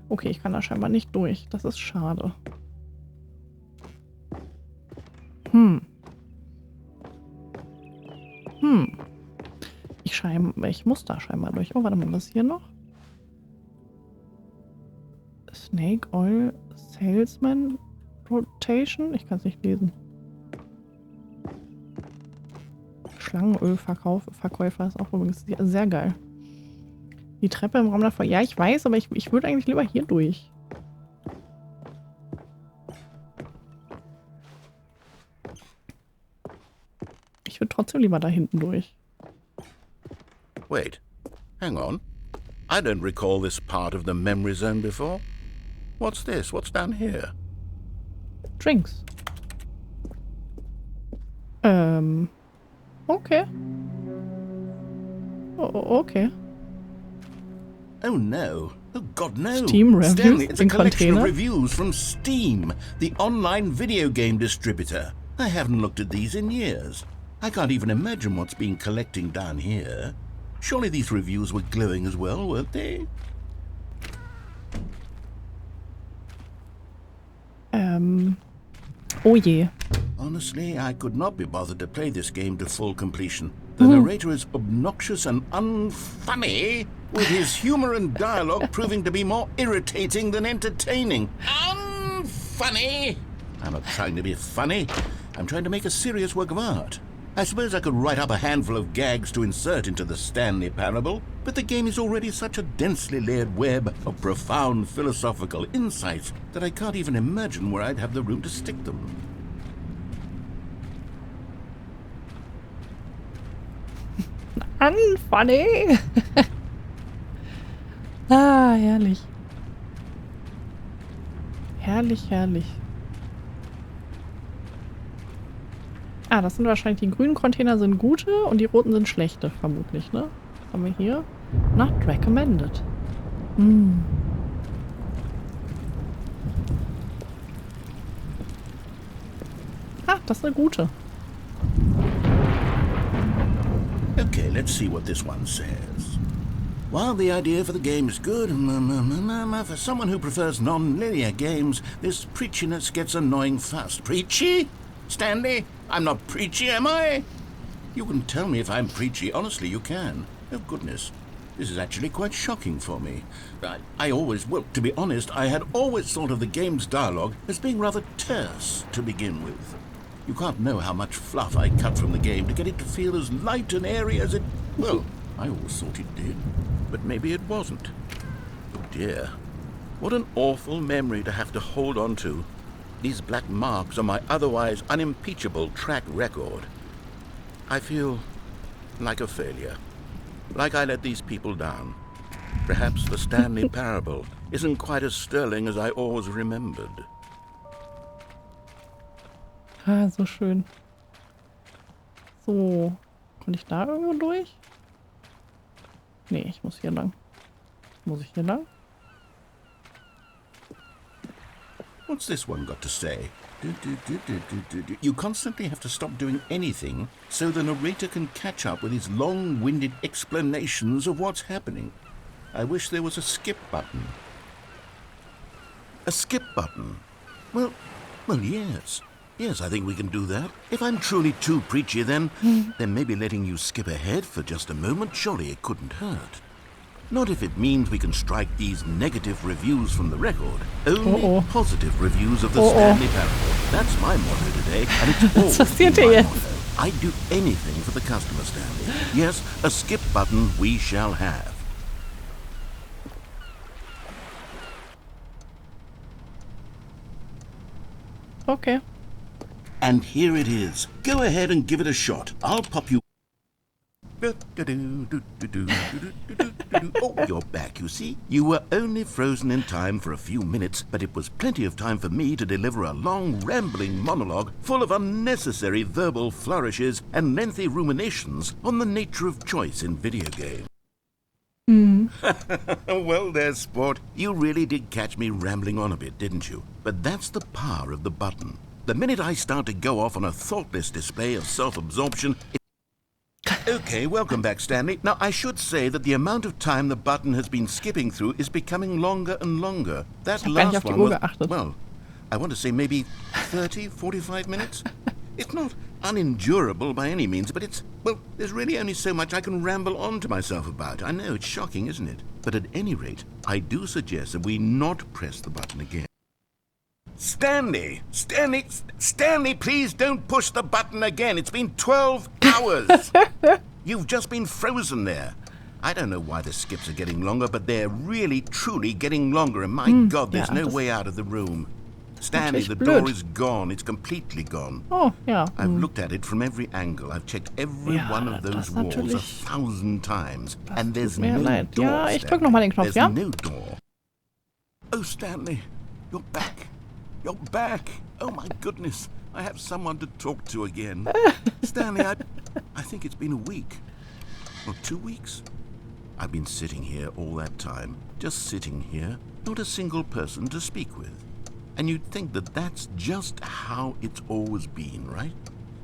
Okay, ich kann da scheinbar nicht durch. Das ist schade. Ich muss da scheinbar durch. Oh, warte mal, was ist hier noch? Snake Oil Salesman Rotation? Ich kann es nicht lesen. Schlangenölverkäufer ist auch übrigens sehr geil. Die Treppe im Raum davor. Ja, ich weiß, aber ich würde eigentlich lieber hier durch. Ich würde trotzdem lieber da hinten durch. Wait, hang on. I don't recall this part of the memory zone before. What's this? What's down here? Drinks. Okay. Okay. Oh no. Oh God, no. Steam reviews Stanley, it's a in collection container? of reviews from Steam, the online video game distributor. I haven't looked at these in years. I can't even imagine what's been collecting down here. Surely these reviews were glowing as well, weren't they? Oh je. Honestly, I could not be bothered to play this game to full completion. The narrator is obnoxious and unfunny, with his humor and dialogue proving to be more irritating than entertaining. Unfunny! I'm not trying to be funny. I'm trying to make a serious work of art. I suppose I could write up a handful of gags to insert into the Stanley Parable, but the game is already such a densely layered web of profound philosophical insights that I can't even imagine where I'd have the room to stick them. Unfunny. Ah, herrlich. Herrlich, herrlich. Ah, das sind wahrscheinlich die grünen Container sind gute und die roten sind schlechte, vermutlich, ne? Was haben wir hier? Not recommended. Ah, das ist eine gute. Okay, let's see what this one says. While the idea for the game is good, for someone who prefers non-linear games, this preachiness gets annoying fast. Preachy? Stanley? I'm not preachy, am I? You can tell me if I'm preachy. Honestly, you can. Oh, goodness. This is actually quite shocking for me. Well, to be honest, I had always thought of the game's dialogue as being rather terse to begin with. You can't know how much fluff I cut from the game to get it to feel as light and airy as it... Well, I always thought it did, but maybe it wasn't. Oh dear. What an awful memory to have to hold on to. These black marks on my otherwise unimpeachable track record. I feel like a failure. Like I let these people down. Perhaps the Stanley Parable isn't quite as sterling as I always remembered. Ah, so schön. So. Konnte ich da irgendwo durch? Nee, ich muss hier lang. Muss ich hier lang? What's this one got to say? You constantly have to stop doing anything so the narrator can catch up with his long-winded explanations of what's happening. I wish there was a skip button. A skip button? Well, yes. Yes, I think we can do that. If I'm truly too preachy, then maybe letting you skip ahead for just a moment, surely it couldn't hurt. Not if it means we can strike these negative reviews from the record. Only positive reviews of the Stanley Parable. That's my motto today, and it's always been my motto. I'd do anything for the customer, Stanley. Yes, a skip button we shall have. Okay. And here it is. Go ahead and give it a shot. I'll pop you... Oh, you're back, you see. You were only frozen in time for a few minutes, but it was plenty of time for me to deliver a long, rambling monologue full of unnecessary verbal flourishes and lengthy ruminations on the nature of choice in video games. Well there, Sport. You really did catch me rambling on a bit, didn't you? But that's the power of the button. The minute I start to go off on a thoughtless display of self-absorption... Okay, welcome back, Stanley. Now, I should say that the amount of time the button has been skipping through is becoming longer and longer. That last one was, well, I want to say maybe 30, 45 minutes? It's not unendurable by any means, but it's, well, there's really only so much I can ramble on to myself about. I know, it's shocking, isn't it? But at any rate, I do suggest that we not press the button again. Stanley, please don't push the button again. It's been 12 hours. You've just been frozen there. I don't know why the skips are getting longer, but they're really, truly getting longer. And my God, there's no way out of the room. Stanley, the door is gone. It's completely gone. Oh, ja. I've looked at it from every angle. I've checked every one of those walls 1,000 times. And there's no door. Ja, ich drück nochmal den Knopf, ja? There's no door. Oh, Stanley, you're back. You're back. Oh, my goodness. I have someone to talk to again. Stanley, I think it's been a week. Or 2 weeks. I've been sitting here all that time. Just sitting here. Not a single person to speak with. And you'd think that that's just how it's always been, right?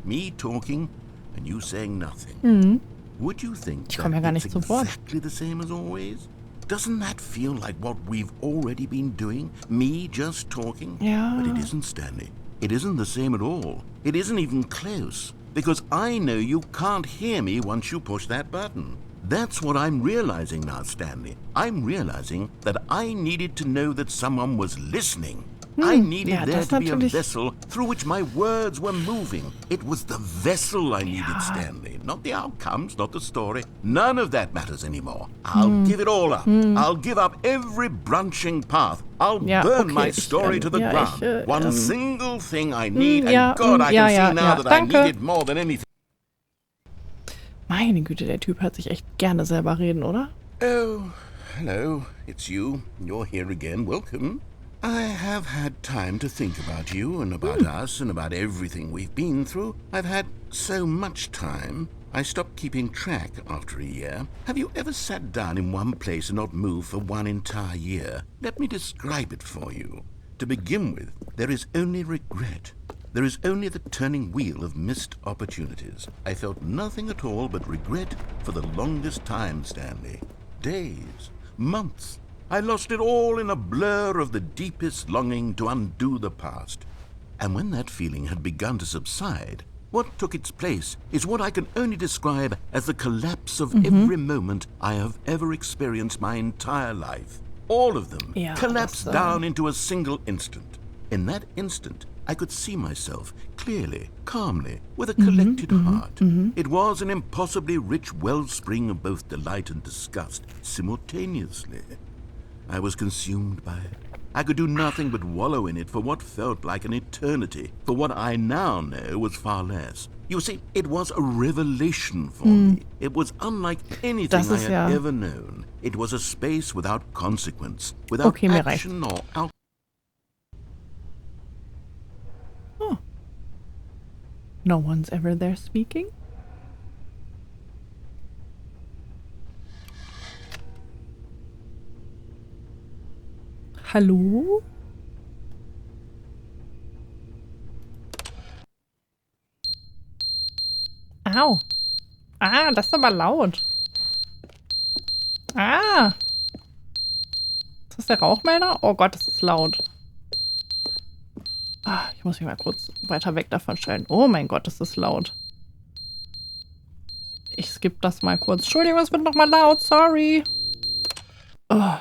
Me talking and you saying nothing. Would you think that it's exactly the same as always? Doesn't that feel like what we've already been doing? Me just talking? Ja. But it isn't, Stanley. It isn't the same at all. It isn't even close. Because I know you can't hear me once you push that button. That's what I'm realizing now, Stanley. I'm realizing that I needed to know that someone was listening. I needed there to be a vessel through which my words were moving. It was the vessel I needed, Stanley. Not the outcomes, not the story. None of that matters anymore. I'll give it all up. I'll give up every branching path. I'll burn my story to the ground. One single thing I need, and God, I can see now that I need it more than anything. Meine Güte, der Typ hört sich echt gerne selber reden, oder? Oh, hello. It's you. You're here again. Welcome. I have had time to think about you and about us and about everything we've been through. I've had so much time. I stopped keeping track after a year. Have you ever sat down in one place and not moved for one entire year? Let me describe it for you. To begin with, there is only regret. There is only the turning wheel of missed opportunities. I felt nothing at all but regret for the longest time, Stanley. Days, months. I lost it all in a blur of the deepest longing to undo the past. And when that feeling had begun to subside, what took its place is what I can only describe as the collapse of every moment I have ever experienced my entire life. All of them collapsed down into a single instant. In that instant, I could see myself clearly, calmly, with a collected heart. It was an impossibly rich wellspring of both delight and disgust simultaneously. I was consumed by it. I could do nothing but wallow in it for what felt like an eternity, for what I now know was far less. You see, it was a revelation for me. It was unlike anything I had ever known. It was a space without consequence, without action or outcome. Oh. No one's ever there speaking? Hallo? Au. Ah, das ist aber laut. Ah. Ist das der Rauchmelder? Oh Gott, das ist laut. Ah, ich muss mich mal kurz weiter weg davon stellen. Oh mein Gott, das ist laut. Ich skippe das mal kurz. Entschuldigung, es wird nochmal laut. Sorry. Oh.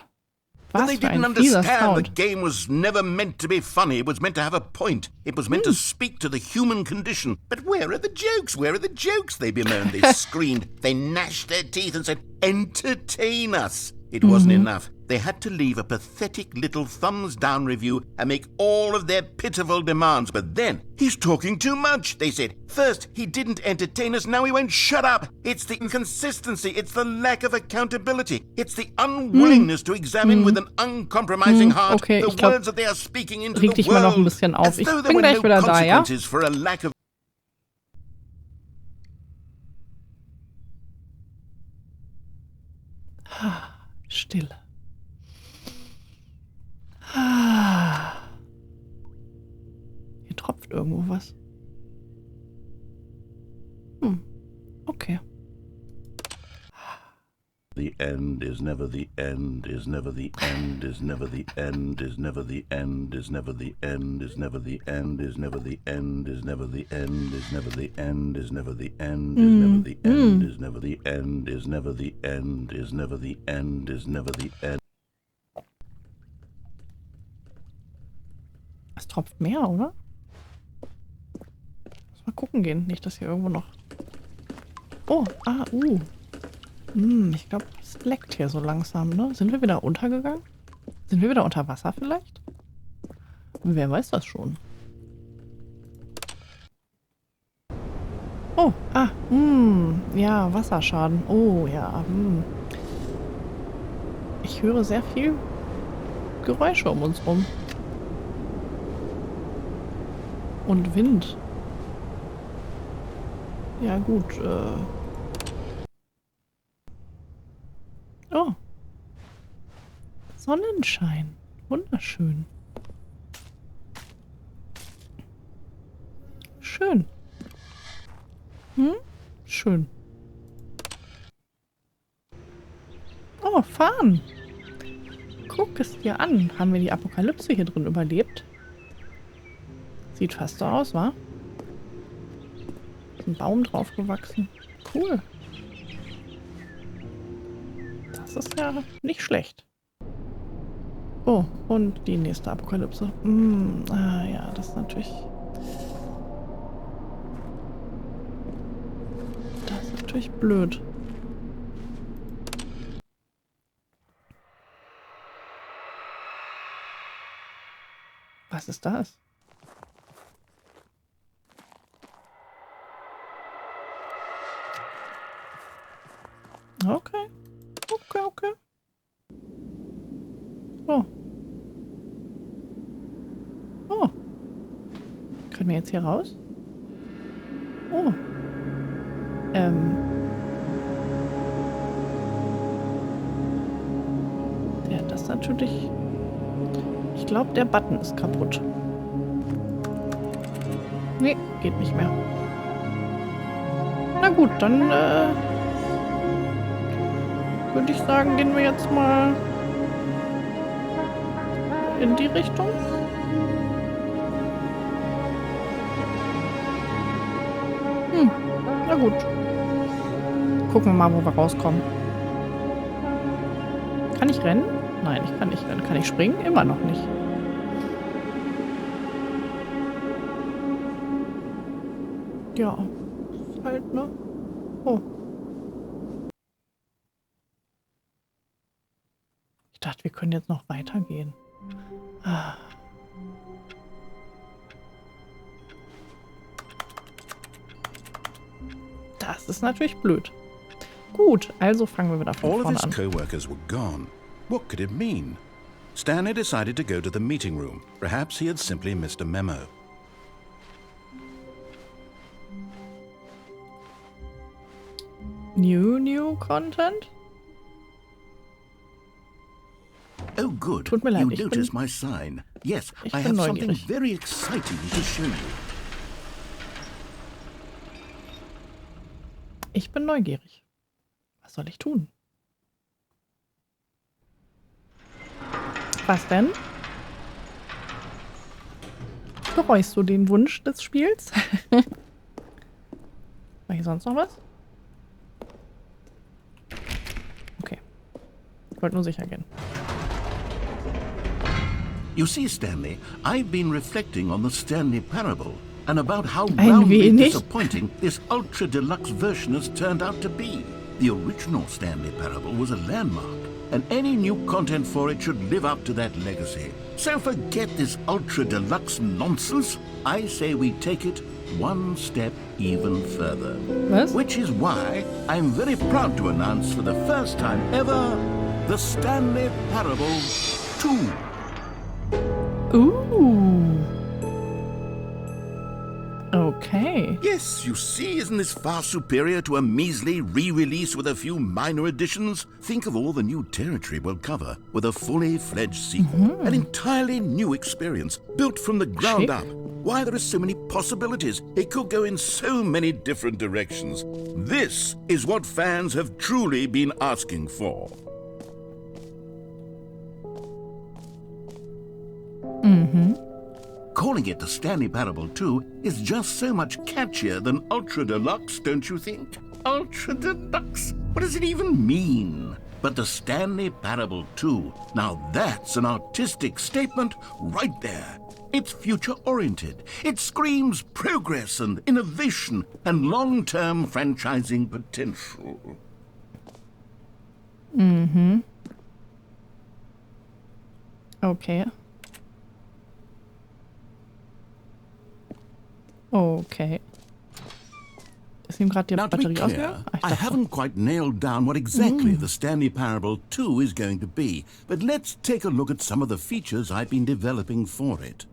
But they didn't understand the game was never meant to be funny. It was meant to have a point. It was meant to speak to the human condition. But where are the jokes? Where are the jokes? They bemoaned, they screamed, they gnashed their teeth and said, entertain us. It wasn't enough. They had to leave a pathetic little thumbs-down review and make all of their pitiful demands. But then, he's talking too much, they said. First, he didn't entertain us, now he won't shut up. It's the inconsistency, it's the lack of accountability. It's the unwillingness to examine with an uncompromising heart the words that they are speaking into the world. As though there were no consequences for a lack of... Stille. Hier tropft irgendwo was. Okay. The end is never the end, is never the end, is never the end, is never the end, is never the end, is never the end, is never the end, is never the end, is never the end, is never the end, is never the end, is never the end, is never the end, is never the end, is never the end. Es tropft mehr, oder? Muss mal gucken gehen, nicht, dass hier irgendwo noch... Oh, ich glaube, es leckt hier so langsam, ne? Sind wir wieder untergegangen? Sind wir wieder unter Wasser vielleicht? Wer weiß das schon? Oh, ja, Wasserschaden. Oh, ja, Ich höre sehr viel Geräusche um uns rum. Und Wind. Ja, gut, Oh. Sonnenschein. Wunderschön. Schön. Schön. Oh, fahren. Guck es dir an. Haben wir die Apokalypse hier drin überlebt? Sieht fast so aus, wa? Ist ein Baum drauf gewachsen. Cool. Das ist ja nicht schlecht. Oh, und die nächste Apokalypse. Ja, das ist natürlich... Das ist natürlich blöd. Was ist das? Okay. Okay. Oh. Können wir jetzt hier raus? Oh. Ja, das ist natürlich... Ich glaube, der Button ist kaputt. Nee, geht nicht mehr. Na gut, dann würde ich sagen, gehen wir jetzt mal in die Richtung. Na gut. Gucken wir mal, wo wir rauskommen. Kann ich rennen? Nein, ich kann nicht rennen. Kann ich springen? Immer noch nicht. Ja. Ist halt, ne? Oh. Ich dachte, wir können jetzt noch weitergehen. Das ist natürlich blöd. Gut, also fangen wir wieder von All of vorne his an. co-workers were gone. What could it mean? Stanley decided to go to the meeting room. Perhaps he had simply missed a memo. New content? Oh, good. Tut mir leid, You ich bin- noticed my sign. Yes, Ich I bin have something neugierig. very exciting to show you. Ich bin neugierig. Was soll ich tun? Was denn? Bereust du den Wunsch des Spiels? War hier sonst noch was? Okay. Ich wollte nur sicher gehen. You see, Stanley, I've been reflecting on the Stanley parable and about how Ein roundly wenig. disappointing this ultra-deluxe version has turned out to be. The original Stanley parable was a landmark, and any new content for it should live up to that legacy. So forget this ultra-deluxe nonsense. I say we take it one step even further. Was? Which is why I'm very proud to announce for the first time ever, the Stanley Parable 2. Okay. Yes, you see, isn't this far superior to a measly re-release with a few minor additions? Think of all the new territory we'll cover with a fully fledged sequel. An entirely new experience, built from the ground up. Why, there are so many possibilities. It could go in so many different directions. This is what fans have truly been asking for. Calling it the Stanley Parable 2 is just so much catchier than Ultra Deluxe, don't you think? Ultra Deluxe? What does it even mean? But the Stanley Parable 2, now that's an artistic statement right there. It's future-oriented. It screams progress and innovation and long-term franchising potential. Okay. Okay. Ist ihm gerade die Now, to be Batterie clear, ausgegangen? I haven't quite nailed down what exactly the Stanley Parable 2 is going to be, but let's take a look at some of the features I've been developing for it.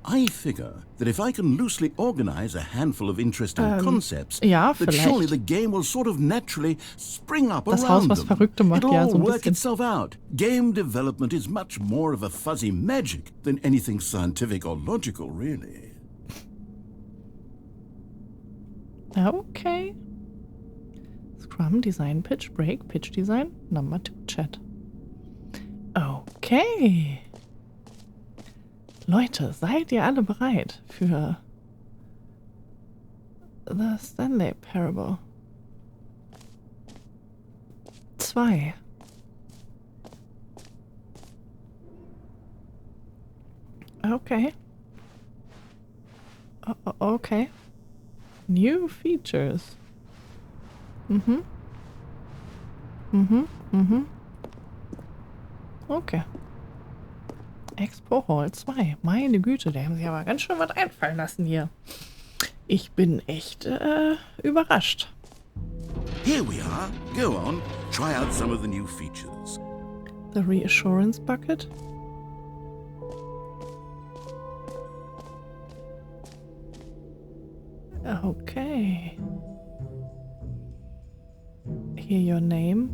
I figure that if I can loosely organize a handful of interesting concepts, ja, that surely vielleicht. the game will sort of naturally spring up Das around Haus, was them. Verrückte macht, It'll ja, all so ein work bisschen. itself out. Game development is much more of a fuzzy magic than anything scientific or logical, really. Okay. Scrum, Design, Pitch, Break, Pitch Design, Number 2, Chat. Okay. Leute, seid ihr alle bereit für The Stanley Parable 2? Okay. Okay. New features. Okay. Expo Hall 2. Meine Güte, da haben sie aber ganz schön was einfallen lassen hier. Ich bin echt überrascht. Here we are. Go on, try out some of the new features. The Reassurance Bucket. Okay. Hear your name.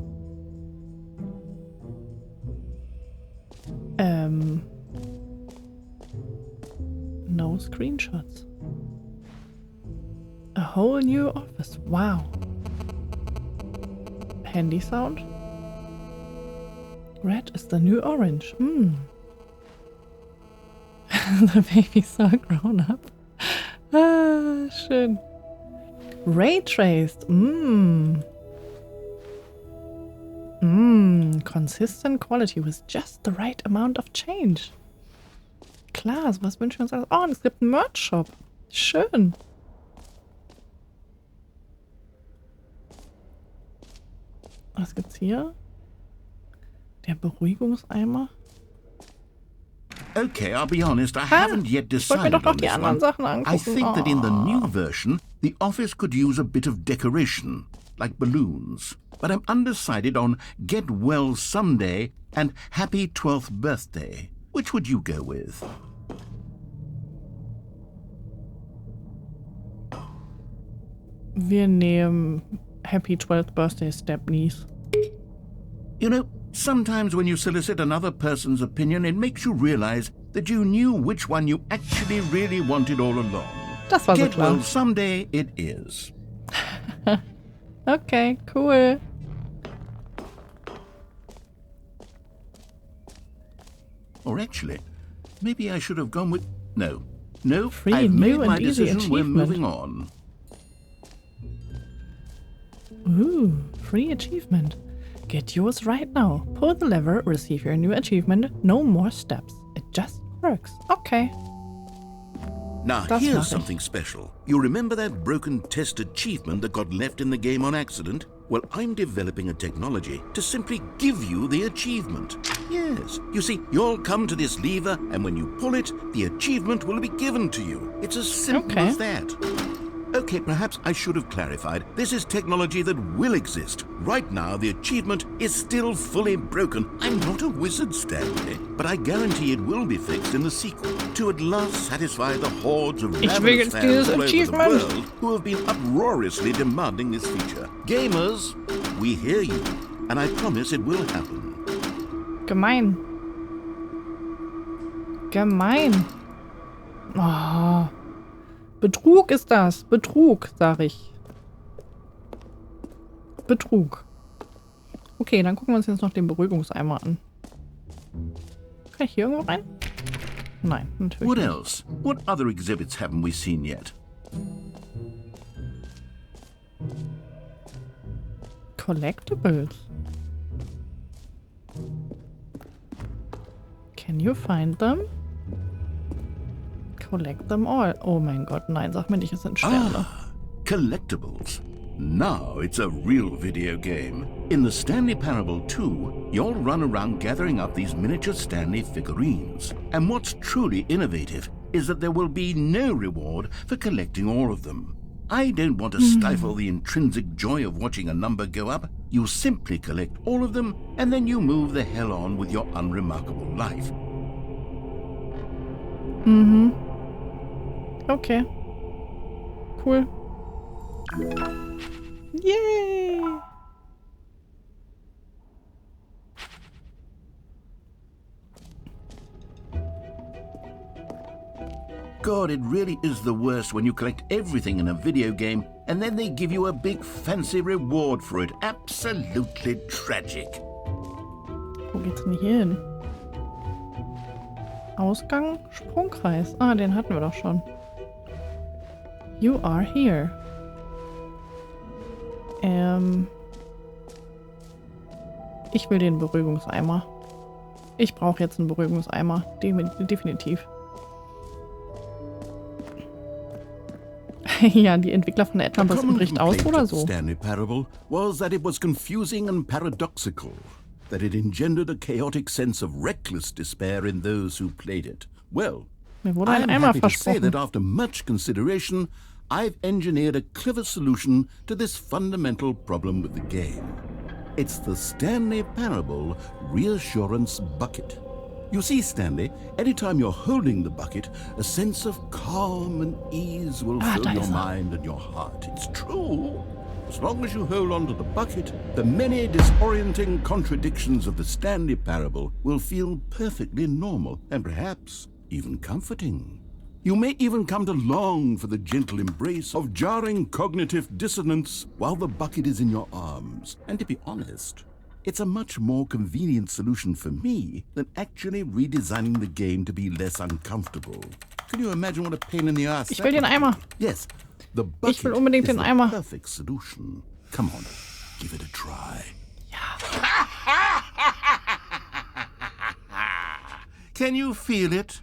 No screenshots. A whole new office. Wow. Handy sound. Red is the new orange. The baby's all grown up. Ah, schön. Ray traced. Consistent quality with just the right amount of change. Klar, sowas wünschen wir uns alles. Oh, und es gibt einen Merch-Shop. Schön. Was gibt's hier? Der Beruhigungseimer. Okay, I'll be honest, I haven't yet Ich wollte mir decided doch noch on die this anderen one. Sachen I angucken. think that in the new version, the office could use a bit of decoration, like balloons. But I'm undecided on Get Well Someday and Happy 12th Birthday. Which would you go with? Wir nehmen Happy 12th Birthday Stepnies. You know, sometimes when you solicit another person's opinion, it makes you realize that you knew which one you actually really wanted all along. Das war so Get klar. Well Someday it is. Okay, cool. Or actually, maybe I should have gone with... No, Free, I've new made and my easy decision. We're achievement. moving on. Ooh, free achievement. Get yours right now. Pull the lever, receive your new achievement. No more steps. It just works. Okay. Now, Das here's mach ich. something special. You remember that broken test achievement that got left in the game on accident? Well, I'm developing a technology to simply give you the achievement. Yes. You see, you'll come to this lever, and when you pull it, the achievement will be given to you. It's as simple Okay. as that. Okay, perhaps I should have clarified. This is technology that will exist. Right now, the achievement is still fully broken. I'm not a wizard, Stanley, but I guarantee it will be fixed in the sequel to at last satisfy the hordes of ravenous fans all over the world who have been uproariously demanding this feature. Gamers, we hear you, and I promise it will happen. Gemein. Gemein. Oh. Betrug ist das. Betrug, sag ich. Betrug. Okay, dann gucken wir uns jetzt noch den Beruhigungseimer an. Kann ich hier irgendwo rein? Nein, natürlich What nicht. else? What other exhibits haven't we seen yet? Collectibles. Can you find them? Collect them all. Oh mein Gott, nein, sag mir nicht, es sind Sterne. Collectibles. Now it's a real video game. In the Stanley Parable 2, you'll run around gathering up these miniature Stanley figurines. And what's truly innovative is that there will be no reward for collecting all of them. I don't want to stifle the intrinsic joy of watching a number go up. You simply collect all of them, and then you move the hell on with your unremarkable life. Okay. Cool. Yay! God, it really is the worst when you collect everything in a video game and then they give you a big fancy reward for it. Absolutely tragic. Wo geht's denn hier hin? Ausgang, Sprungkreis. Ah, den hatten wir doch schon. You are here. Ich will den Beruhigungseimer. Ich brauche jetzt einen Beruhigungseimer. Definitiv. Ja, die Entwickler von der Atlas bricht aus oder so. Stanley Parable was that it was confusing and paradoxical, that it engendered a chaotic sense of reckless despair in those who played it. Well, Mir wurde I ein am Eimer happy to say versprochen. that after much consideration, I've engineered a clever solution to this fundamental problem with the game. It's the Stanley Parable Reassurance Bucket. You see, Stanley, anytime you're holding the bucket, a sense of calm and ease will fill your mind and your heart. It's true. As long as you hold on to the bucket, the many disorienting contradictions of the Stanley Parable will feel perfectly normal and perhaps even comforting. You may even come to long for the gentle embrace of jarring cognitive dissonance while the bucket is in your arms. And to be honest, it's a much more convenient solution for me than actually redesigning the game to be less uncomfortable. Can you imagine what a pain in the ass Ich will den Eimer. Yes, the bucket Ich will unbedingt is den the Eimer. perfect solution. Come on, give it a try. Can you feel it?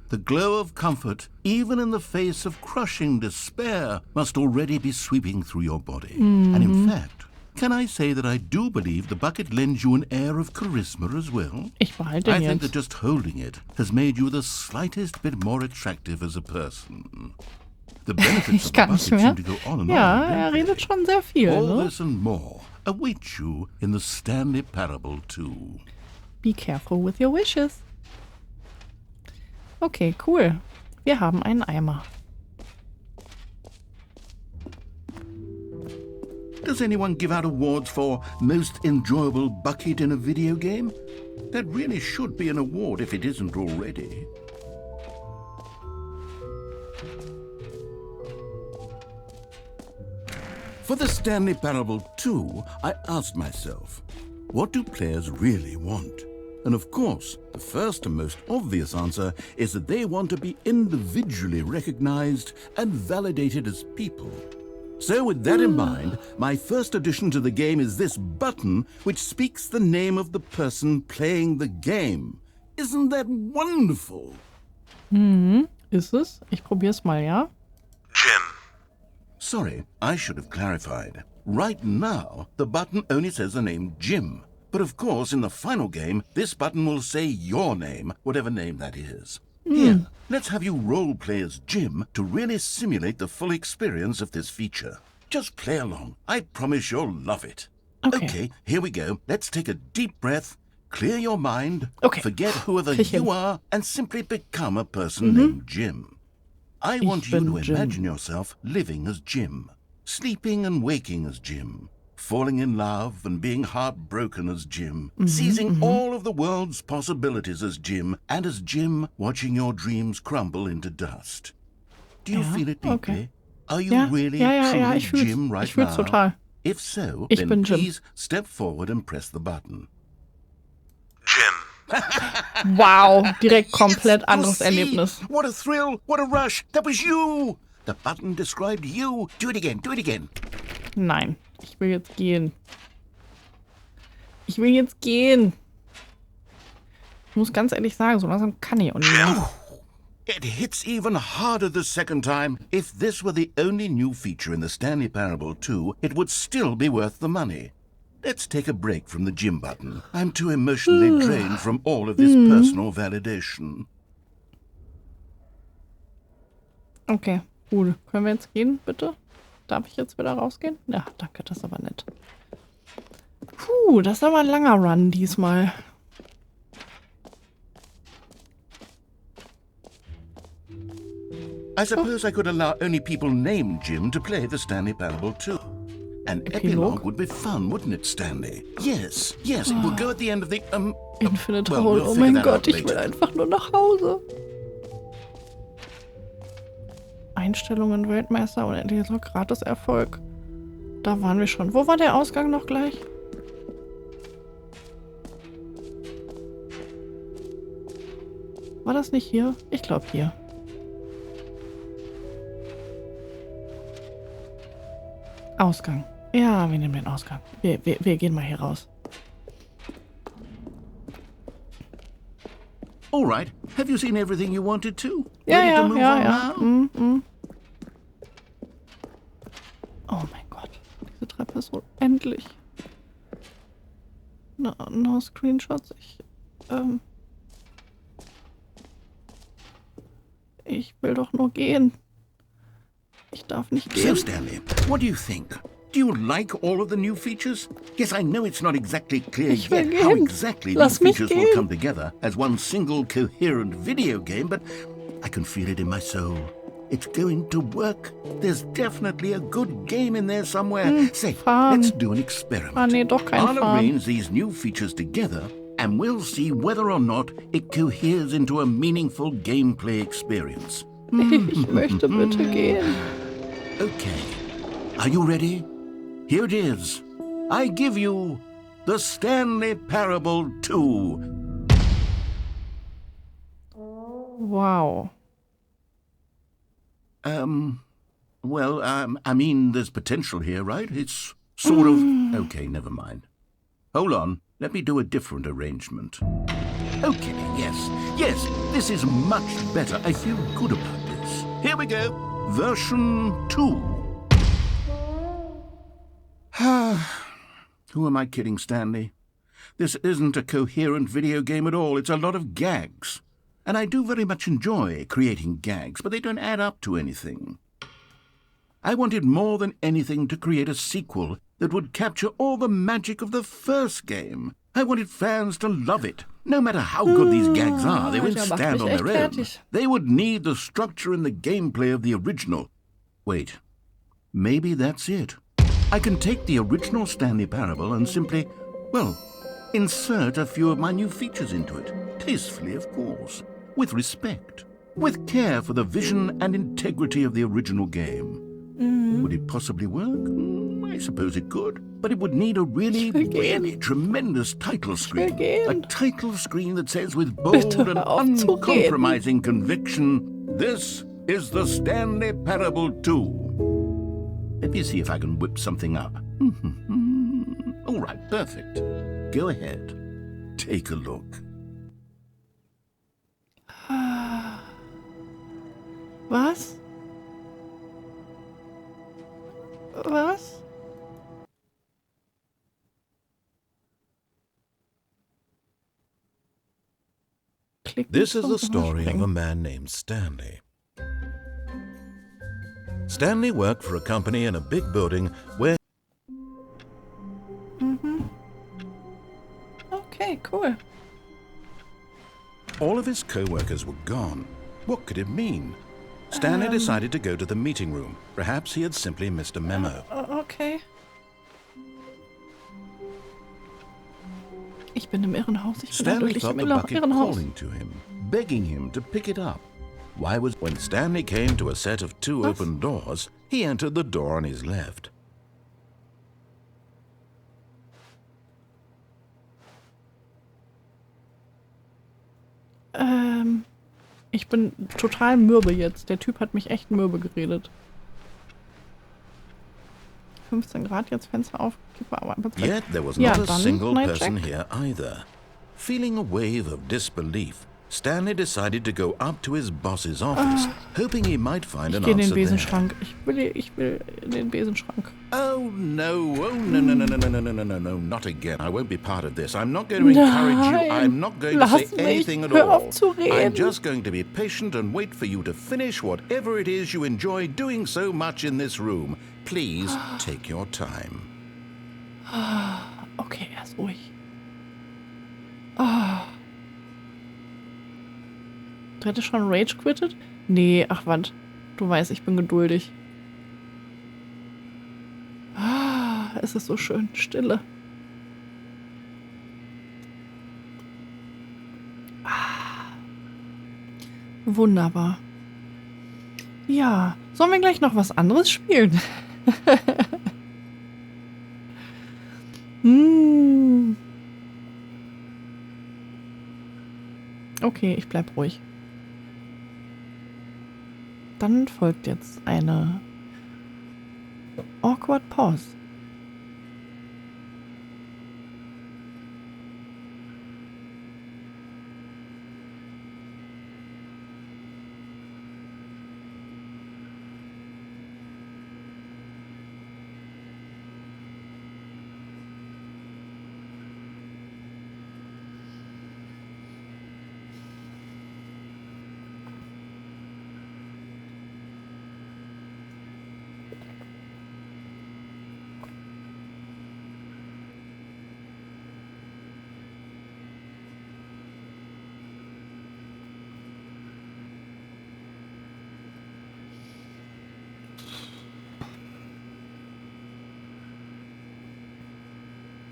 The glow of comfort, even in the face of crushing despair, must already be sweeping through your body. And in fact, can I say that I do believe the bucket lends you an air of charisma as well? Ich behalte I den think that jetzt. just holding it has made you the slightest bit more attractive as a person. The benefits Ich of the kann bucket nicht mehr. seem to go on and Ja, on. er redet schon sehr viel. All Ne? this and more await you in the Stanley Parable 2. Be careful with your wishes. Okay, cool. Wir haben einen Eimer. Does anyone give out awards for most enjoyable bucket in a video game? That really should be an award if it isn't already. For the Stanley Parable 2, I asked myself, what do players really want? And of course, the first and most obvious answer is that they want to be individually recognized and validated as people. So with that in mind, my first addition to the game is this button which speaks the name of the person playing the game. Isn't that wonderful? Ist es? Ich probier's mal, ja? Jim. Sorry, I should have clarified. Right now, the button only says the name Jim. But of course, in the final game, this button will say your name, whatever name that is. Here, let's have you roleplay as Jim to really simulate the full experience of this feature. Just play along. I promise you'll love it. Okay, here we go. Let's take a deep breath, clear your mind, forget whoever you are, and simply become a person named Jim. I want you to imagine yourself living as Jim, sleeping and waking as Jim, falling in love and being heartbroken as Jim, seizing all of the world's possibilities as Jim, and as Jim watching your dreams crumble into dust. Do you feel it deeply? Are you really truly Jim right now? Total. If so, then please step forward and press the button. Jim. Wow, direkt komplett anderes Erlebnis. What a thrill, what a rush, that was you. The button described you. Do it again, do it again. Nein, ich will jetzt gehen. Ich will jetzt gehen. Ich muss ganz ehrlich sagen, so langsam kann ich auch nicht mehr. It hits even harder the second time. If this were the only new feature in the Stanley Parable 2, it would still be worth the money. Let's take a break from the Jim button. I'm too emotionally drained from all of this personal validation. Okay, gut. Können wir jetzt gehen, bitte? Darf ich jetzt wieder rausgehen? Ja, danke, das ist aber nett. Puh, das ist aber ein langer Run diesmal. I suppose I could allow only people named Jim to play the Stanley Parable 2. An epilogue would be fun, wouldn't it, Stanley? Yes, it will go at the end of the, Infinite Hole, oh mein Gott, ich will einfach nur nach Hause. Einstellungen, Weltmeister, unendlicher Gratis-Erfolg. Da waren wir schon. Wo war der Ausgang noch gleich? War das nicht hier? Ich glaube hier. Ausgang. Ja, wir nehmen den Ausgang. Wir gehen mal hier raus. All right. Have you seen everything you wanted to? Ja. Now? Oh mein Gott. Diese Treppe ist so endlich. No Screenshots. Ich will doch nur gehen. Ich darf nicht gehen. So, Stanley, what do you think? Do you like all of the new features? Yes, I know it's not exactly clear yet how exactly these features will come together as one single coherent video game, but I can feel it in my soul. It's going to work. There's definitely a good game in there somewhere. Say, let's do an experiment. Nee, doch kein I'll arrange these new features together and we'll see whether or not it coheres into a meaningful gameplay experience. Ich möchte bitte gehen. Okay. Are you ready? Here it is. I give you the Stanley Parable 2. Wow. Well, I mean, there's potential here, right? It's sort of... Okay, never mind. Hold on. Let me do a different arrangement. Okay, yes, this is much better. I feel good about this. Here we go. Version 2. Who am I kidding, Stanley? This isn't a coherent video game at all. It's a lot of gags. And I do very much enjoy creating gags, but they don't add up to anything. I wanted more than anything to create a sequel that would capture all the magic of the first game. I wanted fans to love it. No matter how good these gags are, they won't stand on their own. They would need the structure and the gameplay of the original. Wait, maybe that's it. I can take the original Stanley Parable and simply, well, insert a few of my new features into it. Tastefully, of course. With respect. With care for the vision and integrity of the original game. Would it possibly work? I suppose it could. But it would need a really tremendous title screen. A title screen that says with bold and uncompromising conviction, "This is the Stanley Parable 2. Let me see if I can whip something up. All right, perfect. Go ahead. Take a look. Was? Was? Klicken This is zum the story of a Überspringen. man named Stanley. Stanley worked for a company in a big building where Okay, cool. all of his co-workers were gone. What could it mean? Stanley decided to go to the meeting room. Perhaps he had simply missed a memo. Okay. Ich bin im Irrenhaus. Ich bin Stanley eindeutig felt im the bucket Irrenhaus. calling to him, begging him to pick it up. When Stanley came to a set of two Was? open doors, he entered the door on his left. Ich bin total mürbe jetzt. Der Typ hat mich echt mürbe geredet. 15 Grad, jetzt Fenster auf. Kippe, aber Yet there was Ja, not a dann single Night person Jack. here either. Feeling a wave of disbelief, Stanley decided to go up to his boss's office, hoping he might find Ich an gehe in den answer there. Besenschrank. Ich will in den Besenschrank. Oh no, not again. I won't be part of this. I'm not going to encourage you. Nein, I'm not going to lass say mich. anything at Hör all. auf zu reden. I'm just going to be patient and wait for you to finish whatever it is you enjoy doing so much in this room. Please take your time. Okay, er ist ruhig. Du hättest schon Rage quittet? Nee, ach was. Du weißt, ich bin geduldig. Es ist so schön. Stille. Wunderbar. Ja, sollen wir gleich noch was anderes spielen? Okay, ich bleib ruhig. Dann folgt jetzt eine Awkward Pause.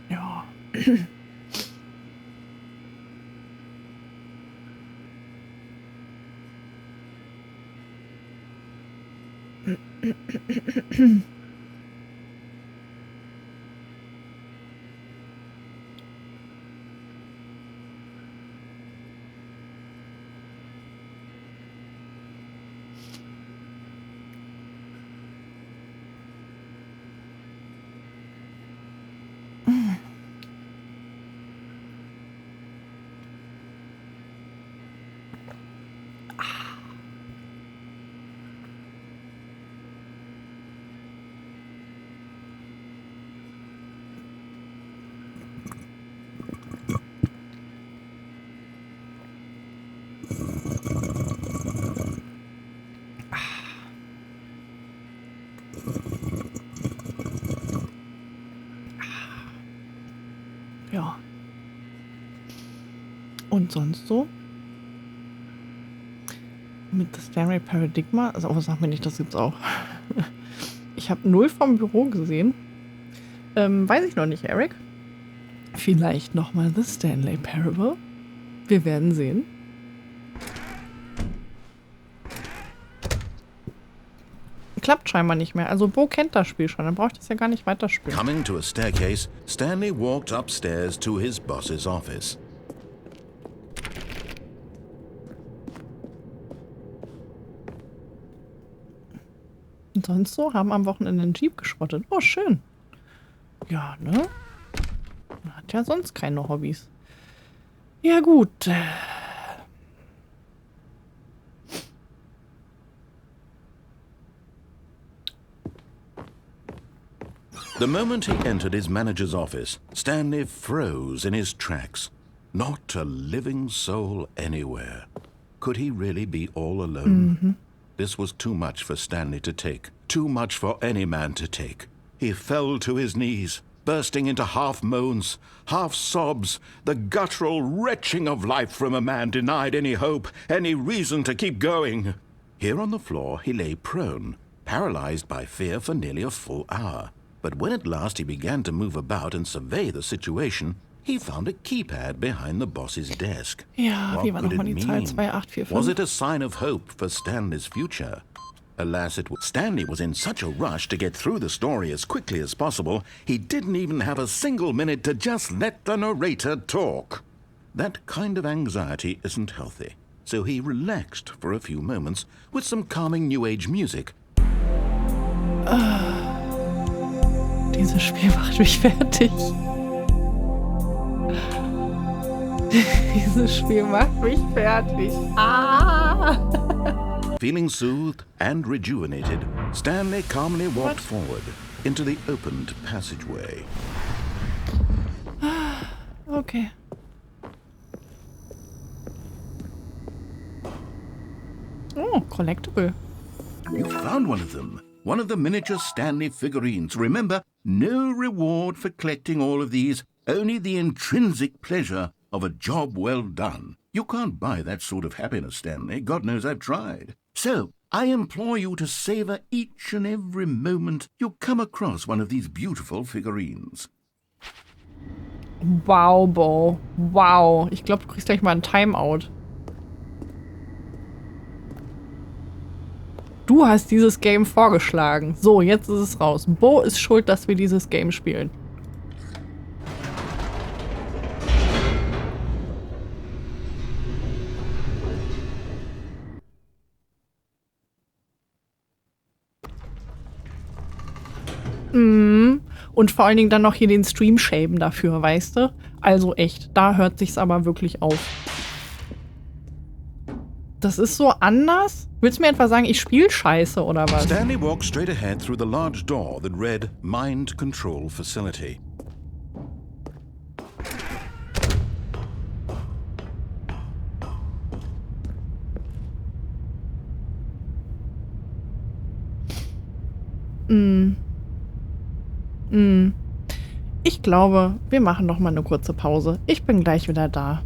Ja. Ja. Und sonst so? Mit The Stanley Paradigma? Also, oh, sag mir nicht, das gibt's auch. Ich habe 0 vom Büro gesehen. Weiß ich noch nicht, Eric. Vielleicht nochmal The Stanley Parable. Wir werden sehen. Klappt scheinbar nicht mehr. Also Bo kennt das Spiel schon. Dann braucht ich das ja gar nicht weiterspielen. Coming to a staircase, Stanley walked upstairs to his boss's office. Und sonst so? Haben am Wochenende einen Jeep geschrottet. Oh, schön. Ja, ne? Man hat ja sonst keine Hobbys. Ja, gut. The moment he entered his manager's office, Stanley froze in his tracks. Not a living soul anywhere. Could he really be all alone? This was too much for Stanley to take. Too much for any man to take. He fell to his knees, bursting into half moans, half sobs, the guttural retching of life from a man denied any hope, any reason to keep going. Here on the floor he lay prone, paralyzed by fear for nearly a full hour. But when at last he began to move about and survey the situation, he found a keypad behind the boss's desk. Ja, wie war What could nochmal it die Zahl? mean? 2845. Was it a sign of hope for Stanley's future? Alas, Stanley was in such a rush to get through the story as quickly as possible, he didn't even have a single minute to just let the narrator talk. That kind of anxiety isn't healthy, so he relaxed for a few moments with some calming New Age music. Dieses Spiel macht mich fertig. Dieses Spiel macht mich fertig. Feeling soothed and rejuvenated, Stanley calmly walked forward into the opened passageway. Okay. Oh, collectible. You found one of them. One of the miniature Stanley figurines. Remember, no reward for collecting all of these, only the intrinsic pleasure of a job well done. You can't buy that sort of happiness, Stanley. God knows I've tried. So, I implore you to savor each and every moment you come across one of these beautiful figurines. Wow, Bo. Wow. Ich glaube, du kriegst gleich mal ein Timeout. Du hast dieses Game vorgeschlagen. So, jetzt ist es raus. Bo ist schuld, dass wir dieses Game spielen. Und vor allen Dingen dann noch hier den Stream shamen dafür, weißt du? Also echt, da hört sich's aber wirklich auf. Das ist so anders? Willst du mir etwa sagen, ich spiele scheiße oder was? Stanley walked straight ahead through the large door that read Mind Control Facility. Ich glaube, wir machen noch mal eine kurze Pause. Ich bin gleich wieder da.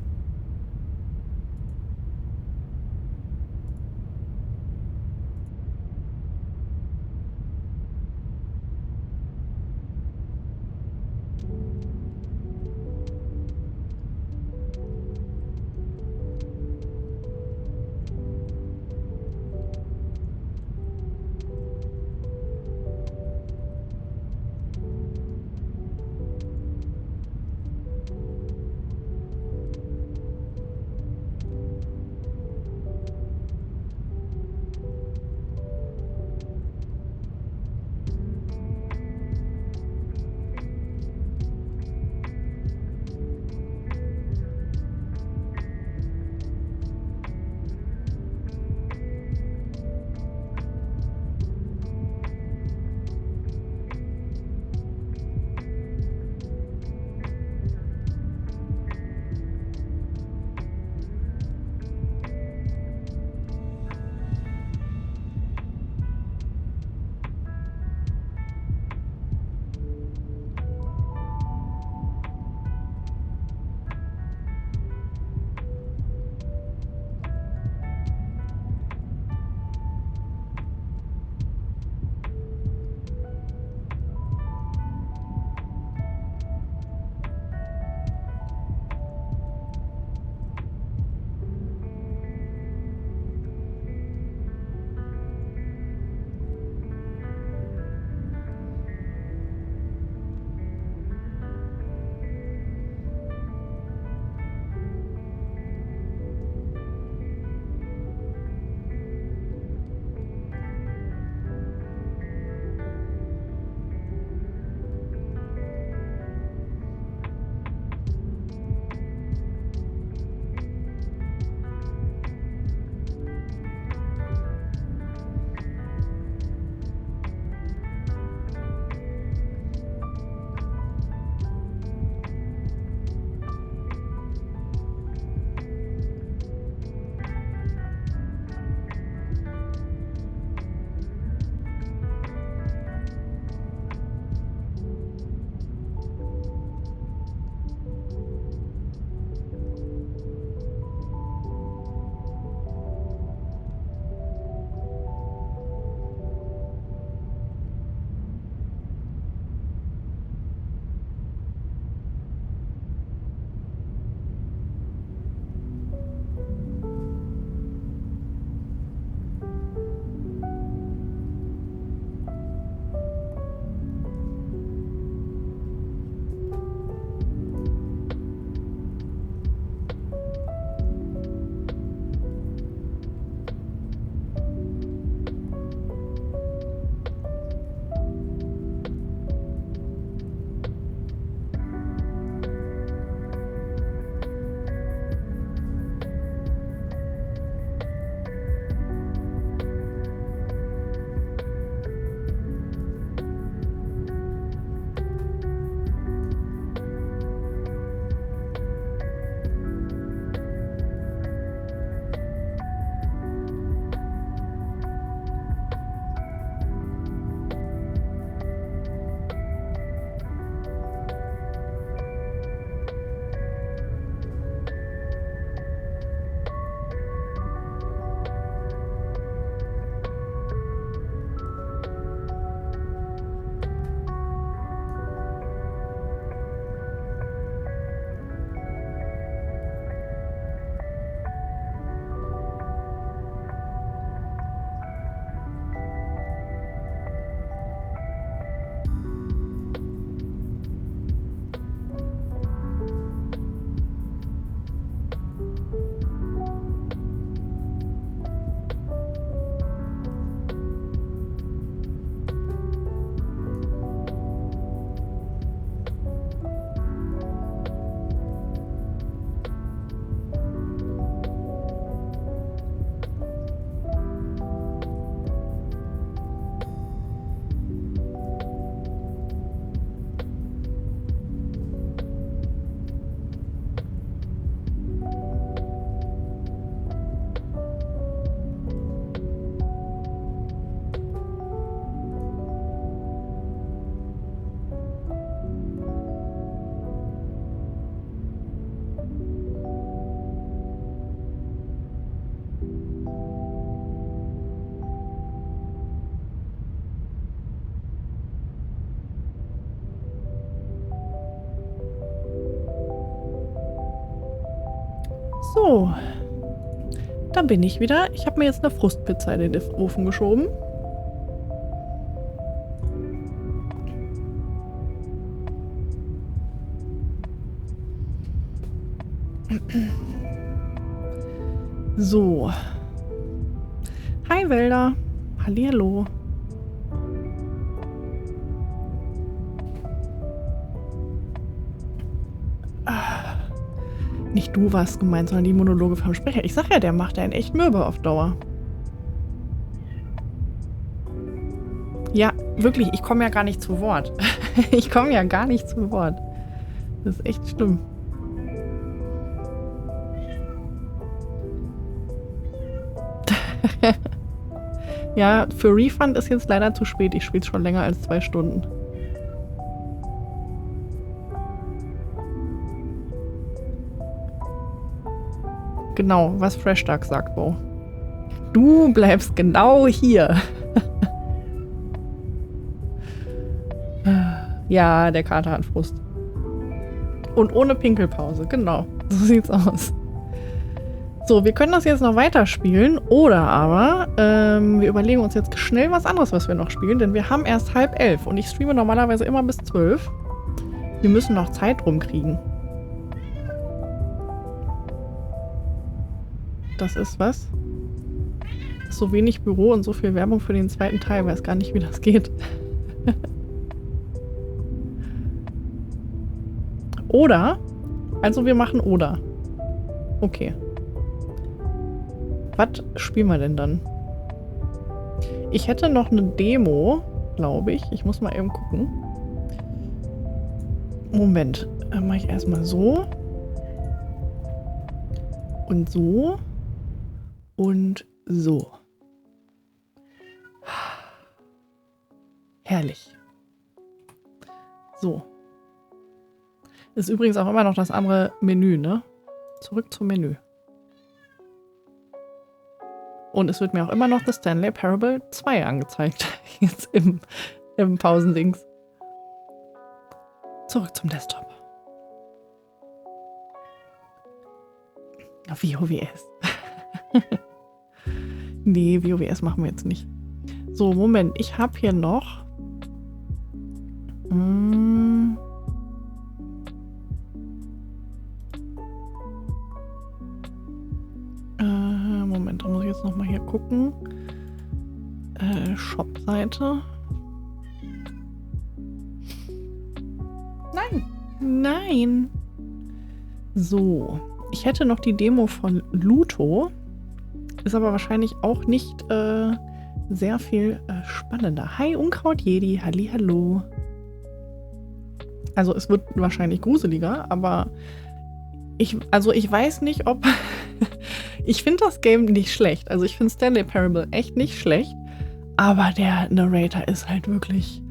So. Da bin ich wieder. Ich habe mir jetzt eine Frustpizza in den Ofen geschoben. So. Hi Wälder. Hallihallo. Nicht du warst gemeint, sondern die Monologe vom Sprecher. Ich sag ja, der macht einen echt mürbe auf Dauer. Ja, wirklich, ich komme ja gar nicht zu Wort. Ich komme ja gar nicht zu Wort. Das ist echt schlimm. Ja, für Refund ist jetzt leider zu spät. Ich spiele schon länger als 2 Stunden. Genau, was Fresh Duck sagt, Bo. Du bleibst genau hier. Ja, der Kater hat Frust. Und ohne Pinkelpause, genau. So sieht's aus. So, wir können das jetzt noch weiterspielen. Oder aber, wir überlegen uns jetzt schnell was anderes, was wir noch spielen. Denn wir haben erst 10:30 und ich streame normalerweise immer bis 12. Wir müssen noch Zeit rumkriegen. Das ist was? So wenig Büro und so viel Werbung für den zweiten Teil. Weiß gar nicht, wie das geht. Oder? Also wir machen oder. Okay. Was spielen wir denn dann? Ich hätte noch eine Demo, glaube ich. Ich muss mal eben gucken. Moment. Dann mache ich erstmal so. Und so. Und so. Herrlich. So. Ist übrigens auch immer noch das andere Menü, ne? Zurück zum Menü. Und es wird mir auch immer noch das Stanley Parable 2 angezeigt. Jetzt im Pausendings. Zurück zum Desktop. WoWS. Nee, WoWS machen wir jetzt nicht. So, Moment. Ich habe hier noch... Moment, da muss ich jetzt nochmal hier gucken. Shop-Seite. Nein! Nein! So. Ich hätte noch die Demo von Luto. Ist aber wahrscheinlich auch nicht sehr viel spannender. Hi, Unkraut-Jedi. Hallihallo. Also es wird wahrscheinlich gruseliger, aber ich weiß nicht, ob... Ich finde das Game nicht schlecht. Also ich finde Stanley Parable echt nicht schlecht. Aber der Narrator ist halt wirklich...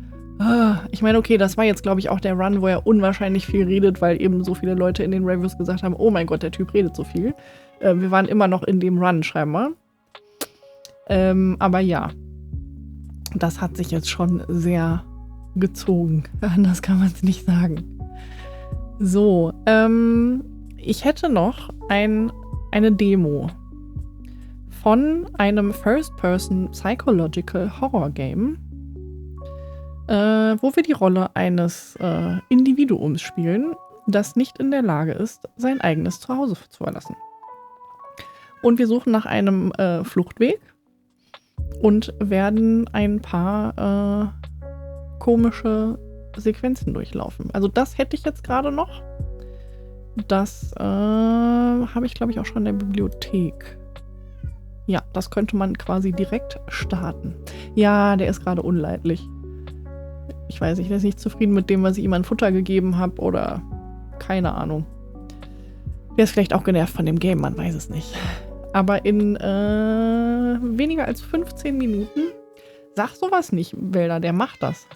Ich meine, okay, das war jetzt, glaube ich, auch der Run, wo er unwahrscheinlich viel redet, weil eben so viele Leute in den Reviews gesagt haben, oh mein Gott, der Typ redet so viel. Wir waren immer noch in dem Run, scheinbar. Aber ja, das hat sich jetzt schon sehr gezogen. Anders kann man es nicht sagen. So, ich hätte noch eine Demo von einem First-Person Psychological Horror Game, wo wir die Rolle eines Individuums spielen, das nicht in der Lage ist, sein eigenes Zuhause zu verlassen. Und wir suchen nach einem Fluchtweg und werden ein paar komische Sequenzen durchlaufen. Also das hätte ich jetzt gerade noch. Das habe ich, glaube ich, auch schon in der Bibliothek. Ja, das könnte man quasi direkt starten. Ja, der ist gerade unleidlich. Ich weiß nicht, der ist nicht zufrieden mit dem, was ich ihm an Futter gegeben habe oder keine Ahnung. Der ist vielleicht auch genervt von dem Game, man weiß es nicht. Aber in weniger als 15 Minuten, sag sowas nicht, Wälder, der macht das.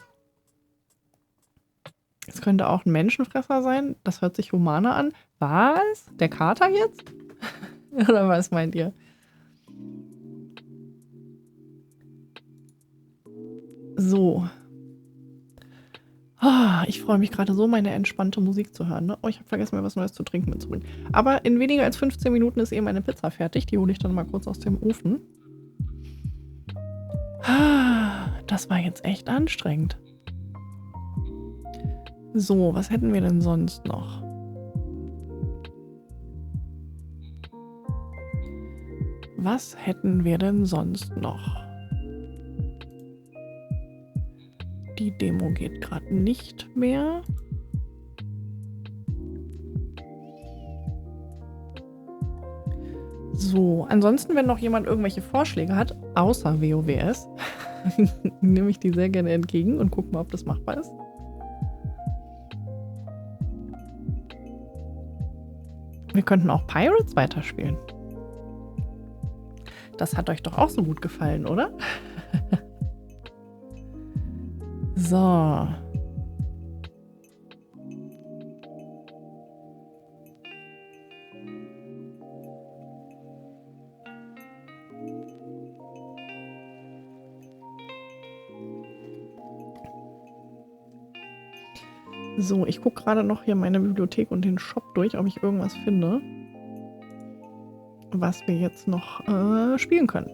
Es könnte auch ein Menschenfresser sein. Das hört sich humaner an. Was? Der Kater jetzt? Oder was meint ihr? So. Ich freue mich gerade so, meine entspannte Musik zu hören. Ne? Oh, ich habe vergessen, mir was Neues zu trinken mitzubringen. Aber in weniger als 15 Minuten ist eben meine Pizza fertig. Die hole ich dann mal kurz aus dem Ofen. Das war jetzt echt anstrengend. So, was hätten wir denn sonst noch? Was hätten wir denn sonst noch? Die Demo geht gerade nicht mehr. So, ansonsten, wenn noch jemand irgendwelche Vorschläge hat, außer WoWS, nehme ich die sehr gerne entgegen und gucke mal, ob das machbar ist. Wir könnten auch Pirates weiterspielen. Das hat euch doch auch so gut gefallen, oder? So. So, ich gucke gerade noch hier meine Bibliothek und den Shop durch, ob ich irgendwas finde, was wir jetzt noch spielen können.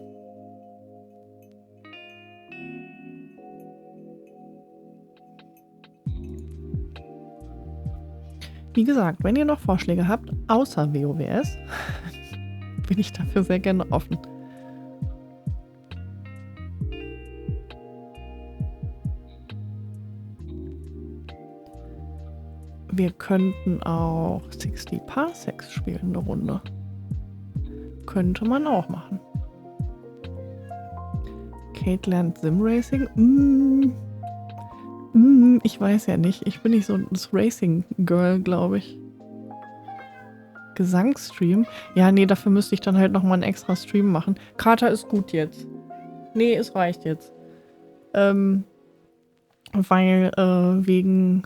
Wie gesagt, wenn ihr noch Vorschläge habt, außer WoWS, bin ich dafür sehr gerne offen. Wir könnten auch 60 Parsecs spielen, eine Runde. Könnte man auch machen. Kate lernt Sim-Racing? Ich weiß ja nicht. Ich bin nicht so das Racing-Girl, glaube ich. Gesangsstream? Ja, nee, dafür müsste ich dann halt nochmal einen extra Stream machen. Kater ist gut jetzt. Nee, es reicht jetzt. Weil wegen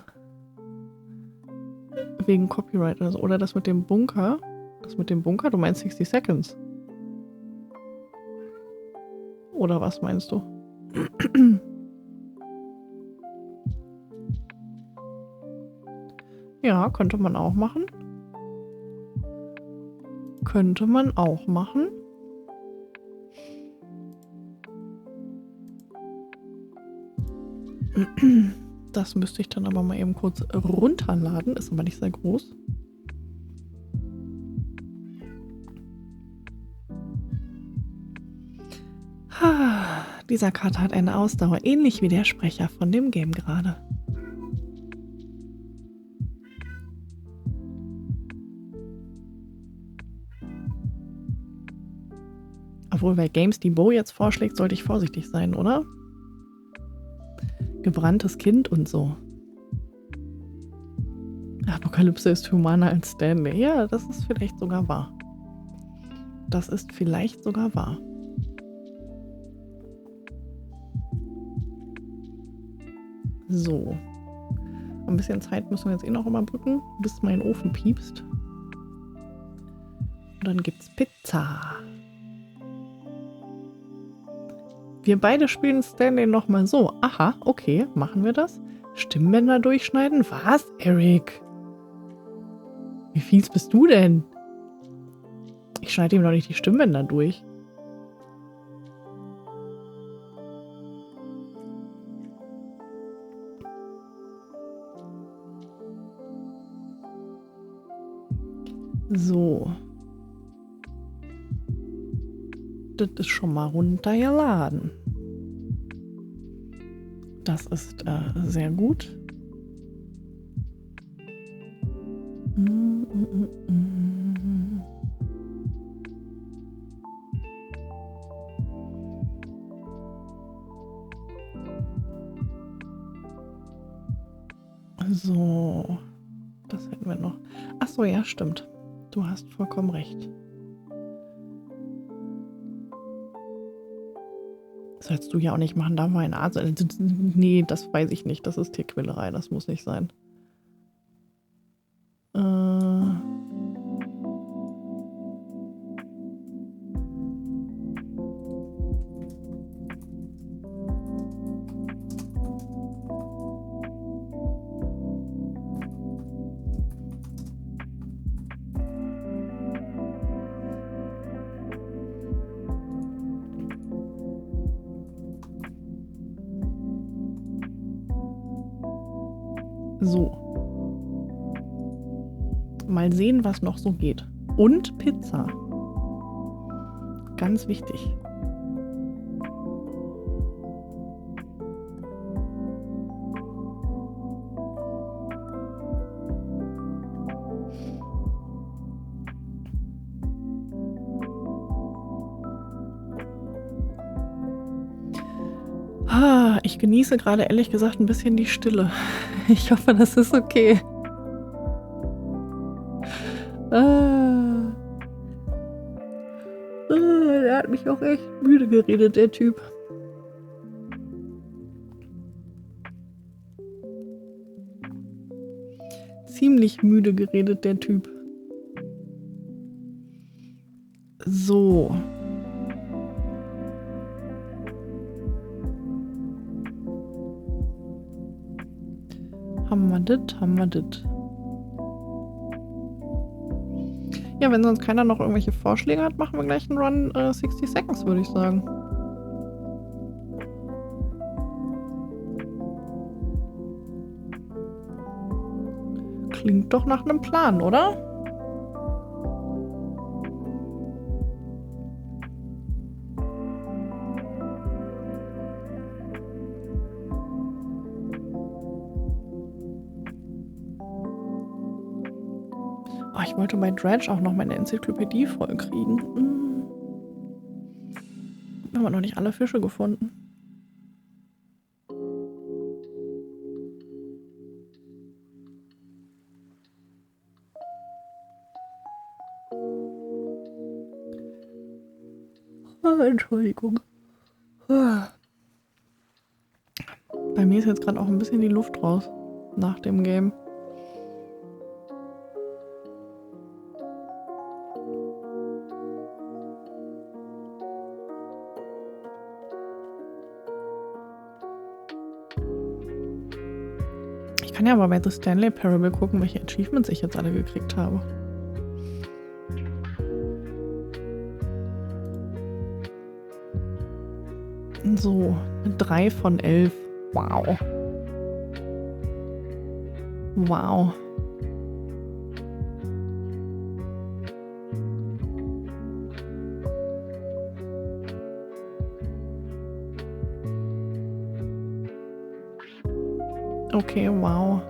Copyright oder so. Oder das mit dem Bunker. Das mit dem Bunker? Du meinst 60 Seconds? Oder was meinst du? Ja, könnte man auch machen. Könnte man auch machen. Das müsste ich dann aber mal eben kurz runterladen. Ist aber nicht sehr groß. Dieser Kater hat eine Ausdauer, ähnlich wie der Sprecher von dem Game gerade. Obwohl bei Games, die Bo jetzt vorschlägt, sollte ich vorsichtig sein, oder? Gebranntes Kind und so. Apokalypse ist humaner als Stanley. Ja, das ist vielleicht sogar wahr. Das ist vielleicht sogar wahr. So. Ein bisschen Zeit müssen wir jetzt eh noch überbrücken, bis mein Ofen piepst. Und dann gibt's Pizza. Wir beide spielen Stanley nochmal so. Aha, okay, machen wir das. Stimmbänder durchschneiden? Was, Eric? Wie fies bist du denn? Ich schneide ihm doch nicht die Stimmbänder durch. So. Das ist schon mal runtergeladen. Das ist sehr gut. So. Das hätten wir noch. Ach so, ja, stimmt. Du hast vollkommen recht. Sollst du ja auch nicht machen, da war ein Arzt. Nee, das weiß ich nicht. Das ist Tierquälerei, das muss nicht sein. So. Mal sehen, was noch so geht. Und Pizza. Ganz wichtig. Ich genieße gerade ehrlich gesagt ein bisschen die Stille. Ich hoffe, das ist okay. Der hat mich auch echt müde geredet, der Typ. Ziemlich müde geredet, der Typ. So. Haben wir das, haben wir das. Ja, wenn sonst keiner noch irgendwelche Vorschläge hat, machen wir gleich einen Run 60 Seconds, würde ich sagen. Klingt doch nach einem Plan, oder? Oh, ich wollte bei Dredge auch noch meine Enzyklopädie voll kriegen. Haben wir noch nicht alle Fische gefunden. Entschuldigung. Bei mir ist jetzt gerade auch ein bisschen die Luft raus nach dem Game. Ich kann ja aber bei The Stanley Parable gucken, welche Achievements ich jetzt alle gekriegt habe. So, 3 von 11. Wow. Wow. Okay, wow.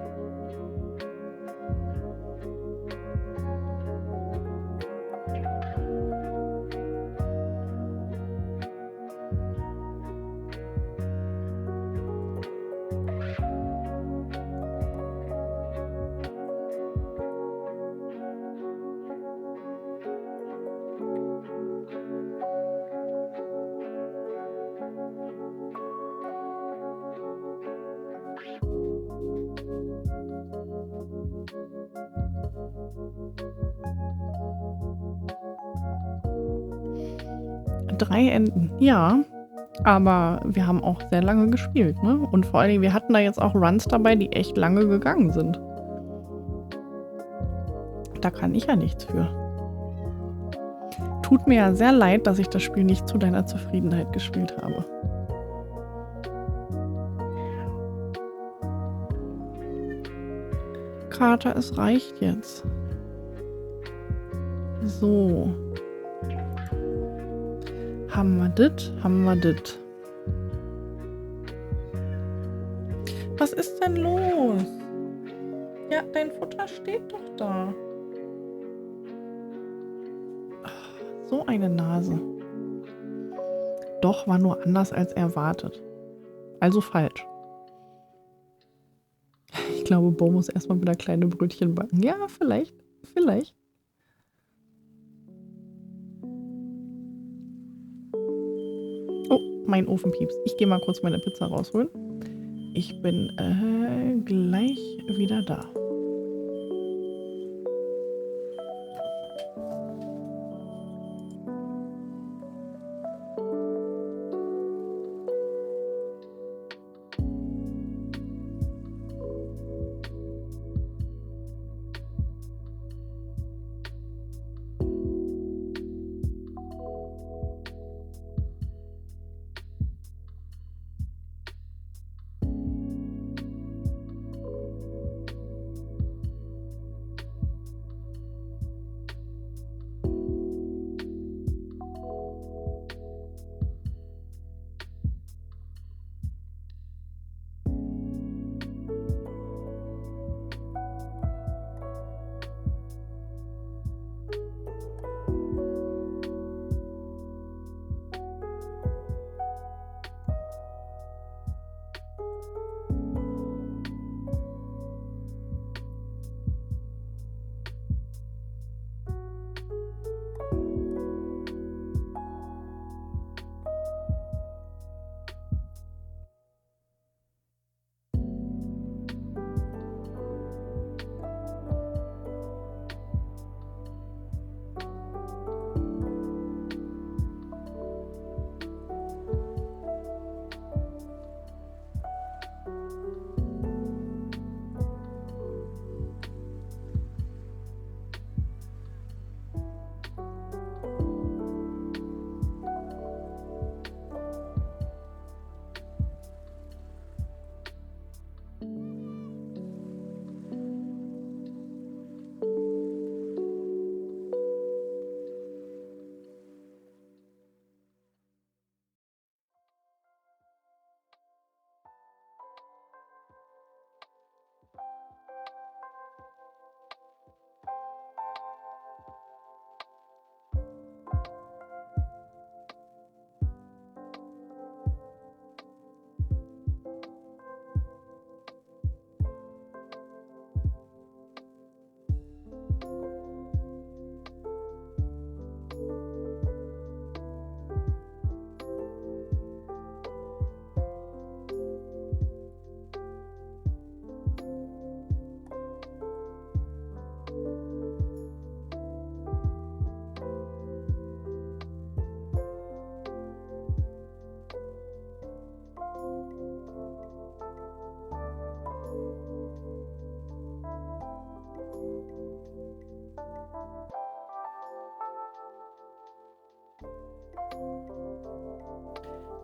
Drei Enden, ja. Aber wir haben auch sehr lange gespielt, ne? Und vor allen Dingen, wir hatten da jetzt auch Runs dabei, die echt lange gegangen sind. Da kann ich ja nichts für. Tut mir ja sehr leid, dass ich das Spiel nicht zu deiner Zufriedenheit gespielt habe. Carter, es reicht jetzt. So. Haben wir das? Haben wir das? Was ist denn los? Ja, dein Futter steht doch da. Ach, so eine Nase. Doch, war nur anders als erwartet. Also falsch. Ich glaube, Bo muss erstmal wieder kleine Brötchen backen. Ja, vielleicht. Vielleicht. Oh, mein Ofen piepst. Ich gehe mal kurz meine Pizza rausholen. Ich bin gleich wieder da.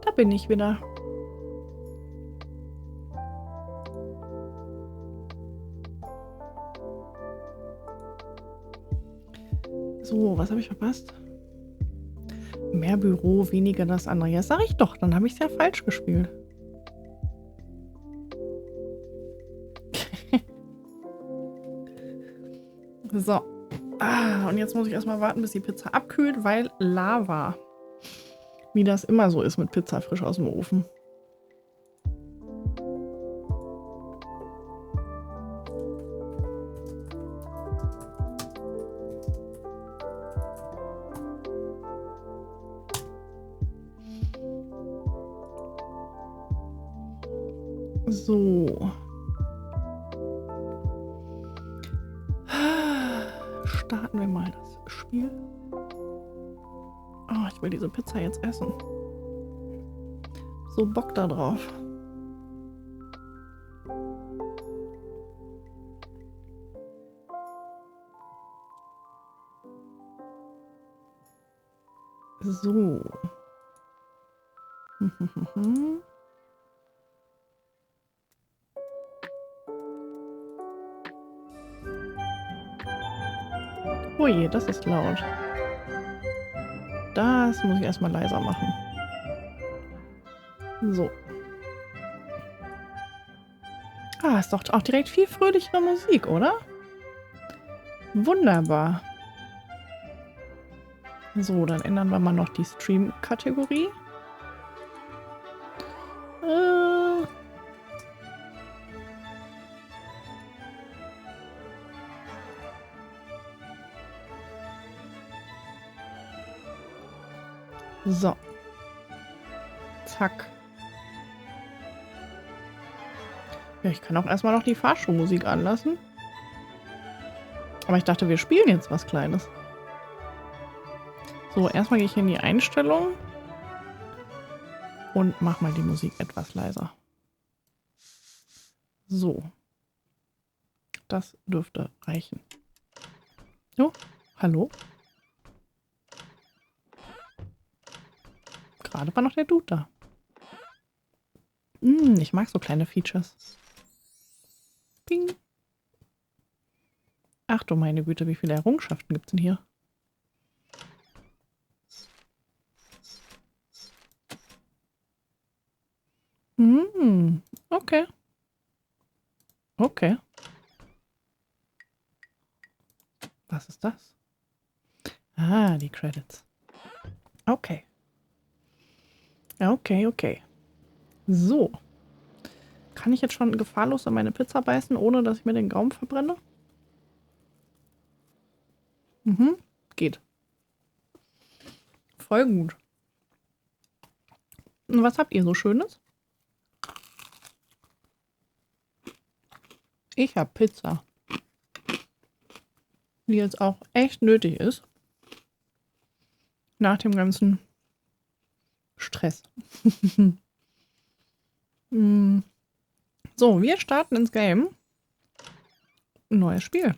Da bin ich wieder. So, was habe ich verpasst? Mehr Büro, weniger das andere. Ja, sag ich doch. Dann habe ich es ja falsch gespielt. So. Und jetzt muss ich erstmal warten, bis die Pizza abkühlt, weil Lava. Wie das immer so ist mit Pizza frisch aus dem Ofen. So. Starten wir mal das Spiel. Oh, ich will diese Pizza jetzt essen. So Bock da drauf. So. Oh je, das ist laut. Das muss ich erstmal leiser machen. So. Ah, ist doch auch direkt viel fröhlichere Musik, oder? Wunderbar. So, dann ändern wir mal noch die Stream-Kategorie. So. Zack. Ja, ich kann auch erstmal noch die Fahrstuhlmusik anlassen. Aber ich dachte, wir spielen jetzt was Kleines. So, erstmal gehe ich in die Einstellung und mache mal die Musik etwas leiser. So. Das dürfte reichen. Jo, hallo? Gerade war noch der Dude da. Ich mag so kleine Features. Ping. Ach du meine Güte, wie viele Errungenschaften gibt es denn hier? Okay. Okay. Was ist das? Ah, die Credits. Okay. Okay, okay. So. Kann ich jetzt schon gefahrlos in meine Pizza beißen, ohne dass ich mir den Gaumen verbrenne? Geht. Voll gut. Und was habt ihr so Schönes? Ich habe Pizza. Die jetzt auch echt nötig ist. Nach dem ganzen Stress. So, wir starten ins Game. Neues Spiel.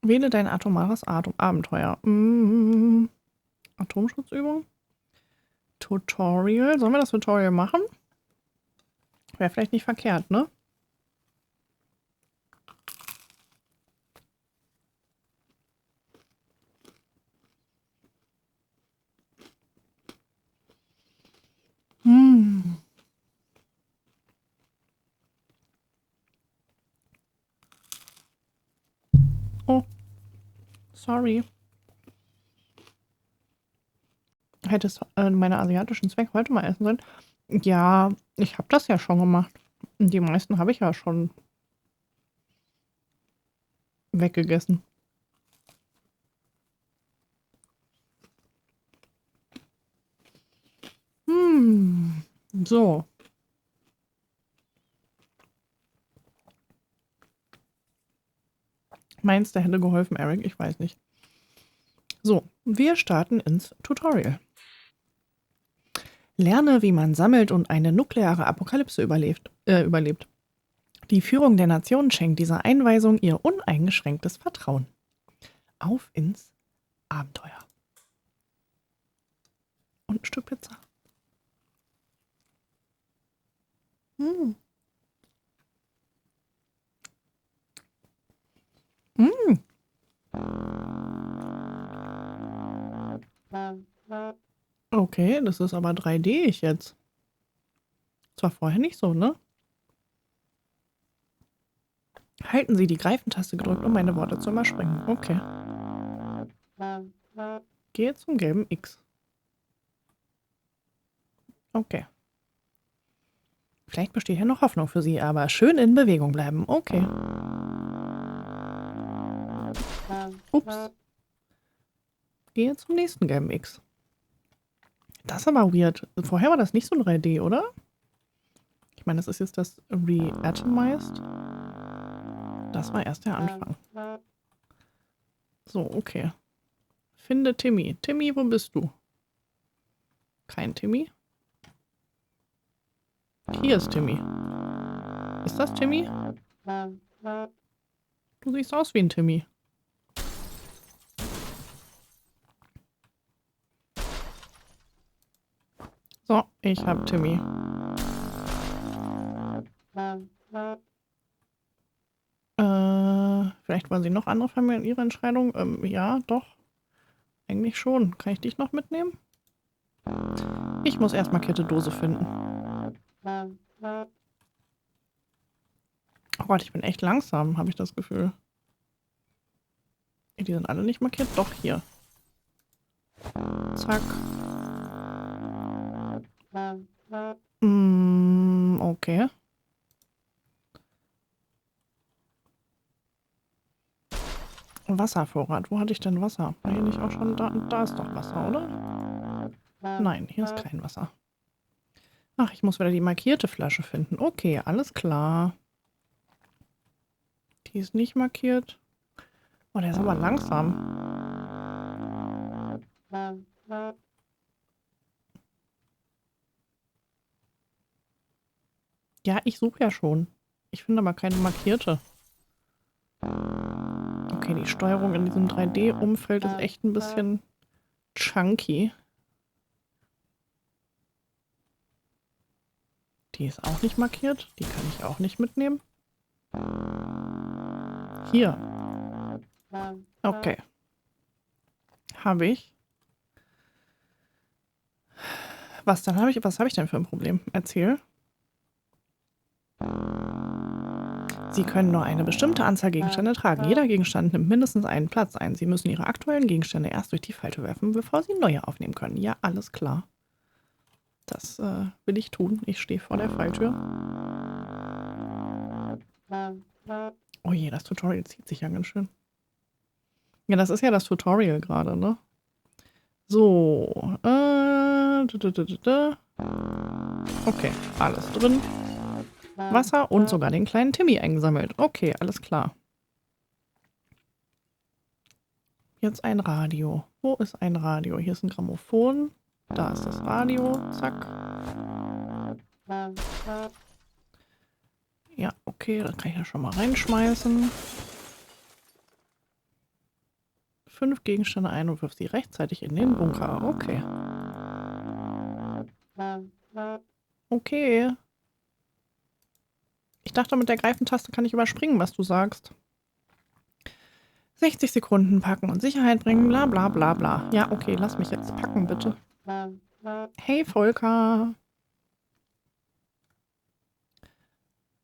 Wähle dein atomares Abenteuer. Atomschutzübung. Tutorial. Sollen wir das Tutorial machen? Wäre vielleicht nicht verkehrt, ne? Oh. Sorry. Hättest meine asiatischen Zwecke heute mal essen sollen. Ja, ich habe das ja schon gemacht. Die meisten habe ich ja schon weggegessen. So. Meinst du, hätte geholfen, Eric? Ich weiß nicht. So, wir starten ins Tutorial. Lerne, wie man sammelt und eine nukleare Apokalypse überlebt. Die Führung der Nation schenkt dieser Einweisung ihr uneingeschränktes Vertrauen. Auf ins Abenteuer. Und ein Stück Pizza. Mm. Mm. Okay, das ist aber 3D jetzt. Das war vorher nicht so, ne? Halten Sie die Greifentaste gedrückt, um meine Worte zu überspringen. Okay. Gehe zum gelben X. Okay. Vielleicht besteht ja noch Hoffnung für Sie, aber schön in Bewegung bleiben. Okay. Ups. Gehe zum nächsten gelben X. Das ist aber weird. Vorher war das nicht so ein 3D, oder? Ich meine, das ist jetzt das Re-Atomized. Das war erst der Anfang. So, okay. Finde Timmy. Timmy, wo bist du? Kein Timmy. Hier ist Timmy. Ist das Timmy? Du siehst aus wie ein Timmy. So, ich hab Timmy. Vielleicht wollen Sie noch andere Familien in Ihrer Entscheidung? Ja, doch. Eigentlich schon. Kann ich dich noch mitnehmen? Ich muss erst markierte Dose finden. Oh Gott, ich bin echt langsam, habe ich das Gefühl. Die sind alle nicht markiert. Doch, hier. Zack. Okay. Wasservorrat. Wo hatte ich denn Wasser? War hier nicht auch schon da? Da ist doch Wasser, oder? Nein, hier ist kein Wasser. Ach, ich muss wieder die markierte Flasche finden. Okay, alles klar. Die ist nicht markiert. Oh, der ist aber langsam. Ja, ich suche ja schon. Ich finde aber keine markierte. Okay, die Steuerung in diesem 3D-Umfeld ist echt ein bisschen chunky. Die ist auch nicht markiert. Die kann ich auch nicht mitnehmen. Hier. Okay. Habe ich. Was habe ich denn für ein Problem? Erzähl. Sie können nur eine bestimmte Anzahl Gegenstände tragen. Jeder Gegenstand nimmt mindestens einen Platz ein. Sie müssen Ihre aktuellen Gegenstände erst durch die Falltür werfen, bevor Sie neue aufnehmen können. Ja, alles klar. Das will ich tun. Ich stehe vor der Falltür. Oh je, das Tutorial zieht sich ja ganz schön. Ja, das ist ja das Tutorial gerade, ne? So. Okay, alles drin. Wasser und sogar den kleinen Timmy eingesammelt. Okay, alles klar. Jetzt ein Radio. Wo ist ein Radio? Hier ist ein Grammophon. Da ist das Radio. Zack. Ja, okay, das kann ich ja schon mal reinschmeißen. 5 Gegenstände ein und wirf sie rechtzeitig in den Bunker. Okay. Okay. Ich dachte, mit der Greifentaste kann ich überspringen, was du sagst. 60 Sekunden packen und Sicherheit bringen, bla bla bla bla. Ja, okay, lass mich jetzt packen, bitte. Hey, Volker.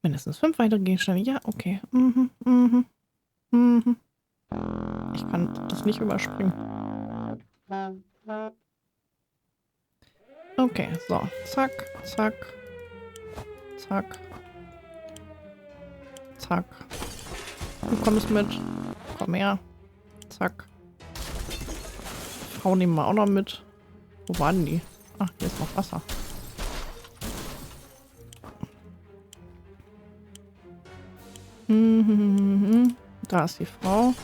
Mindestens 5 weitere Gegenstände. Ja, okay. Ich kann das nicht überspringen. Okay, so. Zack, zack. Zack. Zack. Du kommst mit. Komm her. Zack. Frau nehmen wir auch noch mit. Wo waren die? Ach, hier ist noch Wasser. Da ist die Frau.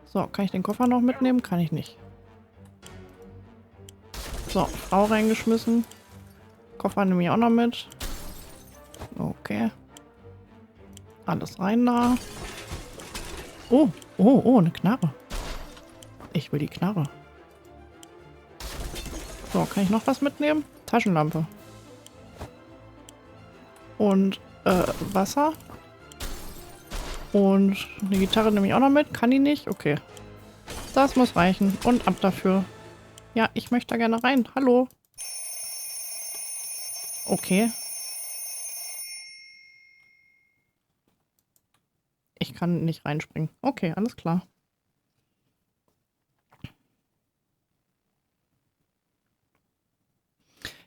So, kann ich den Koffer noch mitnehmen? Kann ich nicht. So, Frau reingeschmissen. Koffer nehme ich auch noch mit. Alles rein da. Oh, oh, oh, eine Knarre. Ich will die Knarre. So, kann ich noch was mitnehmen? Taschenlampe. Und Wasser. Und eine Gitarre nehme ich auch noch mit. Kann die nicht? Okay. Das muss reichen. Und ab dafür. Ja, ich möchte da gerne rein. Hallo. Okay. Ich kann nicht reinspringen. Okay, alles klar.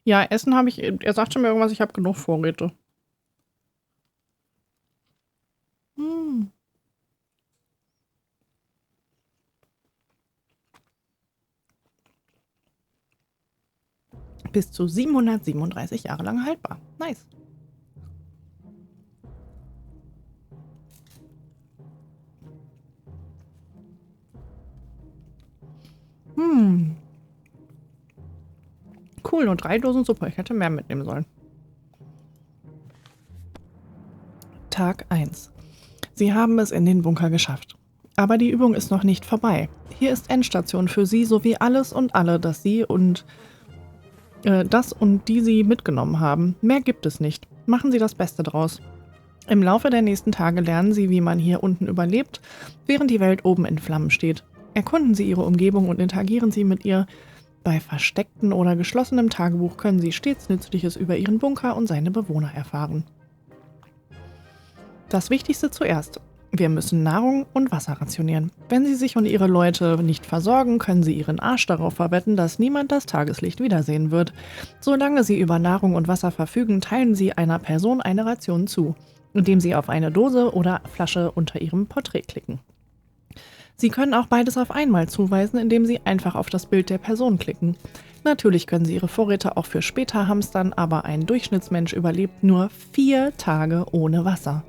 Ja, Essen habe ich. Er sagte mir irgendwas, ich habe genug Vorräte. Bis zu 737 Jahre lang haltbar. Nice. Cool, nur 3 Dosen Suppe. Ich hätte mehr mitnehmen sollen. Tag 1. Sie haben es in den Bunker geschafft. Aber die Übung ist noch nicht vorbei. Hier ist Endstation für Sie sowie alles und alle, das Sie und die Sie mitgenommen haben. Mehr gibt es nicht. Machen Sie das Beste draus. Im Laufe der nächsten Tage lernen Sie, wie man hier unten überlebt, während die Welt oben in Flammen steht. Erkunden Sie Ihre Umgebung und interagieren Sie mit ihr. Bei verstecktem oder geschlossenem Tagebuch können Sie stets Nützliches über Ihren Bunker und seine Bewohner erfahren. Das Wichtigste zuerst. Wir müssen Nahrung und Wasser rationieren. Wenn Sie sich und Ihre Leute nicht versorgen, können Sie Ihren Arsch darauf verwetten, dass niemand das Tageslicht wiedersehen wird. Solange Sie über Nahrung und Wasser verfügen, teilen Sie einer Person eine Ration zu, indem Sie auf eine Dose oder Flasche unter Ihrem Porträt klicken. Sie können auch beides auf einmal zuweisen, indem Sie einfach auf das Bild der Person klicken. Natürlich können Sie Ihre Vorräte auch für später hamstern, aber ein Durchschnittsmensch überlebt nur 4 Tage ohne Wasser.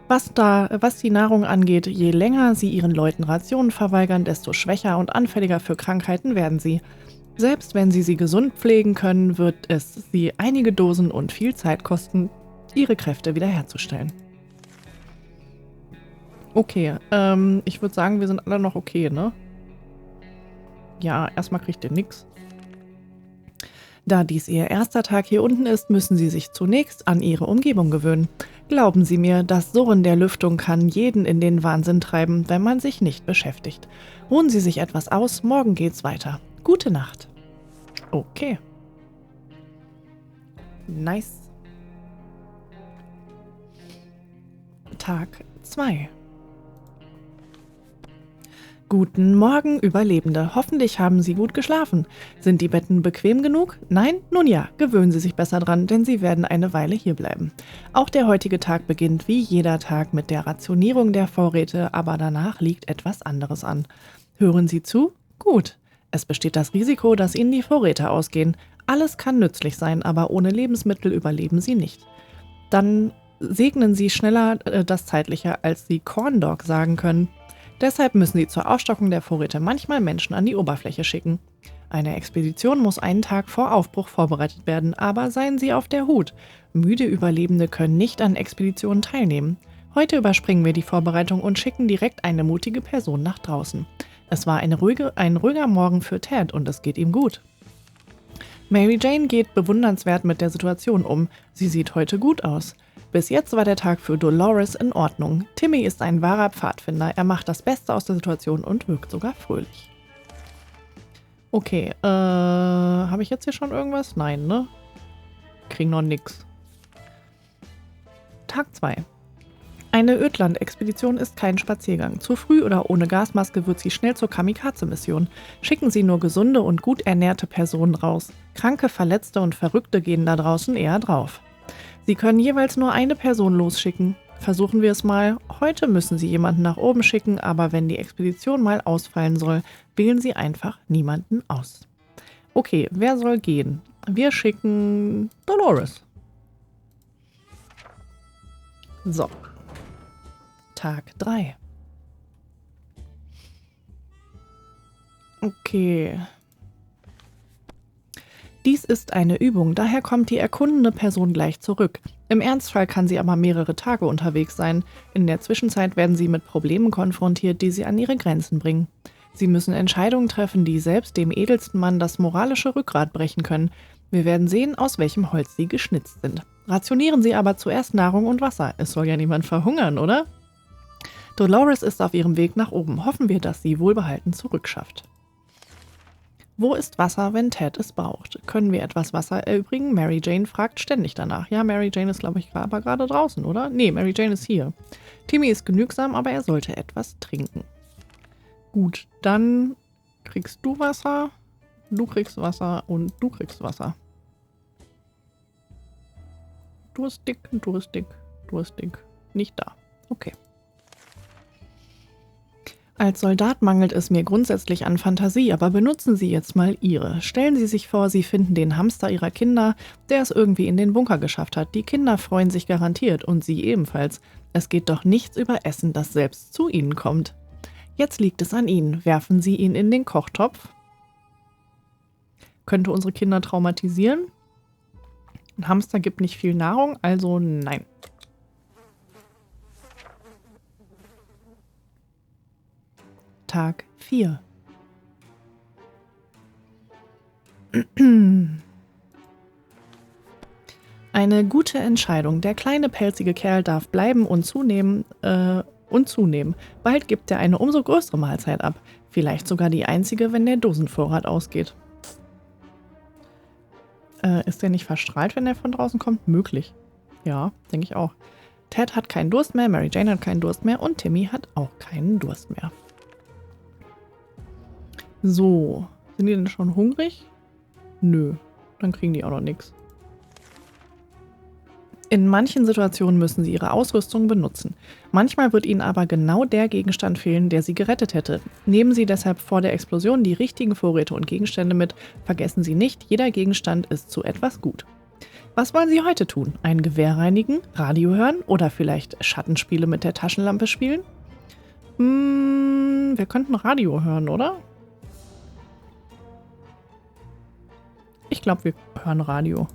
Was die Nahrung angeht, je länger Sie Ihren Leuten Rationen verweigern, desto schwächer und anfälliger für Krankheiten werden sie. Selbst wenn Sie sie gesund pflegen können, wird es Sie einige Dosen und viel Zeit kosten, Ihre Kräfte wiederherzustellen. Okay, ich würde sagen, wir sind alle noch okay, ne? Ja, erstmal kriegt ihr nix. Da dies Ihr erster Tag hier unten ist, müssen Sie sich zunächst an Ihre Umgebung gewöhnen. Glauben Sie mir, das Surren der Lüftung kann jeden in den Wahnsinn treiben, wenn man sich nicht beschäftigt. Ruhen Sie sich etwas aus, morgen geht's weiter. Gute Nacht. Okay. Nice. Tag 2. Guten Morgen, Überlebende. Hoffentlich haben Sie gut geschlafen. Sind die Betten bequem genug? Nein? Nun ja, gewöhnen Sie sich besser dran, denn Sie werden eine Weile hierbleiben. Auch der heutige Tag beginnt wie jeder Tag mit der Rationierung der Vorräte, aber danach liegt etwas anderes an. Hören Sie zu? Gut. Es besteht das Risiko, dass Ihnen die Vorräte ausgehen. Alles kann nützlich sein, aber ohne Lebensmittel überleben Sie nicht. Dann segnen Sie schneller das Zeitliche, als Sie Corn Dog sagen können. Deshalb müssen Sie zur Aufstockung der Vorräte manchmal Menschen an die Oberfläche schicken. Eine Expedition muss einen Tag vor Aufbruch vorbereitet werden, aber seien Sie auf der Hut. Müde Überlebende können nicht an Expeditionen teilnehmen. Heute überspringen wir die Vorbereitung und schicken direkt eine mutige Person nach draußen. Es war ein ruhiger Morgen für Ted und es geht ihm gut. Mary Jane geht bewundernswert mit der Situation um. Sie sieht heute gut aus. Bis jetzt war der Tag für Dolores in Ordnung. Timmy ist ein wahrer Pfadfinder. Er macht das Beste aus der Situation und wirkt sogar fröhlich. Okay, habe ich jetzt hier schon irgendwas? Nein, ne? Kriegen noch nix. Tag 2. Eine Ödland-Expedition ist kein Spaziergang. Zu früh oder ohne Gasmaske wird sie schnell zur Kamikaze-Mission. Schicken Sie nur gesunde und gut ernährte Personen raus. Kranke, Verletzte und Verrückte gehen da draußen eher drauf. Sie können jeweils nur eine Person losschicken. Versuchen wir es mal. Heute müssen Sie jemanden nach oben schicken, aber wenn die Expedition mal ausfallen soll, wählen Sie einfach niemanden aus. Okay, wer soll gehen? Wir schicken Dolores. So. Tag 3. Okay. Dies ist eine Übung, daher kommt die erkundende Person gleich zurück. Im Ernstfall kann sie aber mehrere Tage unterwegs sein. In der Zwischenzeit werden sie mit Problemen konfrontiert, die sie an ihre Grenzen bringen. Sie müssen Entscheidungen treffen, die selbst dem edelsten Mann das moralische Rückgrat brechen können. Wir werden sehen, aus welchem Holz sie geschnitzt sind. Rationieren Sie aber zuerst Nahrung und Wasser. Es soll ja niemand verhungern, oder? Dolores ist auf ihrem Weg nach oben. Hoffen wir, dass sie wohlbehalten zurückschafft. Wo ist Wasser, wenn Ted es braucht? Können wir etwas Wasser erübrigen? Mary Jane fragt ständig danach. Ja, Mary Jane ist, glaube ich, aber gerade draußen, oder? Nee, Mary Jane ist hier. Timmy ist genügsam, aber er sollte etwas trinken. Gut, dann kriegst du Wasser, du kriegst Wasser und du kriegst Wasser. Durstig, durstig, durstig. Nicht da. Okay. Als Soldat mangelt es mir grundsätzlich an Fantasie, aber benutzen Sie jetzt mal Ihre. Stellen Sie sich vor, Sie finden den Hamster Ihrer Kinder, der es irgendwie in den Bunker geschafft hat. Die Kinder freuen sich garantiert und Sie ebenfalls. Es geht doch nichts über Essen, das selbst zu Ihnen kommt. Jetzt liegt es an Ihnen. Werfen Sie ihn in den Kochtopf. Könnte unsere Kinder traumatisieren. Ein Hamster gibt nicht viel Nahrung, also nein. Tag 4. Eine gute Entscheidung. Der kleine pelzige Kerl darf bleiben und zunehmen. Bald gibt er eine umso größere Mahlzeit ab. Vielleicht sogar die einzige, wenn der Dosenvorrat ausgeht. Ist der nicht verstrahlt, wenn er von draußen kommt? Möglich. Ja, denke ich auch. Ted hat keinen Durst mehr, Mary Jane hat keinen Durst mehr und Timmy hat auch keinen Durst mehr. So, sind die denn schon hungrig? Nö, dann kriegen die auch noch nichts. In manchen Situationen müssen sie ihre Ausrüstung benutzen. Manchmal wird ihnen aber genau der Gegenstand fehlen, der sie gerettet hätte. Nehmen Sie deshalb vor der Explosion die richtigen Vorräte und Gegenstände mit. Vergessen Sie nicht, jeder Gegenstand ist zu etwas gut. Was wollen Sie heute tun? Ein Gewehr reinigen, Radio hören oder vielleicht Schattenspiele mit der Taschenlampe spielen? Wir könnten Radio hören, oder? Ich glaube, wir hören Radio.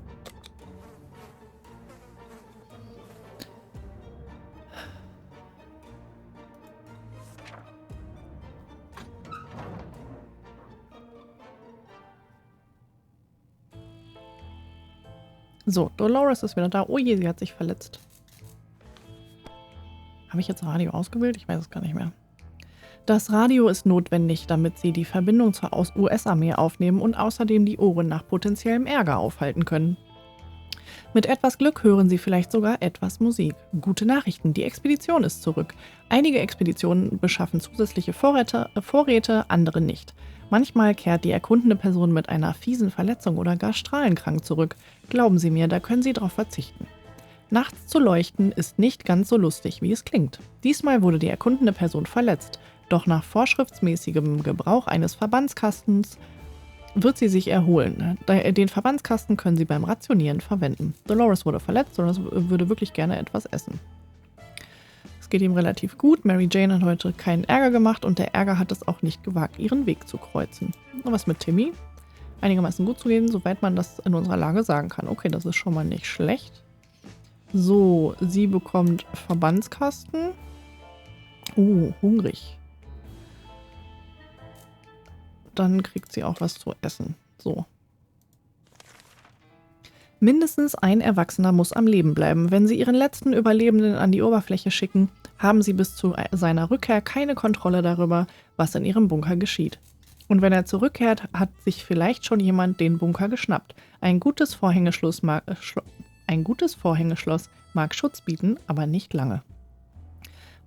So, Dolores ist wieder da. Oh je, sie hat sich verletzt. Habe ich jetzt Radio ausgewählt? Ich weiß es gar nicht mehr. Das Radio ist notwendig, damit sie die Verbindung zur US-Armee aufnehmen und außerdem die Ohren nach potenziellem Ärger aufhalten können. Mit etwas Glück hören sie vielleicht sogar etwas Musik. Gute Nachrichten, die Expedition ist zurück. Einige Expeditionen beschaffen zusätzliche Vorräte, andere nicht. Manchmal kehrt die erkundende Person mit einer fiesen Verletzung oder gar strahlenkrank zurück. Glauben Sie mir, da können Sie darauf verzichten. Nachts zu leuchten ist nicht ganz so lustig, wie es klingt. Diesmal wurde die erkundende Person verletzt. Doch nach vorschriftsmäßigem Gebrauch eines Verbandskastens wird sie sich erholen. Den Verbandskasten können Sie beim Rationieren verwenden. Dolores wurde verletzt und würde wirklich gerne etwas essen. Es geht ihm relativ gut. Mary Jane hat heute keinen Ärger gemacht und der Ärger hat es auch nicht gewagt, ihren Weg zu kreuzen. Und was mit Timmy? Einigermaßen gut zu gehen, soweit man das in unserer Lage sagen kann. Okay, das ist schon mal nicht schlecht. So, sie bekommt Verbandskasten. Hungrig. Dann kriegt sie auch was zu essen. So. Mindestens ein Erwachsener muss am Leben bleiben. Wenn Sie Ihren letzten Überlebenden an die Oberfläche schicken, haben Sie bis zu seiner Rückkehr keine Kontrolle darüber, was in Ihrem Bunker geschieht. Und wenn er zurückkehrt, hat sich vielleicht schon jemand den Bunker geschnappt. Ein gutes Vorhängeschloss mag Schutz bieten, aber nicht lange.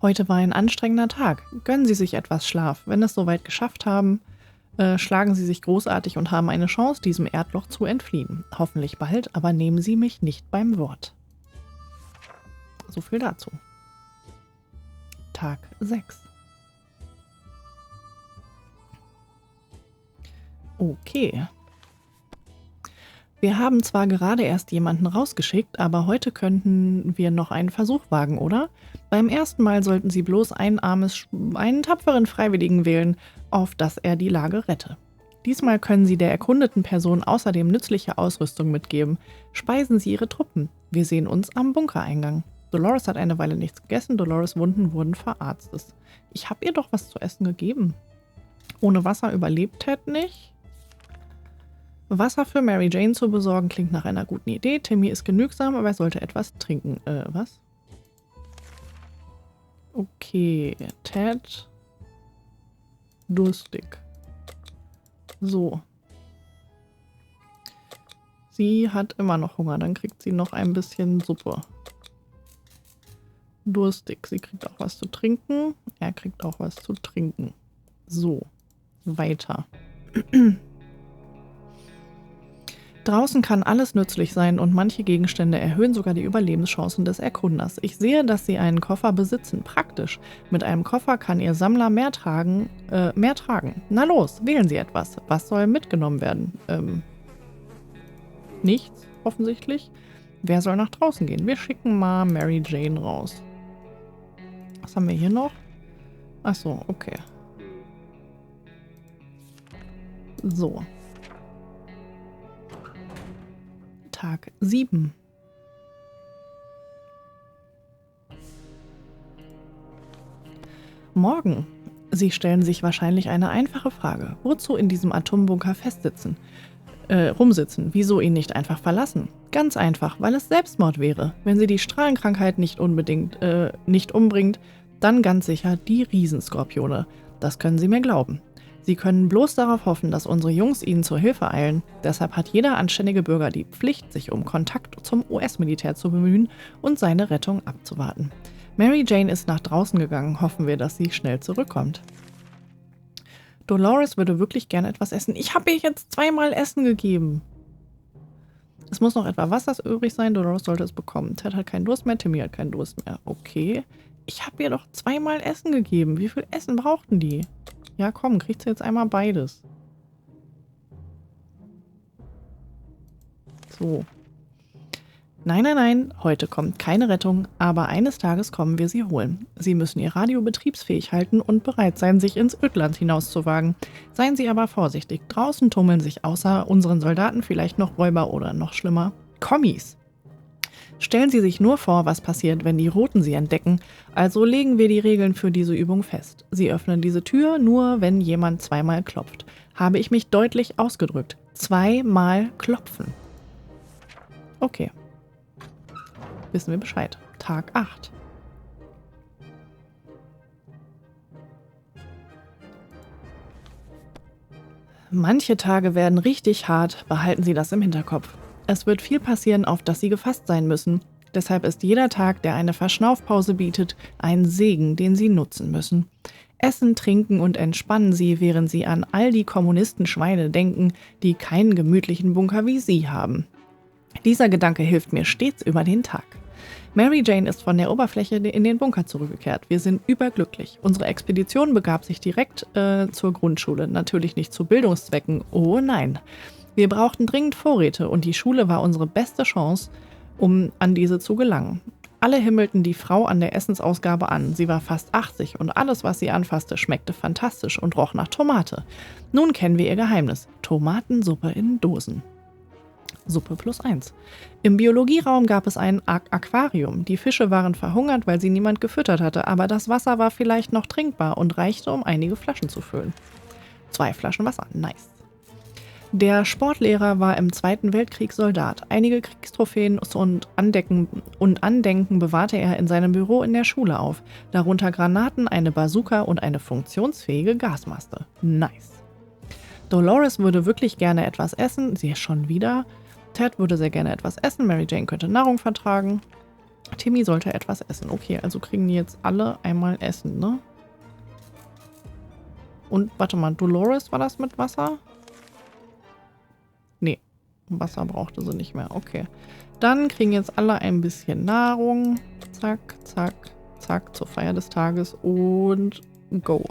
Heute war ein anstrengender Tag. Gönnen Sie sich etwas Schlaf. Wenn es soweit geschafft haben, schlagen Sie sich großartig und haben eine Chance, diesem Erdloch zu entfliehen. Hoffentlich bald, aber nehmen Sie mich nicht beim Wort. So viel dazu. Tag 6. Okay. Wir haben zwar gerade erst jemanden rausgeschickt, aber heute könnten wir noch einen Versuch wagen, oder? Beim ersten Mal sollten Sie bloß einen tapferen Freiwilligen wählen, auf dass er die Lage rette. Diesmal können Sie der erkundeten Person außerdem nützliche Ausrüstung mitgeben. Speisen Sie Ihre Truppen. Wir sehen uns am Bunkereingang. Dolores hat eine Weile nichts gegessen, Dolores' Wunden wurden verarztet. Ich habe ihr doch was zu essen gegeben. Ohne Wasser überlebt Ted nicht. Wasser für Mary Jane zu besorgen klingt nach einer guten Idee. Timmy ist genügsam, aber er sollte etwas trinken. Was? Okay, Ted. Durstig. So. Sie hat immer noch Hunger, dann kriegt sie noch ein bisschen Suppe. Durstig. Sie kriegt auch was zu trinken. Er kriegt auch was zu trinken. So. Weiter. Draußen kann alles nützlich sein und manche Gegenstände erhöhen sogar die Überlebenschancen des Erkunders. Ich sehe, dass Sie einen Koffer besitzen. Praktisch. Mit einem Koffer kann Ihr Sammler mehr tragen. Na los, wählen Sie etwas. Was soll mitgenommen werden? Nichts, offensichtlich. Wer soll nach draußen gehen? Wir schicken mal Mary Jane raus. Was haben wir hier noch? Achso, okay. So. Tag 7. Morgen. Sie stellen sich wahrscheinlich eine einfache Frage. Wozu in diesem Atombunker rumsitzen? Wieso ihn nicht einfach verlassen? Ganz einfach, weil es Selbstmord wäre. Wenn sie die Strahlenkrankheit nicht umbringt, dann ganz sicher die Riesenskorpione. Das können Sie mir glauben. Sie können bloß darauf hoffen, dass unsere Jungs ihnen zur Hilfe eilen. Deshalb hat jeder anständige Bürger die Pflicht, sich um Kontakt zum US-Militär zu bemühen und seine Rettung abzuwarten. Mary Jane ist nach draußen gegangen. Hoffen wir, dass sie schnell zurückkommt. Dolores würde wirklich gerne etwas essen. Ich habe ihr jetzt 2-mal Essen gegeben. Es muss noch etwa Wasser übrig sein. Dolores sollte es bekommen. Ted hat keinen Durst mehr. Timmy hat keinen Durst mehr. Okay. Ich habe ihr doch 2-mal Essen gegeben. Wie viel Essen brauchten die? Ja, komm, kriegt sie jetzt einmal beides. So. Nein, nein, nein, heute kommt keine Rettung, aber eines Tages kommen wir sie holen. Sie müssen ihr Radio betriebsfähig halten und bereit sein, sich ins Ödland hinauszuwagen. Seien Sie aber vorsichtig, draußen tummeln sich außer unseren Soldaten vielleicht noch Räuber oder noch schlimmer, Kommis. Stellen Sie sich nur vor, was passiert, wenn die Roten Sie entdecken. Also legen wir die Regeln für diese Übung fest. Sie öffnen diese Tür nur, wenn jemand 2-mal klopft. Habe ich mich deutlich ausgedrückt. 2-mal klopfen. Okay. Wissen wir Bescheid. Tag 8. Manche Tage werden richtig hart. Behalten Sie das im Hinterkopf. Es wird viel passieren, auf das Sie gefasst sein müssen. Deshalb ist jeder Tag, der eine Verschnaufpause bietet, ein Segen, den Sie nutzen müssen. Essen, trinken und entspannen Sie, während Sie an all die Kommunisten-Schweine denken, die keinen gemütlichen Bunker wie Sie haben. Dieser Gedanke hilft mir stets über den Tag. Mary Jane ist von der Oberfläche in den Bunker zurückgekehrt. Wir sind überglücklich. Unsere Expedition begab sich direkt zur Grundschule. Natürlich nicht zu Bildungszwecken. Oh nein. Wir brauchten dringend Vorräte und die Schule war unsere beste Chance, um an diese zu gelangen. Alle himmelten die Frau an der Essensausgabe an. Sie war fast 80 und alles, was sie anfasste, schmeckte fantastisch und roch nach Tomate. Nun kennen wir ihr Geheimnis. Tomatensuppe in Dosen. Suppe +1. Im Biologieraum gab es ein Aquarium. Die Fische waren verhungert, weil sie niemand gefüttert hatte, aber das Wasser war vielleicht noch trinkbar und reichte, um einige Flaschen zu füllen. 2 Flaschen Wasser, nice. Der Sportlehrer war im Zweiten Weltkrieg Soldat. Einige Kriegstrophäen und Andenken bewahrte er in seinem Büro in der Schule auf. Darunter Granaten, eine Bazooka und eine funktionsfähige Gasmaske. Nice. Dolores würde wirklich gerne etwas essen. Sie ist schon wieder. Ted würde sehr gerne etwas essen. Mary Jane könnte Nahrung vertragen. Timmy sollte etwas essen. Okay, also kriegen die jetzt alle einmal Essen, ne? Und, warte mal, Dolores, war das mit Wasser? Nee, Wasser brauchte sie nicht mehr. Okay. Dann kriegen jetzt alle ein bisschen Nahrung. Zack, zack, zack, zur Feier des Tages und go.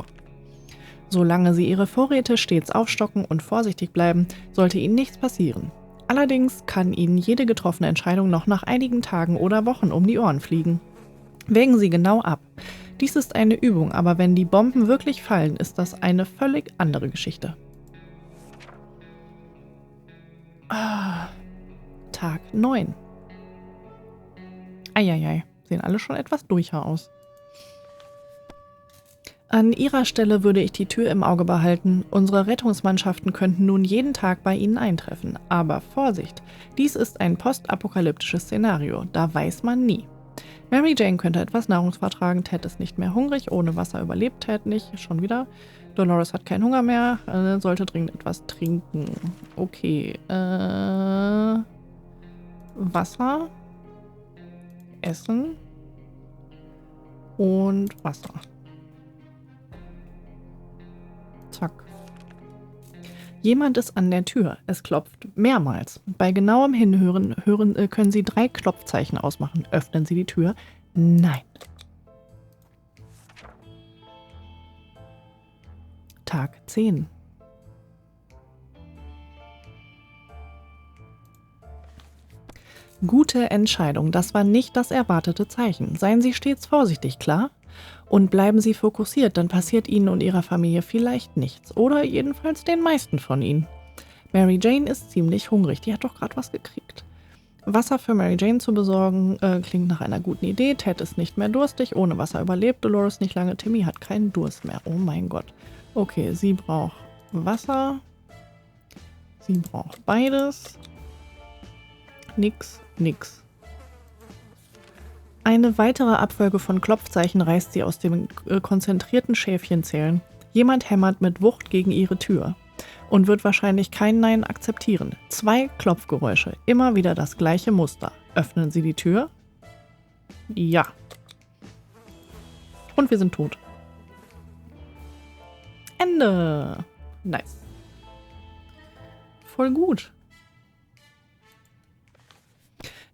Solange sie ihre Vorräte stets aufstocken und vorsichtig bleiben, sollte ihnen nichts passieren. Allerdings kann ihnen jede getroffene Entscheidung noch nach einigen Tagen oder Wochen um die Ohren fliegen. Wägen Sie genau ab. Dies ist eine Übung, aber wenn die Bomben wirklich fallen, ist das eine völlig andere Geschichte. Tag 9. Eieiei, sehen alle schon etwas durcher aus. An ihrer Stelle würde ich die Tür im Auge behalten. Unsere Rettungsmannschaften könnten nun jeden Tag bei ihnen eintreffen. Aber Vorsicht, dies ist ein postapokalyptisches Szenario, da weiß man nie. Mary Jane könnte etwas Nahrung vertragen, Ted ist nicht mehr hungrig, ohne Wasser überlebt Ted nicht, schon wieder. Dolores hat keinen Hunger mehr, sollte dringend etwas trinken. Okay, Wasser, Essen und Wasser. Zack. Jemand ist an der Tür. Es klopft mehrmals. Bei genauem Hinhören können Sie 3 Klopfzeichen ausmachen. Öffnen Sie die Tür. Nein. Tag 10. Gute Entscheidung. Das war nicht das erwartete Zeichen. Seien Sie stets vorsichtig, klar? Und bleiben Sie fokussiert, dann passiert Ihnen und Ihrer Familie vielleicht nichts. Oder jedenfalls den meisten von Ihnen. Mary Jane ist ziemlich hungrig. Die hat doch gerade was gekriegt. Wasser für Mary Jane zu besorgen, klingt nach einer guten Idee. Ted ist nicht mehr durstig. Ohne Wasser überlebt Dolores nicht lange. Timmy hat keinen Durst mehr. Oh mein Gott. Okay, sie braucht Wasser. Sie braucht beides. Nix, nix. Eine weitere Abfolge von Klopfzeichen reißt sie aus dem konzentrierten Schäfchenzählen. Jemand hämmert mit Wucht gegen ihre Tür und wird wahrscheinlich kein Nein akzeptieren. 2 Klopfgeräusche, immer wieder das gleiche Muster. Öffnen Sie die Tür? Ja. Und wir sind tot. Ende. Nice. Voll gut.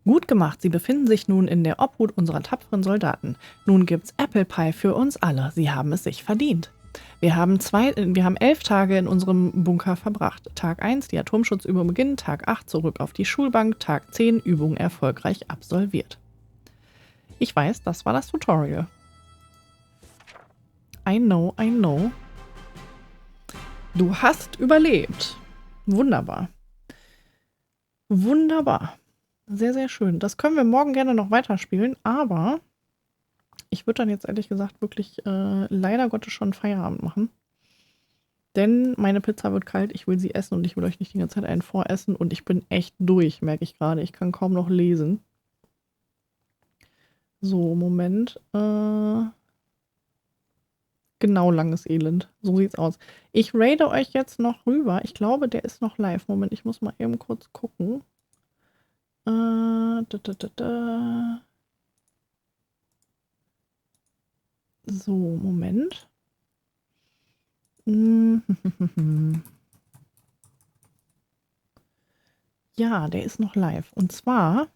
Gut gemacht, Sie befinden sich nun in der Obhut unserer tapferen Soldaten. Nun gibt's Apple Pie für uns alle. Sie haben es sich verdient. Wir haben 11 Tage in unserem Bunker verbracht. Tag 1, die Atomschutzübung beginnt. Tag 8, zurück auf die Schulbank. Tag 10, Übung erfolgreich absolviert. Ich weiß, das war das Tutorial. I know, I know. Du hast überlebt. Wunderbar. Wunderbar. Sehr, sehr schön. Das können wir morgen gerne noch weiterspielen, aber ich würde dann jetzt ehrlich gesagt wirklich leider Gottes schon Feierabend machen. Denn meine Pizza wird kalt, ich will sie essen und ich will euch nicht die ganze Zeit einen voressen und ich bin echt durch, merke ich gerade. Ich kann kaum noch lesen. So, Moment. Genau, langes Elend. So sieht's aus. Ich raide euch jetzt noch rüber. Ich glaube, der ist noch live. Moment, ich muss mal eben kurz gucken. So, Moment. Ja, der ist noch live. Und zwar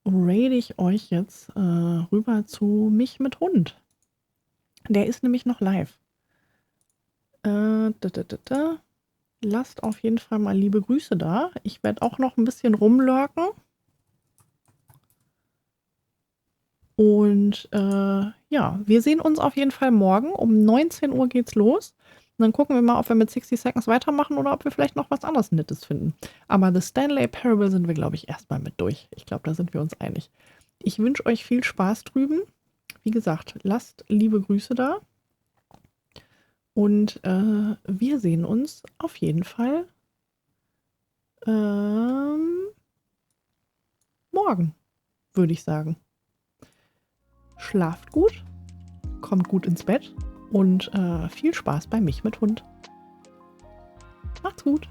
raide ich euch jetzt rüber zu mich mit Hund. Der ist nämlich noch live. Lasst auf jeden Fall mal liebe Grüße da. Ich werde auch noch ein bisschen rumlurken. Und ja, wir sehen uns auf jeden Fall morgen. Um 19 Uhr geht's los. Und dann gucken wir mal, ob wir mit 60 Seconds weitermachen oder ob wir vielleicht noch was anderes Nettes finden. Aber The Stanley Parable sind wir, glaube ich, erstmal mit durch. Ich glaube, da sind wir uns einig. Ich wünsche euch viel Spaß drüben. Wie gesagt, lasst liebe Grüße da. Und wir sehen uns auf jeden Fall morgen, würde ich sagen. Schlaft gut, kommt gut ins Bett und viel Spaß bei mich mit Hund. Macht's gut.